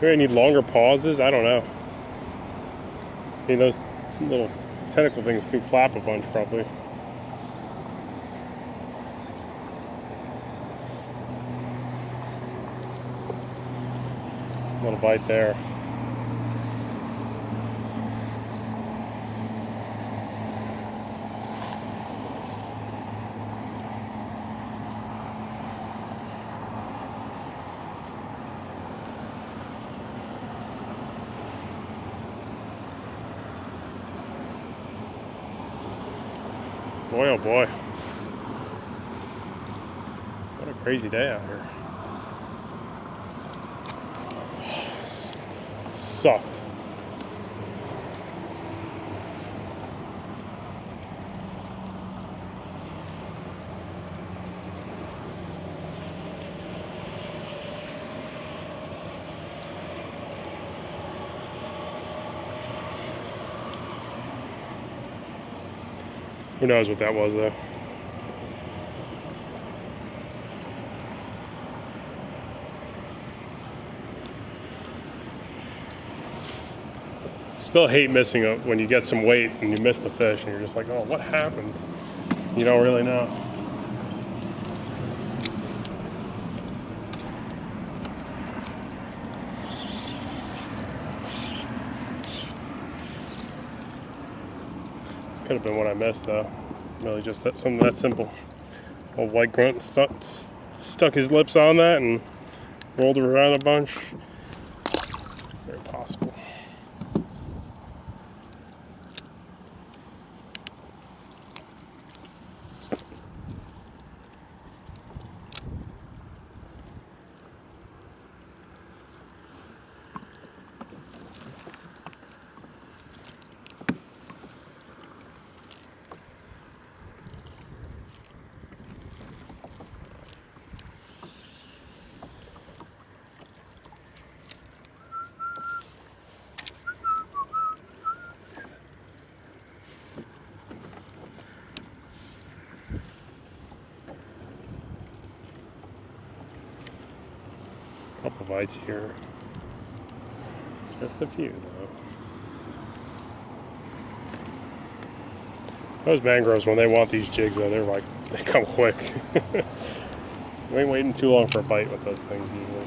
Maybe I need longer pauses? I don't know. I mean, those little tentacle things do flap a bunch, probably. Little bite there. Boy, oh boy. What a crazy day out here. Sucked. Who knows what that was though. Still hate missing it when you get some weight and you miss the fish and you're just like, oh, what happened? You don't really know. Could have been what I missed though. Really just something that simple. Old white grunt stuck his lips on that and rolled it around a bunch. Very possible. Couple bites here. Just a few though. Those mangroves, when they want these jigs though, they're like, they come quick. We ain't waiting too long for a bite with those things usually.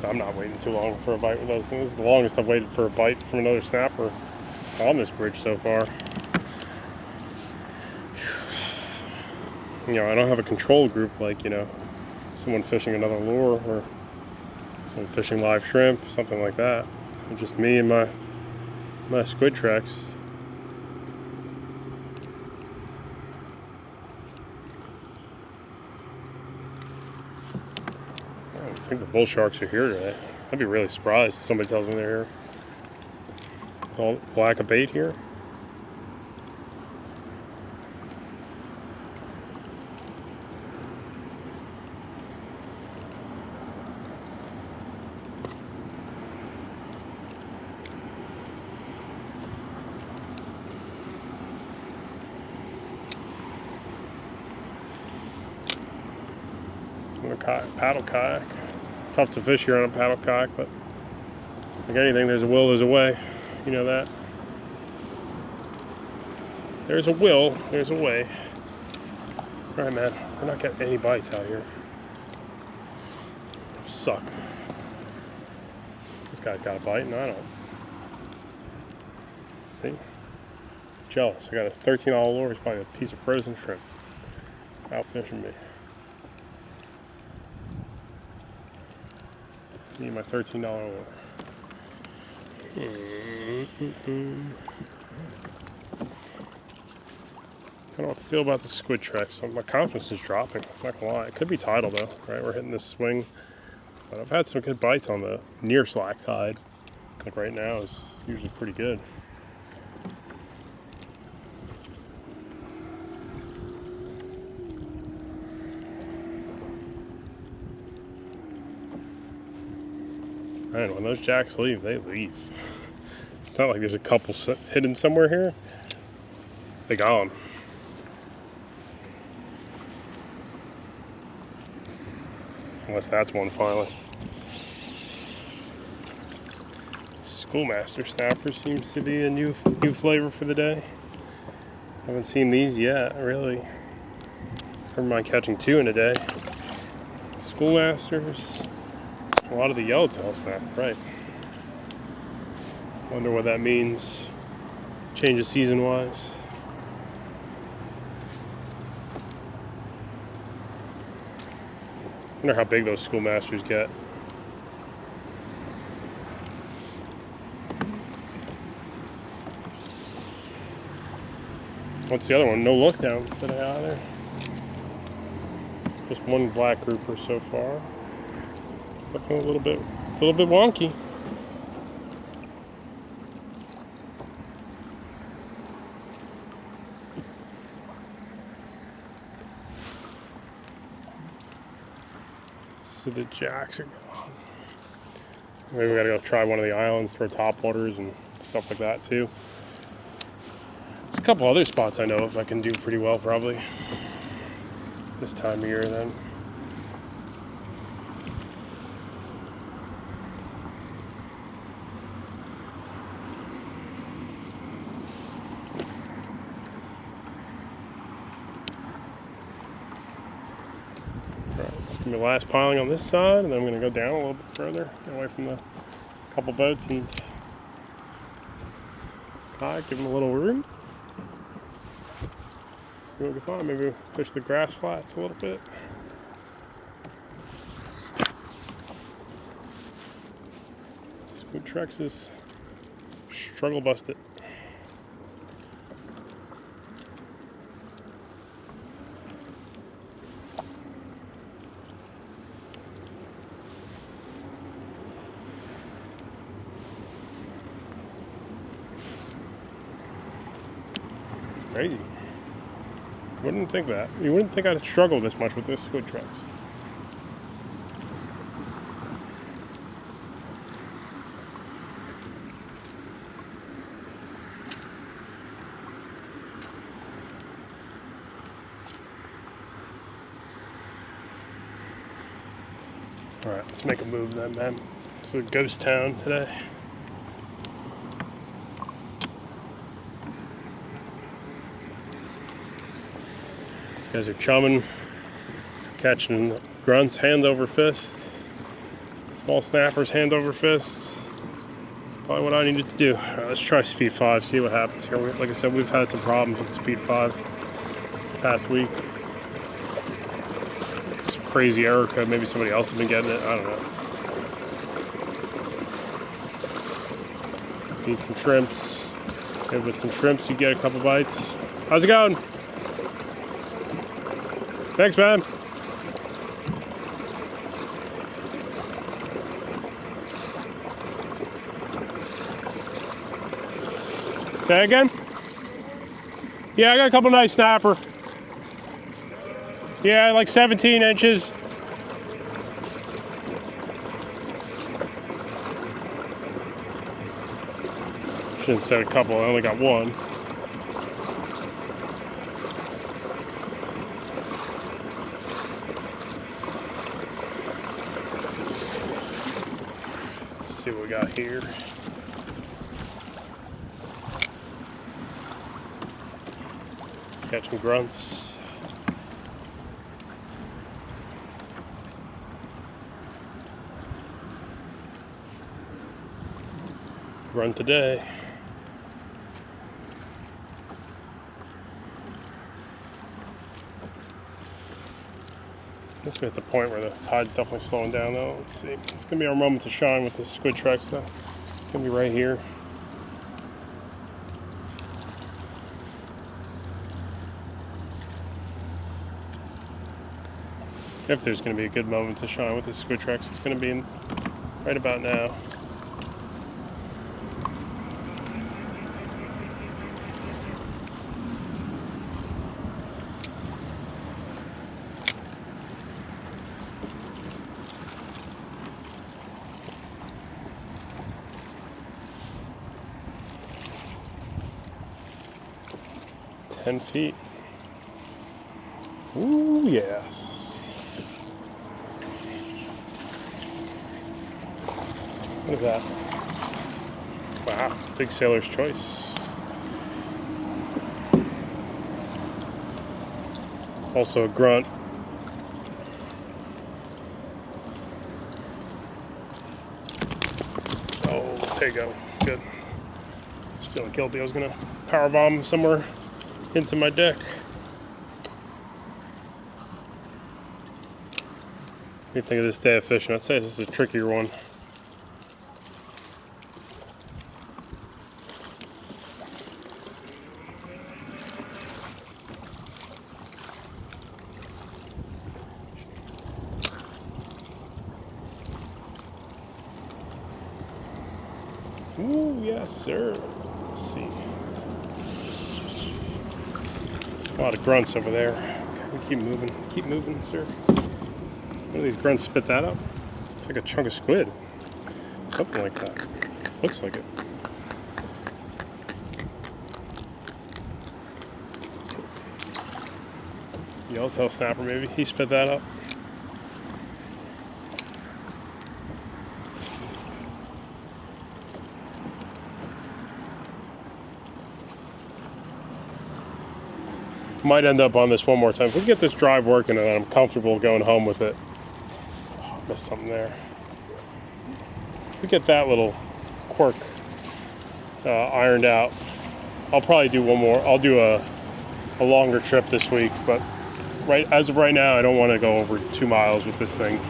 I'm not waiting too long for a bite with those things. This is the longest I've waited for a bite from another snapper on this bridge so far. You know, I don't have a control group like, you know, someone fishing another lure or someone fishing live shrimp, something like that. It's just me and my Squidtrex. I think the bull sharks are here today. I'd be really surprised if somebody tells me they're here. With all lack of bait here. I'm gonna paddle kayak. Tough to fish here on a paddle kayak, but like anything, there's a will, there's a way. You know that. If there's a will, there's a way. All right, man. We're not getting any bites out here. Suck. This guy's got a bite, and I don't. See? Jealous. I got a $13 lure. It's probably a piece of frozen shrimp. Out fishing me. Need my $13 lure. How do I feel about the Squidtrex? My confidence is dropping. I'm not gonna lie. It could be tidal though, right? We're hitting this swing. But I've had some good bites on the near slack tide. Like right now is usually pretty good. Man, when those jacks leave, they leave. It's not like there's a couple hidden somewhere here. They gone. Unless that's one finally. Schoolmaster snapper seems to be a new flavor for the day. Haven't seen these yet, really. Never mind catching 2 in a day. Schoolmasters. A lot of the yellowtail snap, right. Wonder what that means. Changes season-wise. Wonder how big those schoolmasters get. What's the other one? No look down instead of out of there. Just one black grouper so far. Definitely a little bit wonky. So the jacks are gone. Maybe we gotta go try one of the islands for top waters and stuff like that too. There's a couple other spots I know if I can do pretty well probably this time of year then. It's gonna be the last piling on this side, and then I'm gonna go down a little bit further, get away from the couple boats and kayak, give them a little room. See what we can find. Maybe fish the grass flats a little bit. Squidtrex is struggle busted. Crazy. Wouldn't think that. You wouldn't think I'd struggle this much with this Squidtrex. Alright, let's make a move then, man. It's a ghost town today. These guys are chumming, catching grunts hand over fist, small snappers hand over fist. That's probably what I needed to do. Alright, let's try speed 5, see what happens here. Like I said, we've had some problems with speed 5 this past week. Some crazy error code, maybe somebody else has been getting it, I don't know. Need some shrimps. Maybe with some shrimps you get a couple bites. How's it going? Thanks, man. Say again? Yeah, I got a couple nice snapper. Yeah, like 17 inches. Shouldn't have said a couple, I only got one. See what we got here. Catching grunts. Run today. Must be at the point where the tide's definitely slowing down though. Let's see. It's gonna be our moment to shine with this Squidtrex though. It's gonna be right here. If there's gonna be a good moment to shine with this Squidtrex, it's gonna be right about now. $10 feet. Ooh, yes. What is that? Wow, big sailor's choice. Also a grunt. Oh, there you go. Good. Just feeling guilty. I was gonna power bomb somewhere into my deck. What do you think of this day of fishing? I'd say this is a trickier one. Ooh, yes, sir. Let's see. A lot of grunts over there. We keep moving, sir. One of these grunts spit that up? It's like a chunk of squid. Something like that. Looks like it. Yellowtail snapper, maybe. He spit that up. Might end up on this one more time. If we can get this drive working and I'm comfortable going home with it. Oh, I missed something there. If we get that little quirk ironed out, I'll probably do one more. I'll do a longer trip this week, but as of right now, I don't want to go over 2 miles with this thing.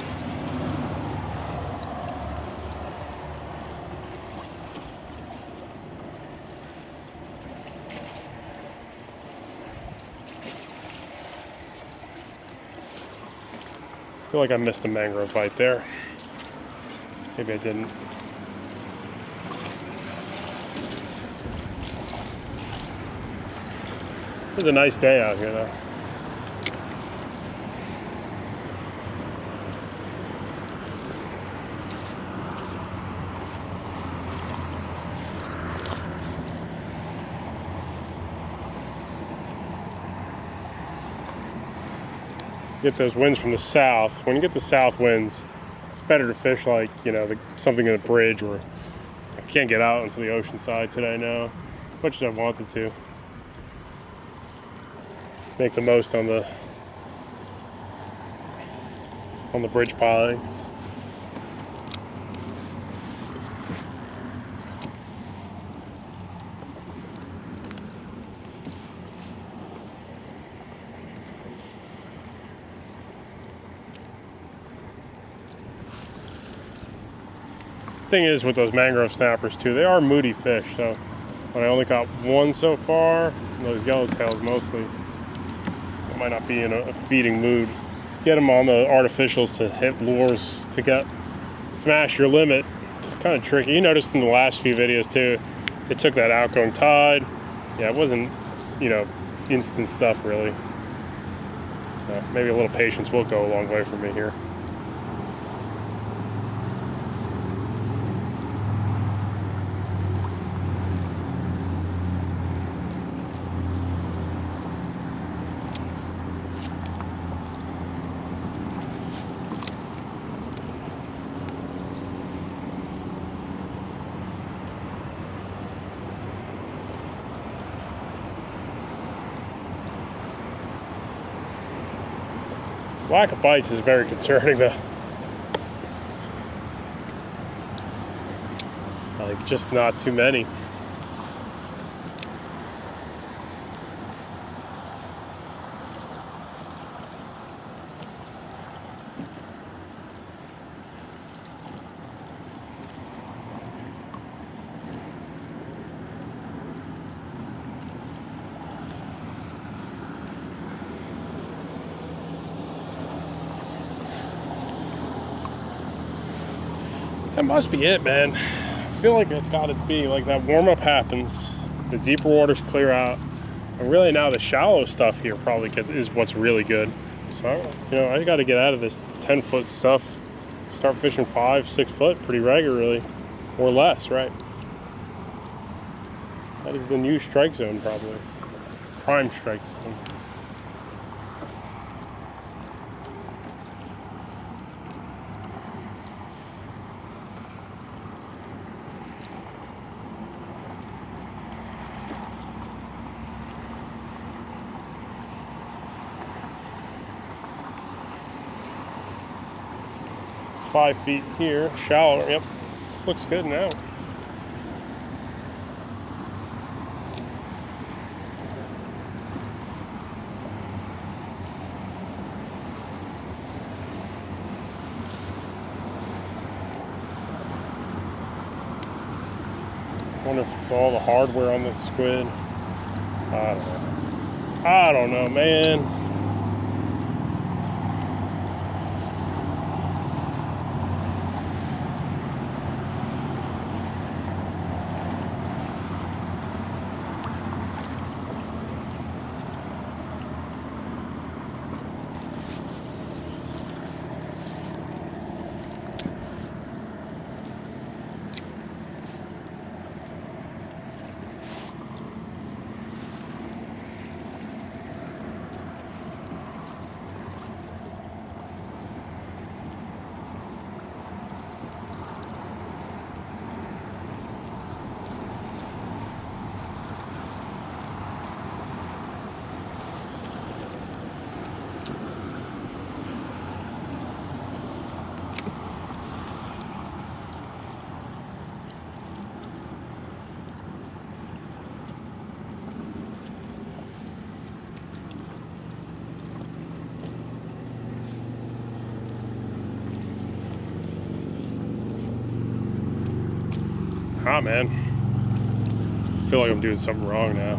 I feel like I missed a mangrove bite there. Maybe I didn't. It's a nice day out here though. Get those winds from the south. When you get the south winds, it's better to fish like, you know, something in a bridge, or I can't get out into the ocean side today now, as much as I wanted to. Make the most on the bridge piling. Thing is with those mangrove snappers too, they are moody fish. So, but I only got one so far. Those yellowtails mostly. They might not be in a feeding mood. Get them on the artificials to hit lures to smash your limit. It's kind of tricky. You noticed in the last few videos too, it took that outgoing tide. Yeah, it wasn't, you know, instant stuff really. So maybe a little patience will go a long way for me here. Lack of bites is very concerning though. Like, just not too many. That must be it, man. I feel like that's got to be like that warm-up happens, the deeper waters clear out, and really now the shallow stuff here probably is what's really good. So, you know, I got to get out of this 10-foot stuff, start fishing 5-6 foot pretty regularly, or less, right? That is the new strike zone, probably. Prime strike zone. .5 feet here, shallower. Yep, this looks good now. Wonder if it's all the hardware on this squid. I don't know. I don't know, man. Ah, man. I feel like I'm doing something wrong now.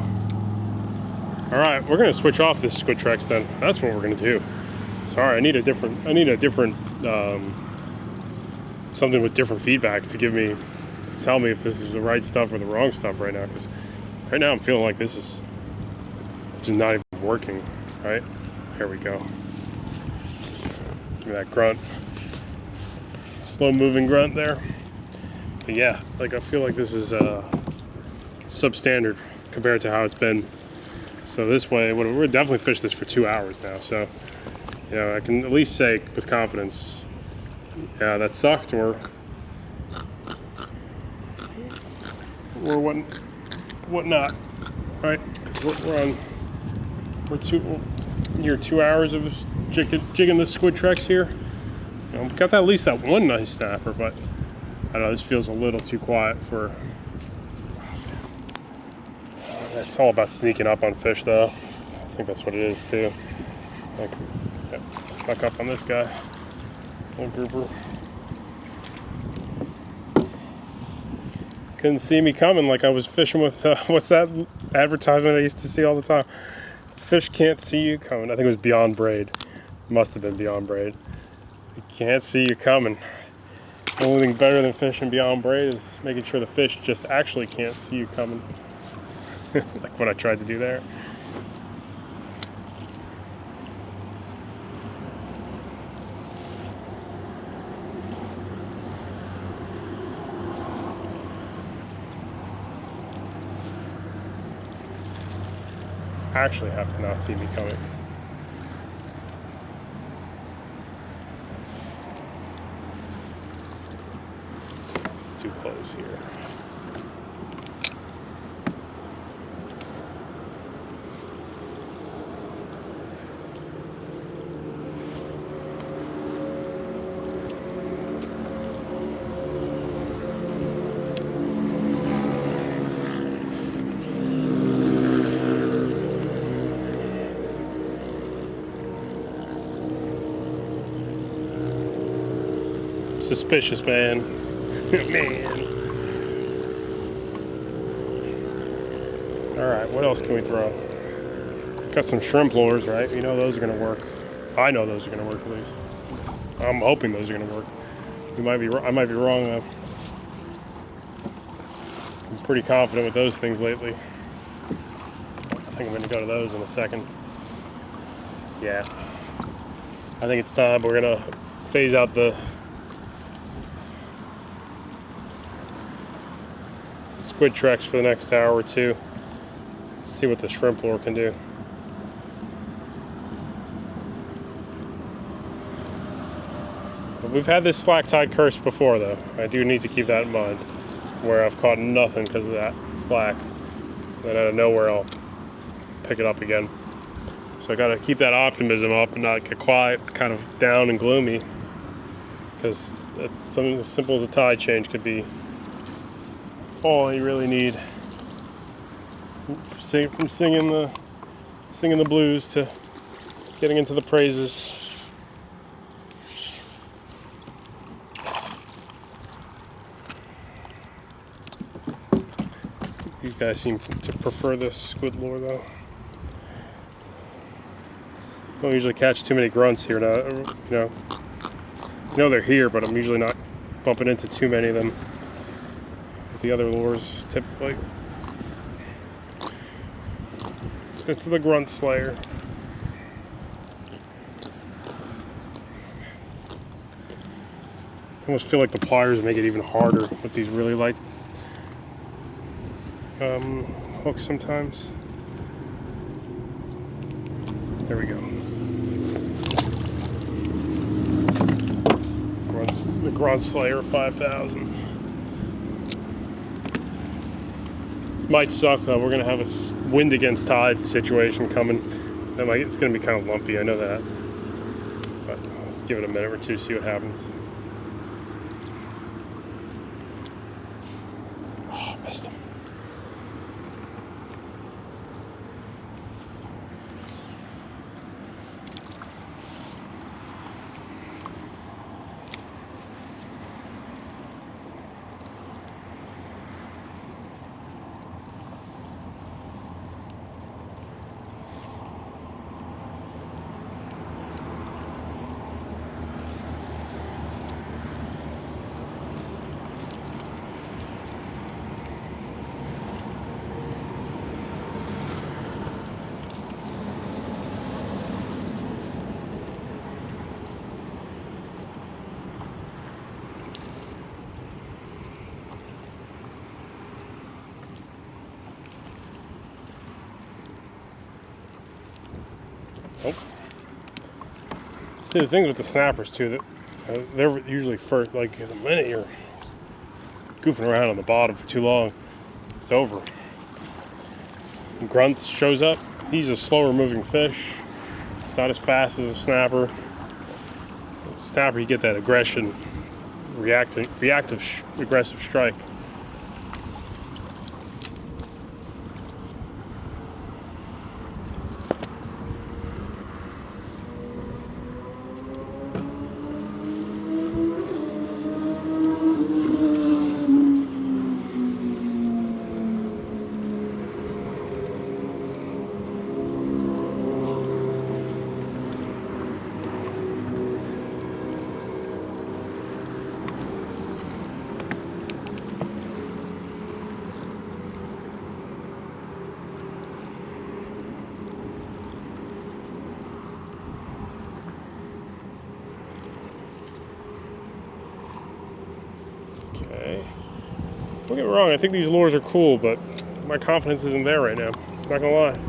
All right, we're gonna switch off this Squidtrex then. That's what we're gonna do. Sorry, I need a different something with different feedback to tell me if this is the right stuff or the wrong stuff right now. Because right now I'm feeling like this is just not even working. Right? Here we go. Give me that grunt. Slow moving grunt there. But yeah, like I feel like this is substandard compared to how it's been. So this way, we're definitely fished this for 2 hours now. So, you know, I can at least say with confidence, yeah, that sucked, or whatnot, right? We're near 2 hours of jigging the Squidtrex here. You know, got at least that one nice snapper, but I don't know, this feels a little too quiet for. It's all about sneaking up on fish, though. I think that's what it is too. Like, snuck up on this guy, little grouper. Couldn't see me coming, like I was fishing with what's that advertisement I used to see all the time? Fish can't see you coming. I think it was Beyond Braid. Must have been Beyond Braid. You can't see you coming. The only thing better than fishing Beyond Braid is making sure the fish just actually can't see you coming. Like what I tried to do there. Actually have to not see me coming. It's too close here. Suspicious, man. Man. Alright, what else can we throw? Got some shrimp lures, right? You know those are going to work. I know those are going to work at least. I'm hoping those are going to work. I might be wrong though. I'm pretty confident with those things lately. I think I'm going to go to those in a second. Yeah. I think it's time. We're going to phase out the Squidtrex for the next hour or two. See what the shrimp lure can do. But we've had this slack tide curse before, though. I do need to keep that in mind. Where I've caught nothing because of that slack. Then out of nowhere, I'll pick it up again. So I gotta keep that optimism up and not get quiet, kind of down and gloomy. Because something as simple as a tide change could be all you really need from singing the blues to getting into the praises. These guys seem to prefer the squid lure though. Don't usually catch too many grunts here now. You know they're here, but I'm usually not bumping into too many of them. The other lures typically. It's the grunt slayer. I almost feel like the pliers make it even harder with these really light hooks sometimes. There we go. The grunt slayer 5000. Might suck though. We're gonna have a wind against tide situation coming. It's gonna be kind of lumpy. I know that. But let's give it a minute or two, see what happens. Oh, missed him. Oh. See, the thing with the snappers too, that they're usually first. Like the minute you're goofing around on the bottom for too long, it's over. Grunt shows up. He's a slower moving fish. It's not as fast as a snapper. Snapper, you get that aggression, reactive, aggressive strike. Okay. Don't get me wrong, I think these lures are cool, but my confidence isn't there right now. Not gonna lie.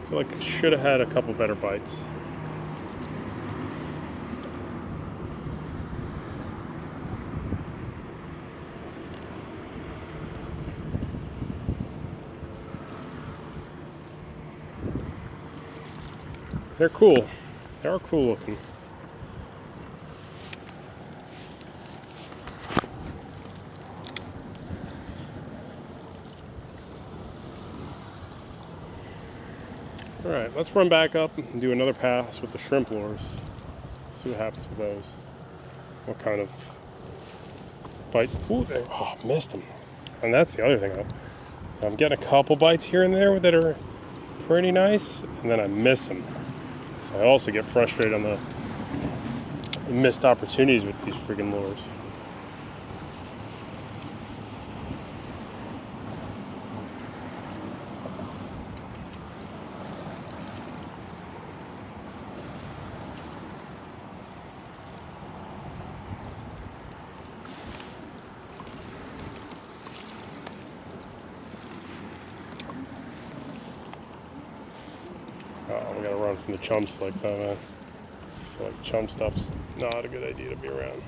I feel like I should have had a couple better bites. They're cool. They are cool looking. Alright, let's run back up and do another pass with the shrimp lures. See what happens with those. What kind of bite. Ooh, missed them. And that's the other thing. I'm getting a couple bites here and there that are pretty nice, and then I miss them. So I also get frustrated on the missed opportunities with these freaking lures. Oh, we gotta run from the chum slick though, man. I feel like chum stuff's not a good idea to be around.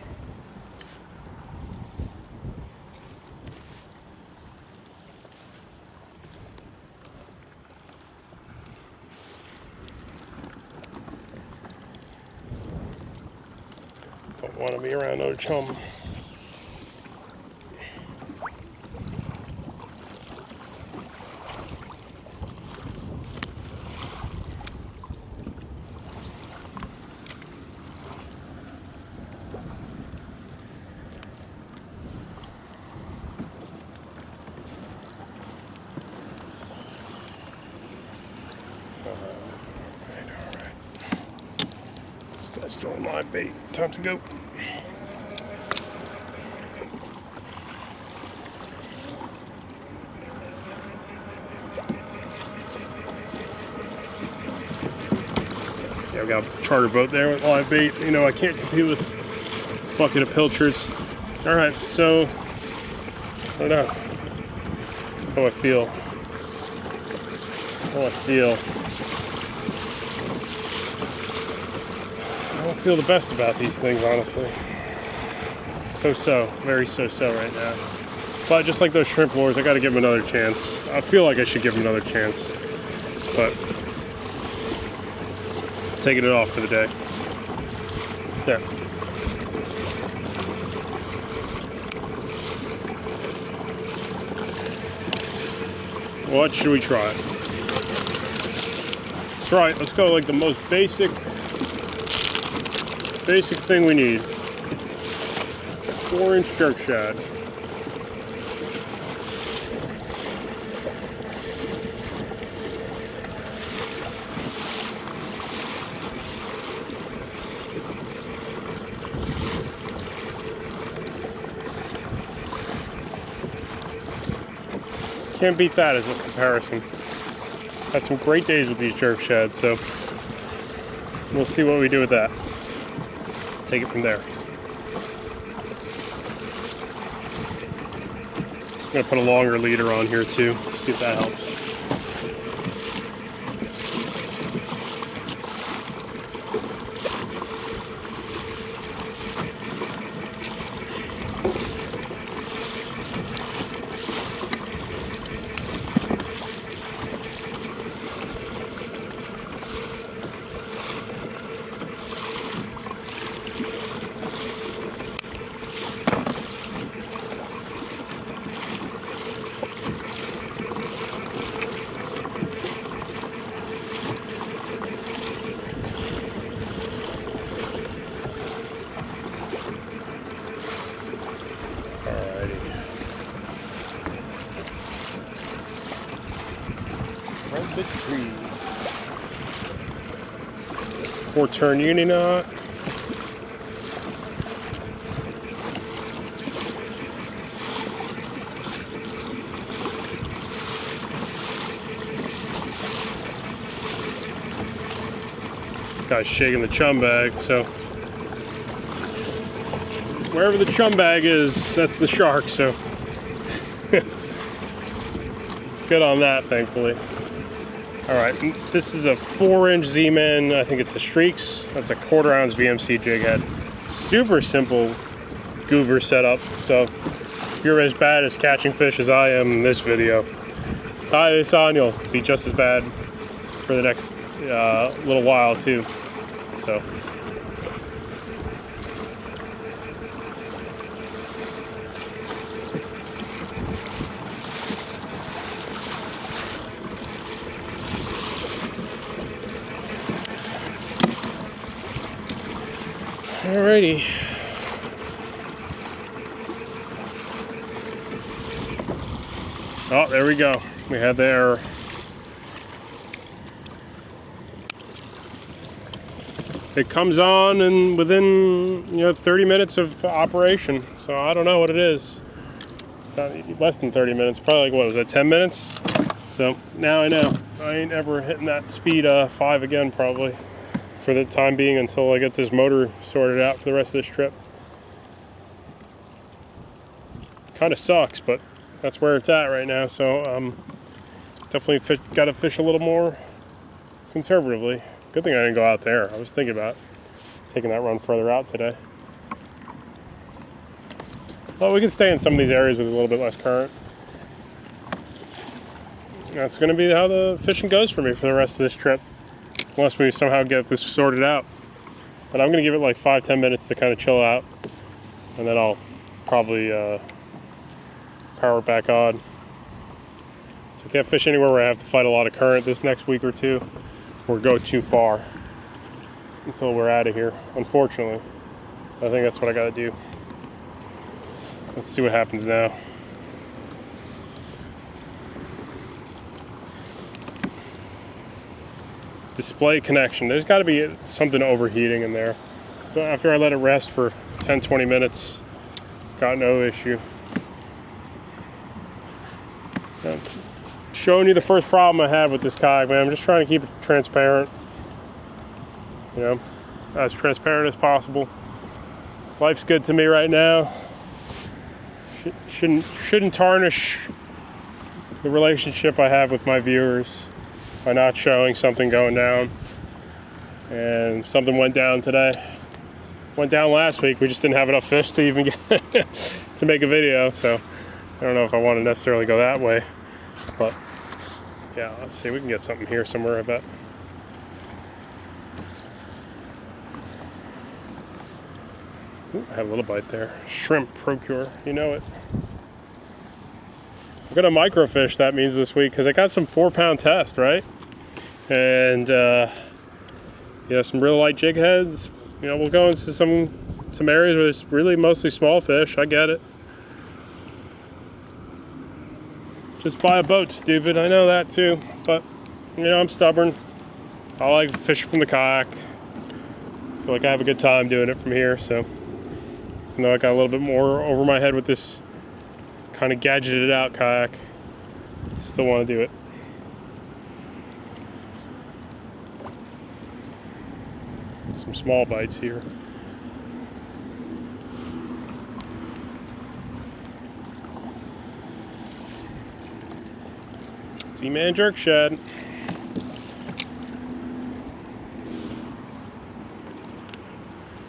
Don't want to be around no chum. That's throwing live bait. Time to go. Yeah, we got a charter boat there with live bait. You know, I can't compete with a bucket of pilchards. All right, so I don't know how I feel. How I feel. I don't feel the best about these things, honestly. So-so, very so-so right now. But just like those shrimp lures, I got to give them another chance. I feel like I should give them another chance, but taking it off for the day. That's it. What should we try? That's right. Let's go like the most basic thing we need. 4-inch jerk shad. Can't beat that as a comparison. Had some great days with these jerk shads, so we'll see what we do with that. Take it from there. I'm gonna put a longer leader on here too, see if that helps. the tree. 4-turn uni knot. Guy's shaking the chum bag, so wherever the chum bag is, that's the shark, so good on that, thankfully. Alright, this is a 4-inch Z-Man, I think it's the Streaks. That's a 1/4 ounce VMC jig head. Super simple goober setup, so if you're as bad as catching fish as I am in this video, tie this on, you'll be just as bad for the next little while too. So alrighty. Oh, there we go. We had the error. It comes on and within 30 minutes of operation. So I don't know what it is. Less than 30 minutes. Probably like, what was that, 10 minutes? So now I know. I ain't ever hitting that speed 5 again probably for the time being until I get this motor sorted out for the rest of this trip. Kind of sucks, but that's where it's at right now. So definitely got to fish a little more conservatively. Good thing I didn't go out there. I was thinking about taking that run further out today. Well, we can stay in some of these areas with a little bit less current. That's going to be how the fishing goes for me for the rest of this trip, unless we somehow get this sorted out. But I'm going to give it like 5-10 minutes to kind of chill out, and then I'll probably power it back on. So I can't fish anywhere where I have to fight a lot of current this next week or two, or go too far until we're out of here, unfortunately. I think that's what I got to do. Let's see what happens now. Display connection. There's got to be something overheating in there. So after I let it rest for 10-20 minutes, got no issue. Showing you the first problem I had with this kayak, man. I'm just trying to keep it transparent. As transparent as possible. Life's good to me right now. Shouldn't tarnish the relationship I have with my viewers by not showing something going down. And something went down today. Went down last week. We just didn't have enough fish to even get to make a video. So I don't know if I want to necessarily go that way. But yeah, let's see. We can get something here somewhere, I bet. Ooh, I have a little bite there. Shrimp procure, you know it. I'm gonna microfish, that means, this week, because I got some 4-pound test, right? And some real light jig heads. We'll go into some areas where it's really mostly small fish. I get it. Just buy a boat, stupid. I know that too, but I'm stubborn. I like fishing from the kayak. I feel like I have a good time doing it from here, so even though I got a little bit more over my head with this kind of gadgeted out kayak, still want to do it. Some small bites here. Z-Man jerk shad.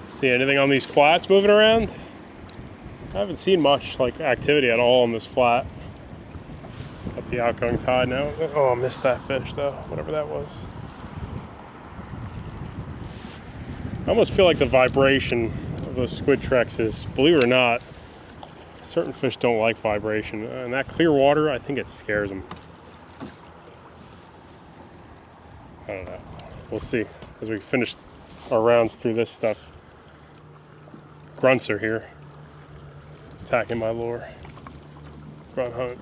See anything on these flats moving around? I haven't seen much activity at all on this flat. Got the outgoing tide now. Oh, I missed that fish though, whatever that was. I almost feel like the vibration of those Squidtrex is, believe it or not, certain fish don't like vibration. And that clear water, I think it scares them. I don't know. We'll see as we finish our rounds through this stuff. Grunts are here, attacking my lure. Grunt hunt.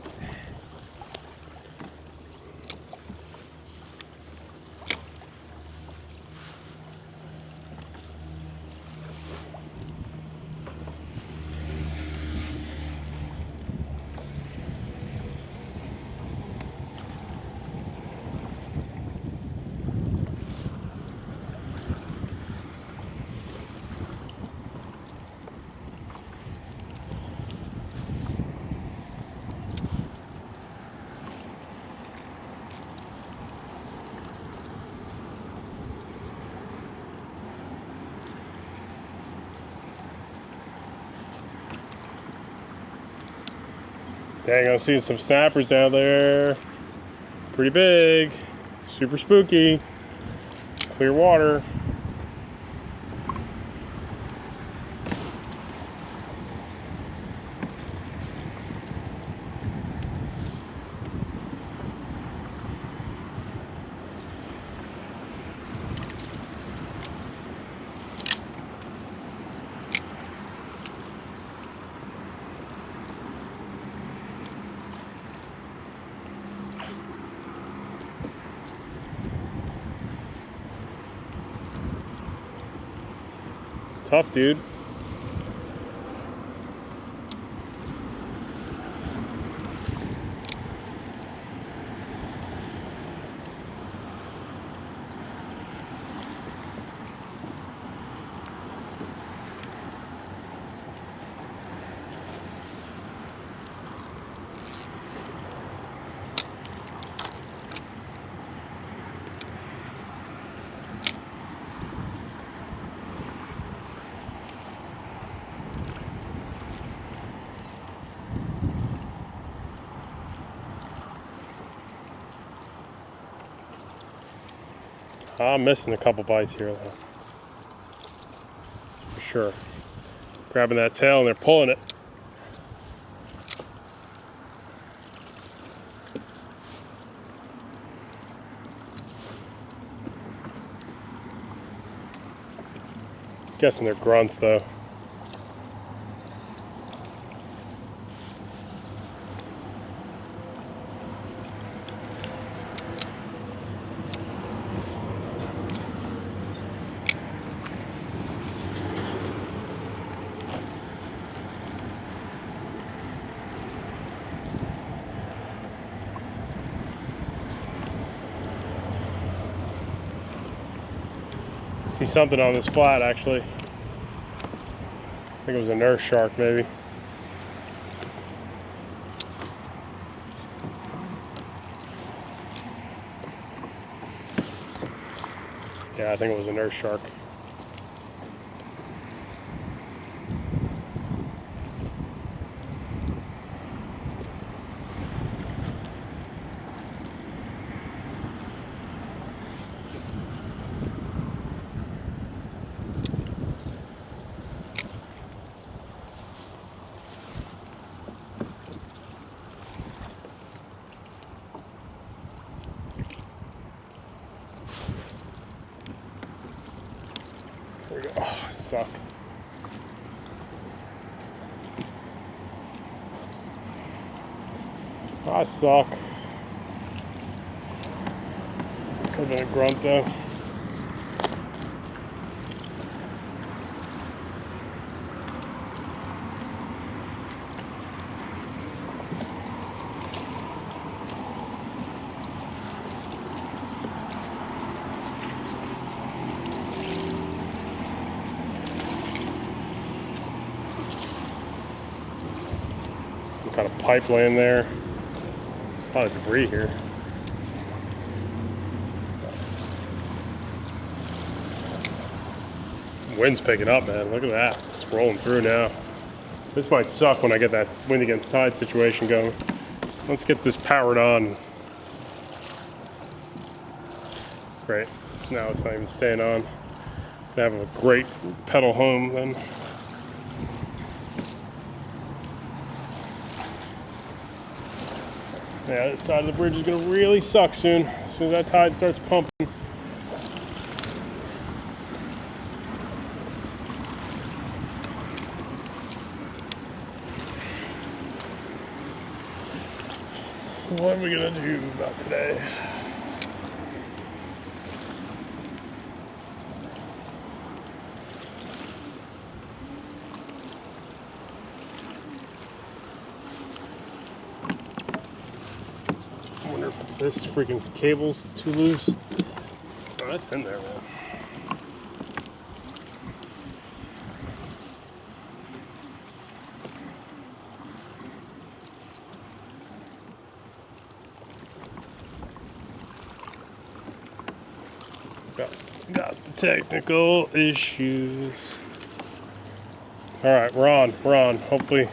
Dang, I'm seeing some snappers down there. Pretty big. Super spooky. Clear water. Tough, dude. I'm missing a couple bites here, though. For sure. Grabbing that tail and they're pulling it. Guessing they're grunts, though. See something on this flat, actually. I think it was a nurse shark, maybe. Yeah, I think it was a nurse shark. There we go. Oh, I suck. I suck. Could have been a grunt, though. Some kind of pipe laying there. A lot of debris here. Wind's picking up, man. Look at that. It's rolling through now. This might suck when I get that wind against tide situation going. Let's get this powered on. Great. Now it's not even staying on. Gonna have a great pedal home then. Yeah, this side of the bridge is gonna really suck soon. As soon as that tide starts pumping. What are we gonna do about today? I wonder if it's this freaking cable's too loose. Oh, that's in there, man. Got the technical issues. All right, we're on. Hopefully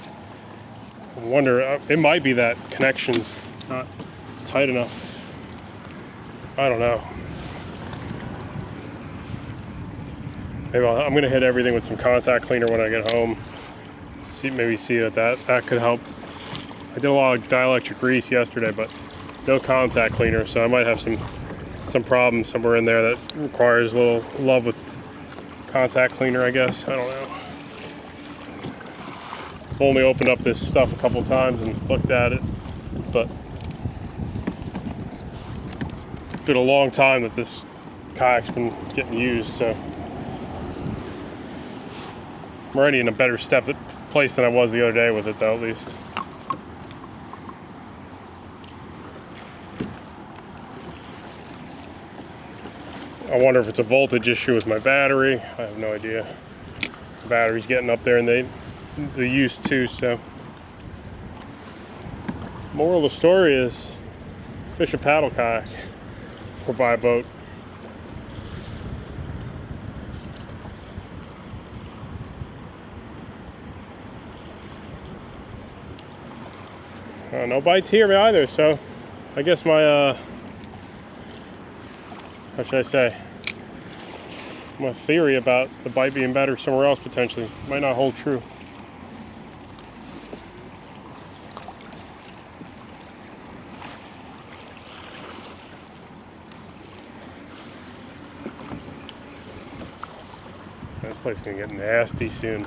I wonder, it might be that connection's not tight enough. I don't know. Maybe I'm gonna hit everything with some contact cleaner when I get home. Maybe see if that could help. I did a lot of dielectric grease yesterday, but no contact cleaner, so I might have some problem somewhere in there that requires a little love with contact cleaner, I guess. I don't know. I've only opened up this stuff a couple times and looked at it, but it's been a long time that this kayak's been getting used, so I'm already in a better place than I was the other day with it, though, at least. I wonder if it's a voltage issue with my battery. I have no idea. The battery's getting up there and they used to, so. Moral of the story is fish a paddle kayak or buy a boat. No bites here either, so I guess my how should I say, my theory about the bite being better somewhere else potentially might not hold true. This place is gonna get nasty soon.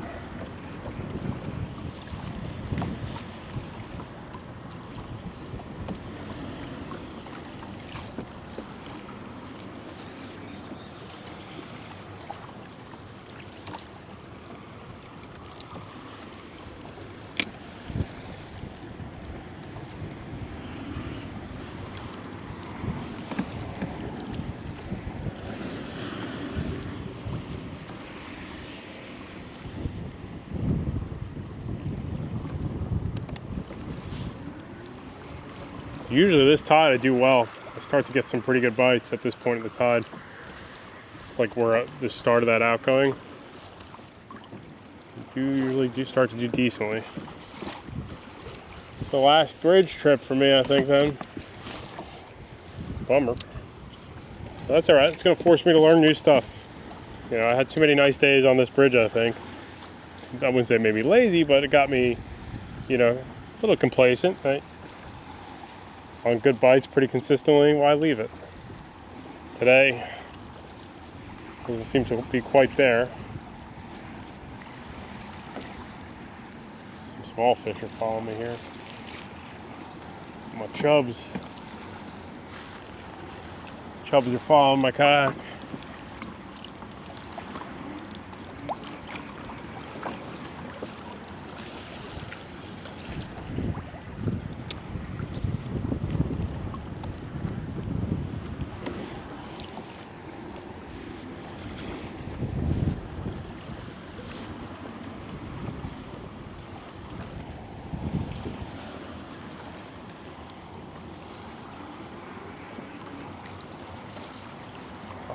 Usually this tide I do well. I start to get some pretty good bites at this point in the tide. It's like we're at the start of that outgoing. You usually do start to do decently. It's the last bridge trip for me, I think, then. Bummer. But that's all right. It's going to force me to learn new stuff. You know, I had too many nice days on this bridge, I think. I wouldn't say maybe lazy, but it got me, you know, a little complacent, right? On good bites pretty consistently, why leave it? Today doesn't seem to be quite there. Some small fish are following me here. My chubs. Chubs are following my kayak.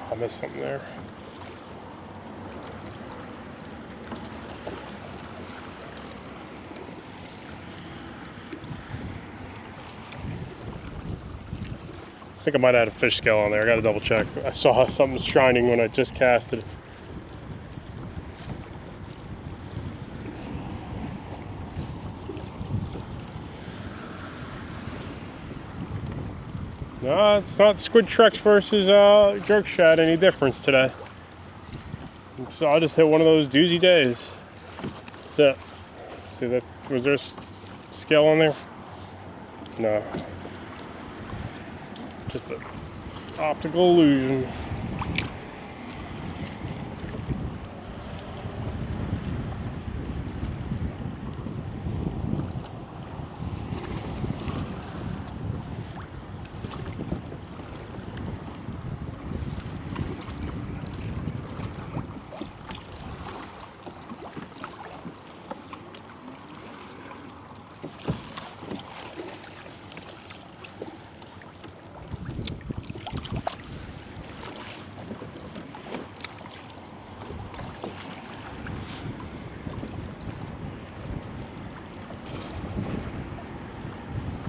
I missed something there. I think I might have had a fish scale on there. I gotta double check. I saw something shining when I just casted. No, it's not Squidtrex versus jerk shad any difference today. So I just hit one of those doozy days. That's it. See that? Was there a scale on there? No. Just an optical illusion.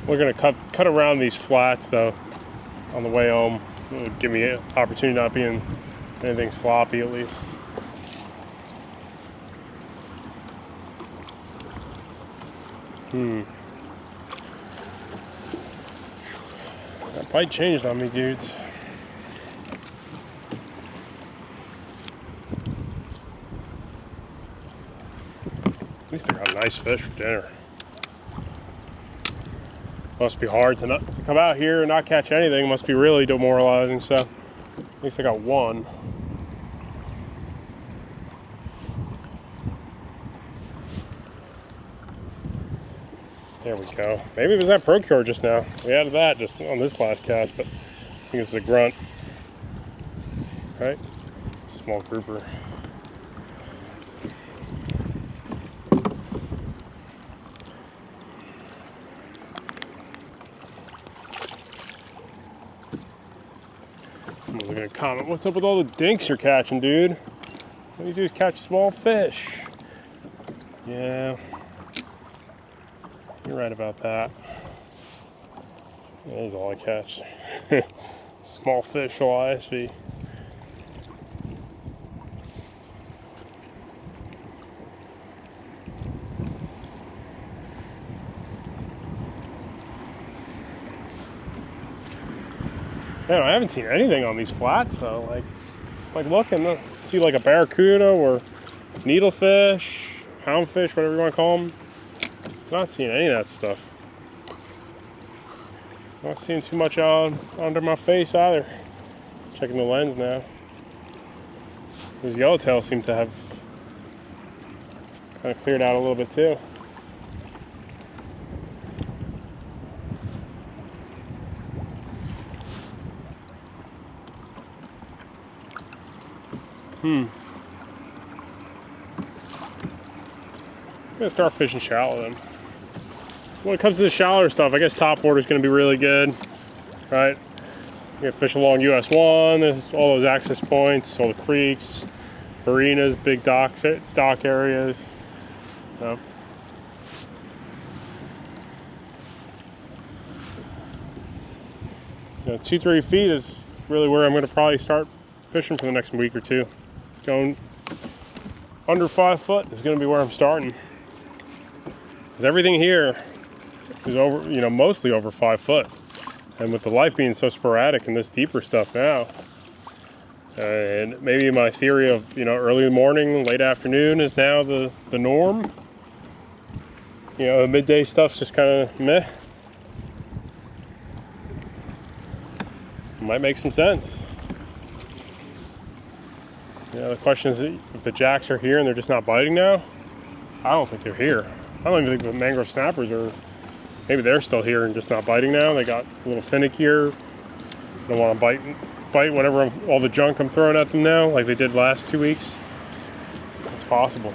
We're gonna cut around these flats though on the way home. It'll give me an opportunity not being anything sloppy at least. That bite changed on me, dudes. At least I got a nice fish for dinner. Must be hard to come out here and not catch anything. Must be really demoralizing. So at least I got one. There we go. Maybe it was that Procure just now. We added that just on this last cast, but I think it's a grunt. Right? Small grouper. Someone's gonna comment, what's up with all the dinks you're catching, dude? All you do is catch small fish. Yeah. You're right about that. That is all I catch. Small fish, all ISV. Man, I haven't seen anything on these flats though. Like looking, see like a barracuda or needlefish, houndfish, whatever you want to call them. Not seeing any of that stuff. Not seeing too much under my face either. Checking the lens now. These yellowtails seem to have kind of cleared out a little bit too. I'm gonna start fishing shallow then. When it comes to the shallower stuff, I guess top water is gonna be really good, right? You can fish along US 1, there's all those access points, all the creeks, marinas, big dock areas. So. 2-3 feet is really where I'm gonna probably start fishing for the next week or two. Going under 5 foot is gonna be where I'm starting. Because everything here is over, mostly over 5 foot. And with the life being so sporadic and this deeper stuff now, and maybe my theory of, early morning, late afternoon is now the norm. The midday stuff's just kind of meh. Might make some sense. The question is if the jacks are here and they're just not biting now. I don't think they're here. I don't even think the mangrove snappers are, maybe they're still here and just not biting now. They got a little finickier. Don't want to bite whatever all the junk I'm throwing at them now, like they did last 2 weeks. It's possible.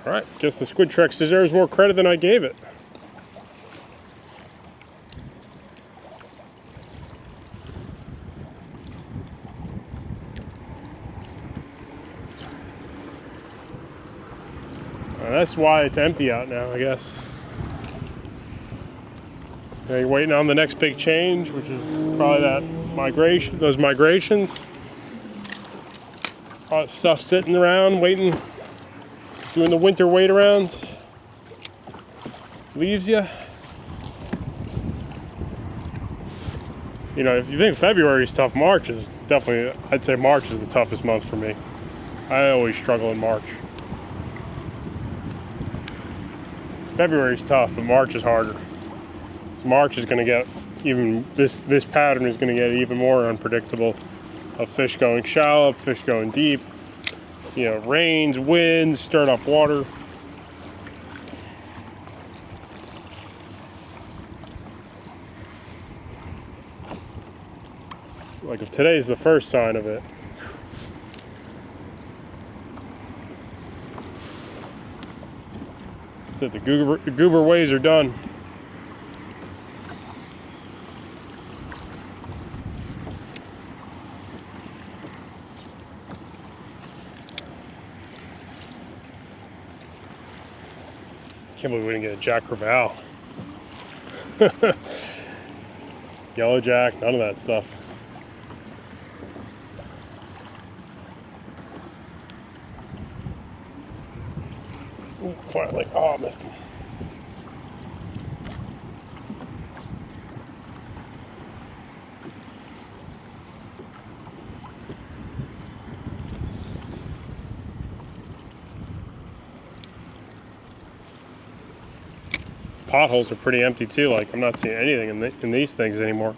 Alright, guess the Squidtrex deserves more credit than I gave it. That's why it's empty out now, I guess. You're waiting on the next big change, which is probably those migrations. A lot of stuff sitting around, waiting. Doing the winter wait around leaves you. If you think February is tough, March is definitely, I'd say March is the toughest month for me. I always struggle in March. February's tough, but March is harder. So March is going to get even, this pattern is going to get even more unpredictable of fish going shallow, fish going deep. Rains, winds, stirred up water. Like if today's the first sign of it. That's it, the goober waves are done. Can't believe we didn't get a Jack Crevalle. Yellow Jack, none of that stuff. Ooh, finally, oh, I missed him. Potholes are pretty empty too. Like I'm not seeing anything in these things anymore.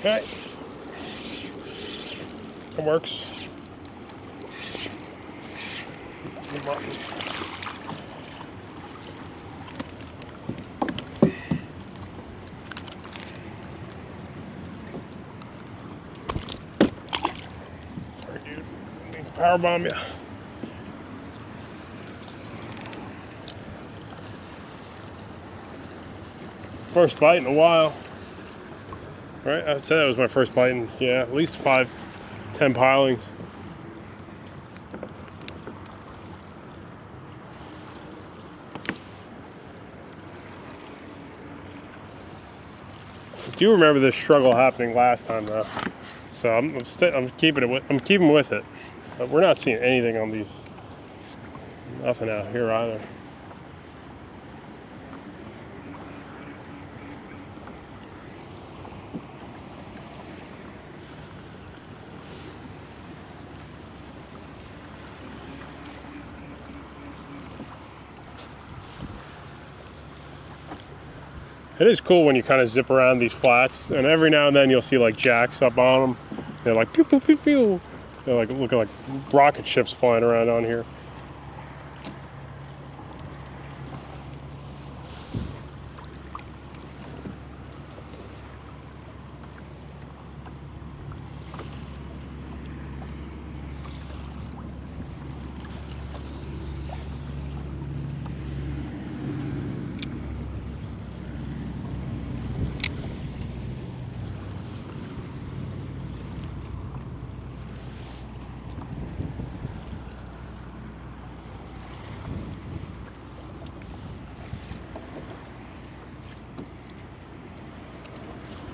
Okay, that works. Alright, dude, needs to power bomb you. First bite in a while. Right, I'd say that was my first bite in, yeah, at least 5-10 pilings. I do remember this struggle happening last time though, so I'm keeping with it. But we're not seeing anything on these. Nothing out here either. It is cool when you kind of zip around these flats, and every now and then you'll see like jacks up on them. They're like pew pew pew pew. They're like looking like rocket ships flying around on here.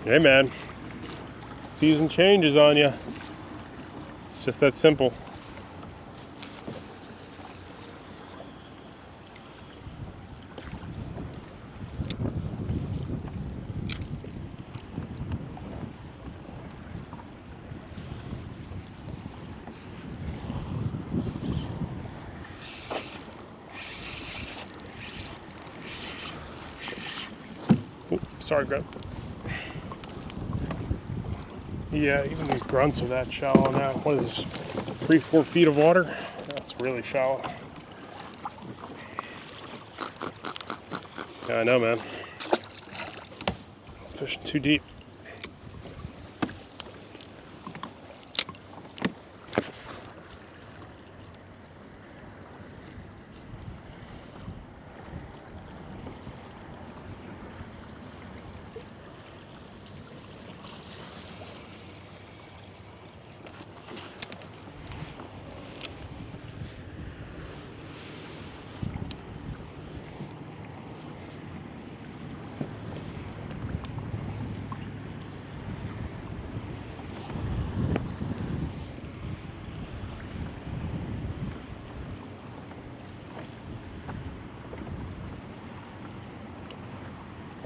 Hey man, season changes on you. It's just that simple. Ooh, sorry, Greg. Yeah, even these grunts are that shallow now. What is this, 3-4 feet of water? That's really shallow. Yeah, I know, man. Fishing too deep.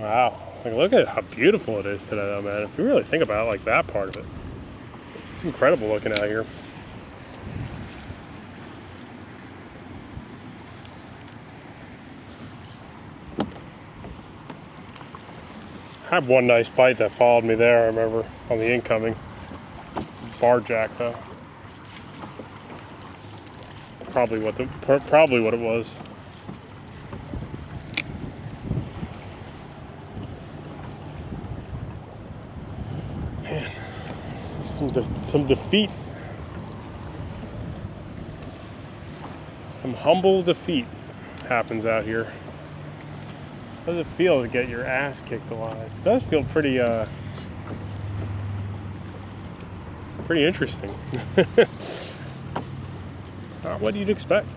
Wow. Like, look at how beautiful it is today, though, man. If you really think about it, like that part of it, it's incredible looking out here. I had one nice bite that followed me there, I remember, on the incoming. Bar jack, though. Probably what it was. Man, some defeat. Some humble defeat happens out here. How does it feel to get your ass kicked alive? It does feel pretty interesting. Not what you'd expect.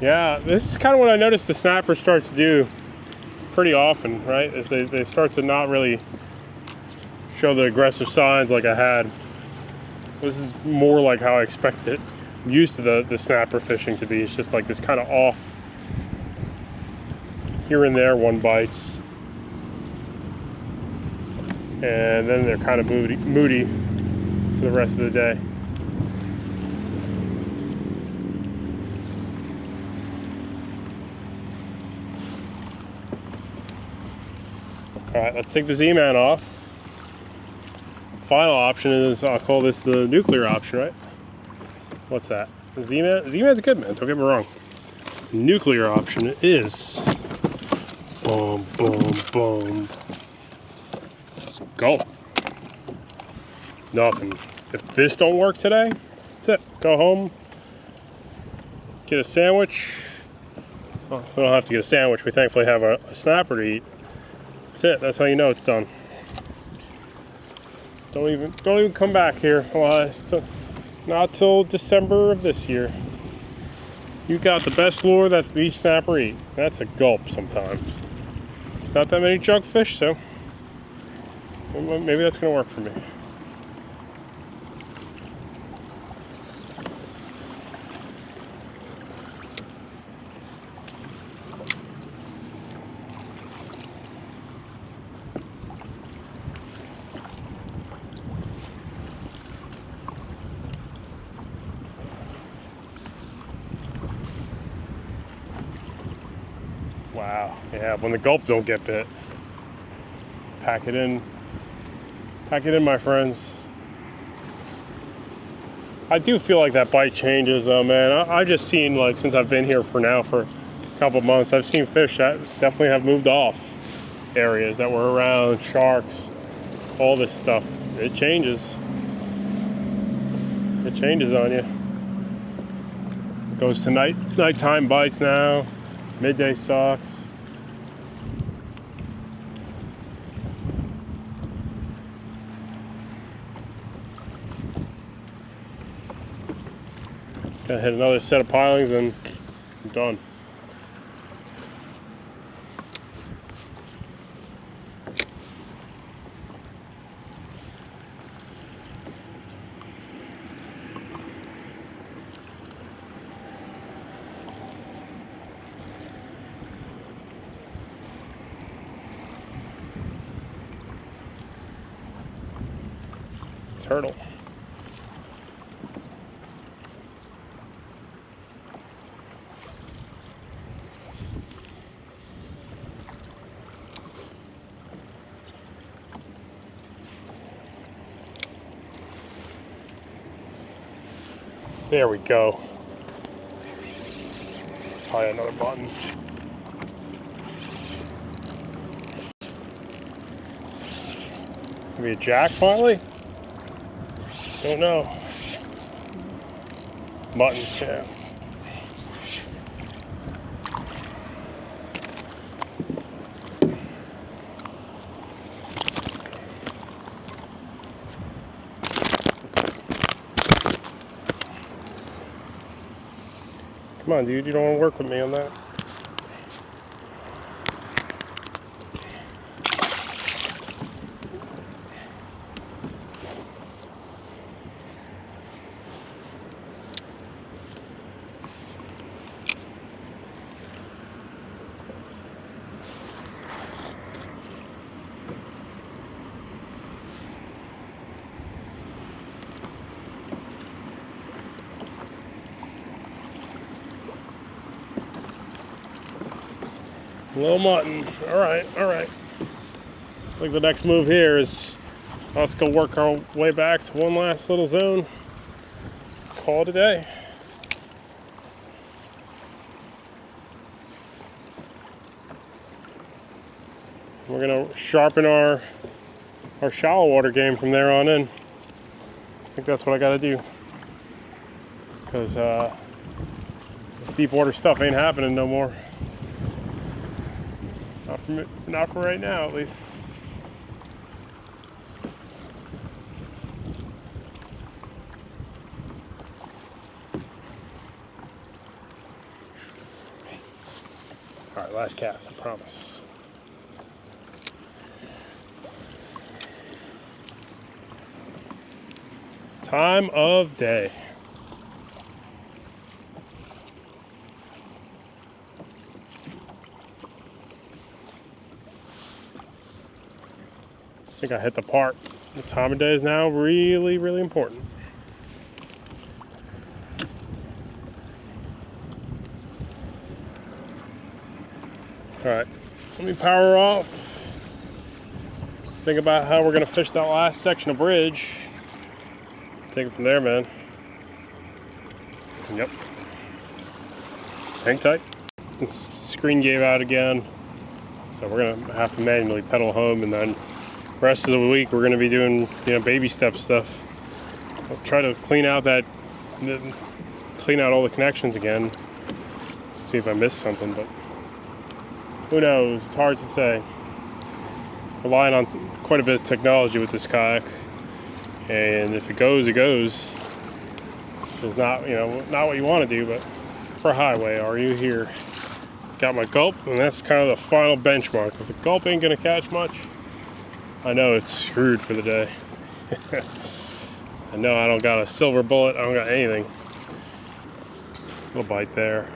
Yeah, this is kind of what I noticed the snappers start to do pretty often, right? Is they start to not really show the aggressive signs like I had. This is more like how I expect it. I'm used to the snapper fishing to be. It's just like this kind of off, here and there one bites, and then they're kind of moody for the rest of the day. All right, let's take the Z-Man off. Final option is, I'll call this the nuclear option, right? What's that? The Z-Man? Z-Man's good, man, don't get me wrong. Nuclear option is, boom, boom, boom. Let's go. Nothing. If this don't work today, that's it. Go home, get a sandwich. Oh, we don't have to get a sandwich. We thankfully have a snapper to eat. That's it. That's how you know it's done. Don't even come back here. Not till December of this year. You got the best lure that these snapper eat. That's a gulp sometimes. It's not that many jug fish, so maybe that's gonna work for me. Wow, yeah, when the gulp don't get bit. Pack it in, my friends. I do feel like that bite changes though, man. I just seen, like, since I've been here for a couple months, I've seen fish that definitely have moved off areas that were around, sharks, all this stuff. It changes. It changes on you. It goes to nighttime bites now. Midday sucks. Gotta hit another set of pilings and I'm done. Turtle. There we go. Probably another button. Maybe a jack finally? Don't know. Mutton, yeah. Come on, dude, you don't want to work with me on that. Little mutton. All right, all right. I think the next move here is let's go work our way back to one last little zone. Call it a day. We're gonna sharpen our shallow water game from there on in. I think that's what I gotta do. Because this deep water stuff ain't happening no more. Not for right now, at least. All right, last cast, I promise. Time of day. I think I hit the part. The time of day is now really, really important. All right, let me power off. Think about how we're gonna fish that last section of bridge. Take it from there, man. Yep. Hang tight. The screen gave out again, so we're gonna have to manually pedal home, and then the rest of the week we're gonna be doing, baby step stuff. I'll try to clean out all the connections again. See if I missed something, but who knows? It's hard to say. Relying on quite a bit of technology with this kayak, and if it goes, it goes. It's not, not what you want to do, but for highway, are you here? Got my gulp, and that's kind of the final benchmark. If the gulp ain't gonna catch much, I know it's screwed for the day. I know I don't got a silver bullet, I don't got anything. Little bite there.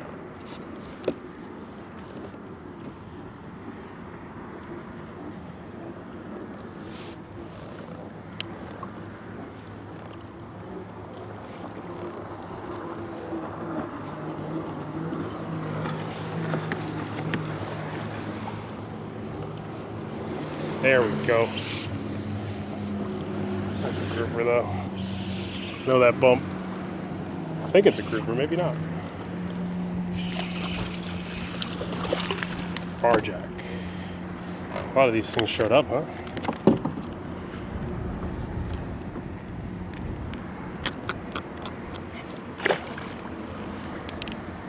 There we go. That's a grouper though. Know that bump. I think it's a grouper, maybe not. Barjack. A lot of these things showed up, huh?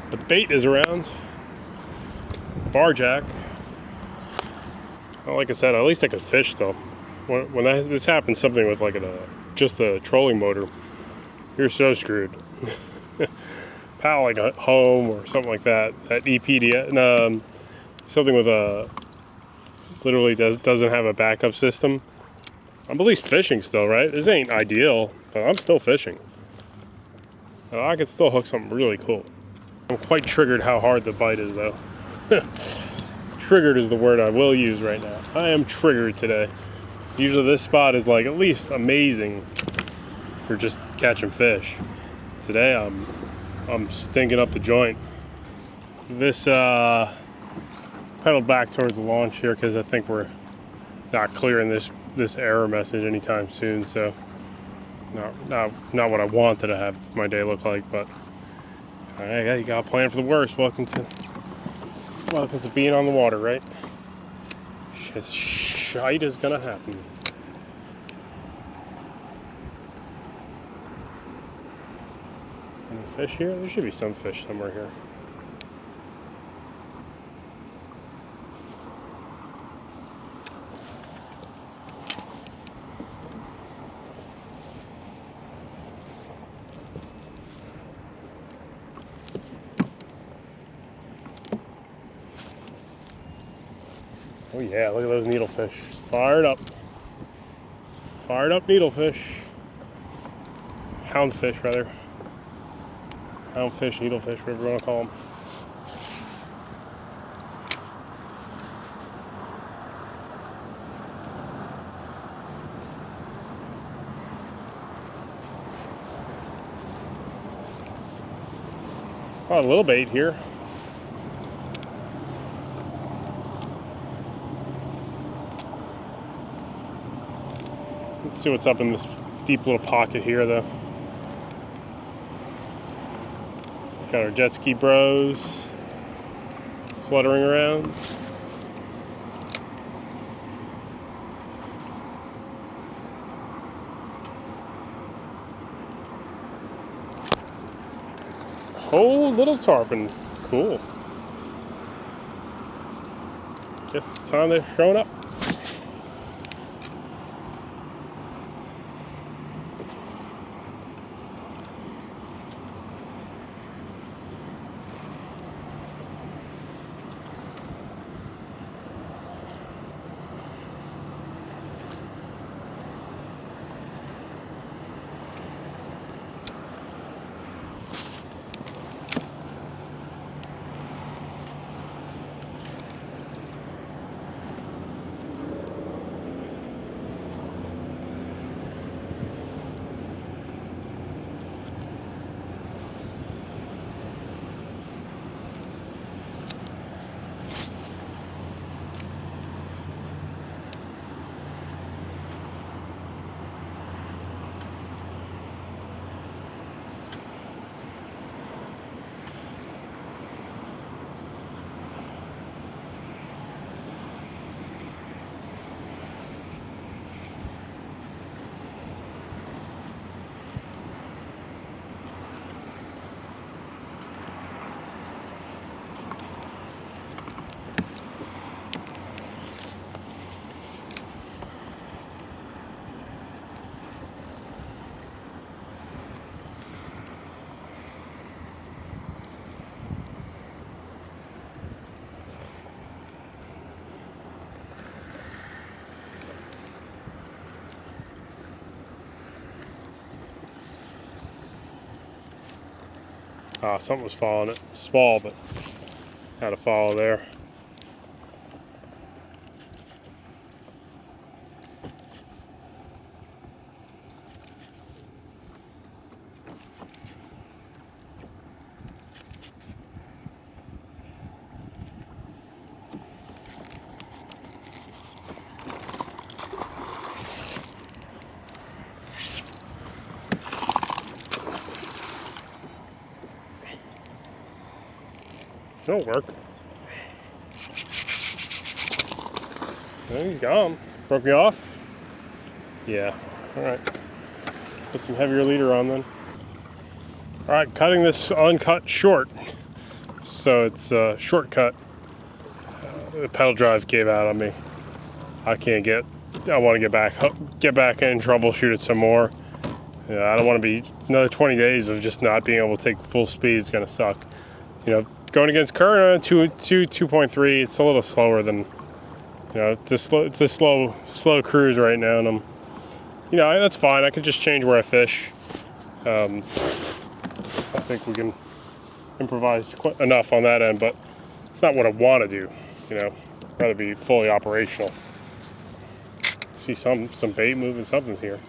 The bait is around. Barjack. Well, like I said, at least I could fish though. When this happens, something with like just the trolling motor, you're so screwed. Paddle like a home or something like that. That ePDL, something with literally doesn't have a backup system. I'm at least fishing still, right? This ain't ideal, but I'm still fishing. I could still hook something really cool. I'm quite triggered how hard the bite is though. Triggered is the word I will use right now. I am triggered today. So usually this spot is like at least amazing for just catching fish. Today I'm stinking up the joint. This pedaled back towards the launch here because I think we're not clearing this error message anytime soon. So not what I wanted to have my day look like, but you got to plan for the worst. Welcome to being on the water, right? Shite is gonna happen. Any fish here? There should be some fish somewhere here. Oh yeah, look at those needlefish. Fired up. Fired up needlefish. Houndfish, rather. Houndfish, needlefish, whatever you want to call them. Oh, a little bait here. Let's see what's up in this deep little pocket here, though. Got our jet ski bros fluttering around. Whole little tarpon. Cool. Guess it's time they're showing up. Ah, something was following it. Small, but had to follow there. It'll work. Oh, he's gone. Broke me off? Yeah. Alright. Put some heavier leader on then. Alright, cutting this uncut short. So it's a shortcut. The pedal drive gave out on me. I want to get back in, troubleshoot it some more. I don't want to be another 20 days of just not being able to take full speed. It's going to suck. Going against current 2.3, it's a little slower than, it's a slow cruise right now, and that's fine. I can just change where I fish. I think we can improvise enough on that end, but it's not what I want to do. I'd rather be fully operational. See some bait moving, something's here.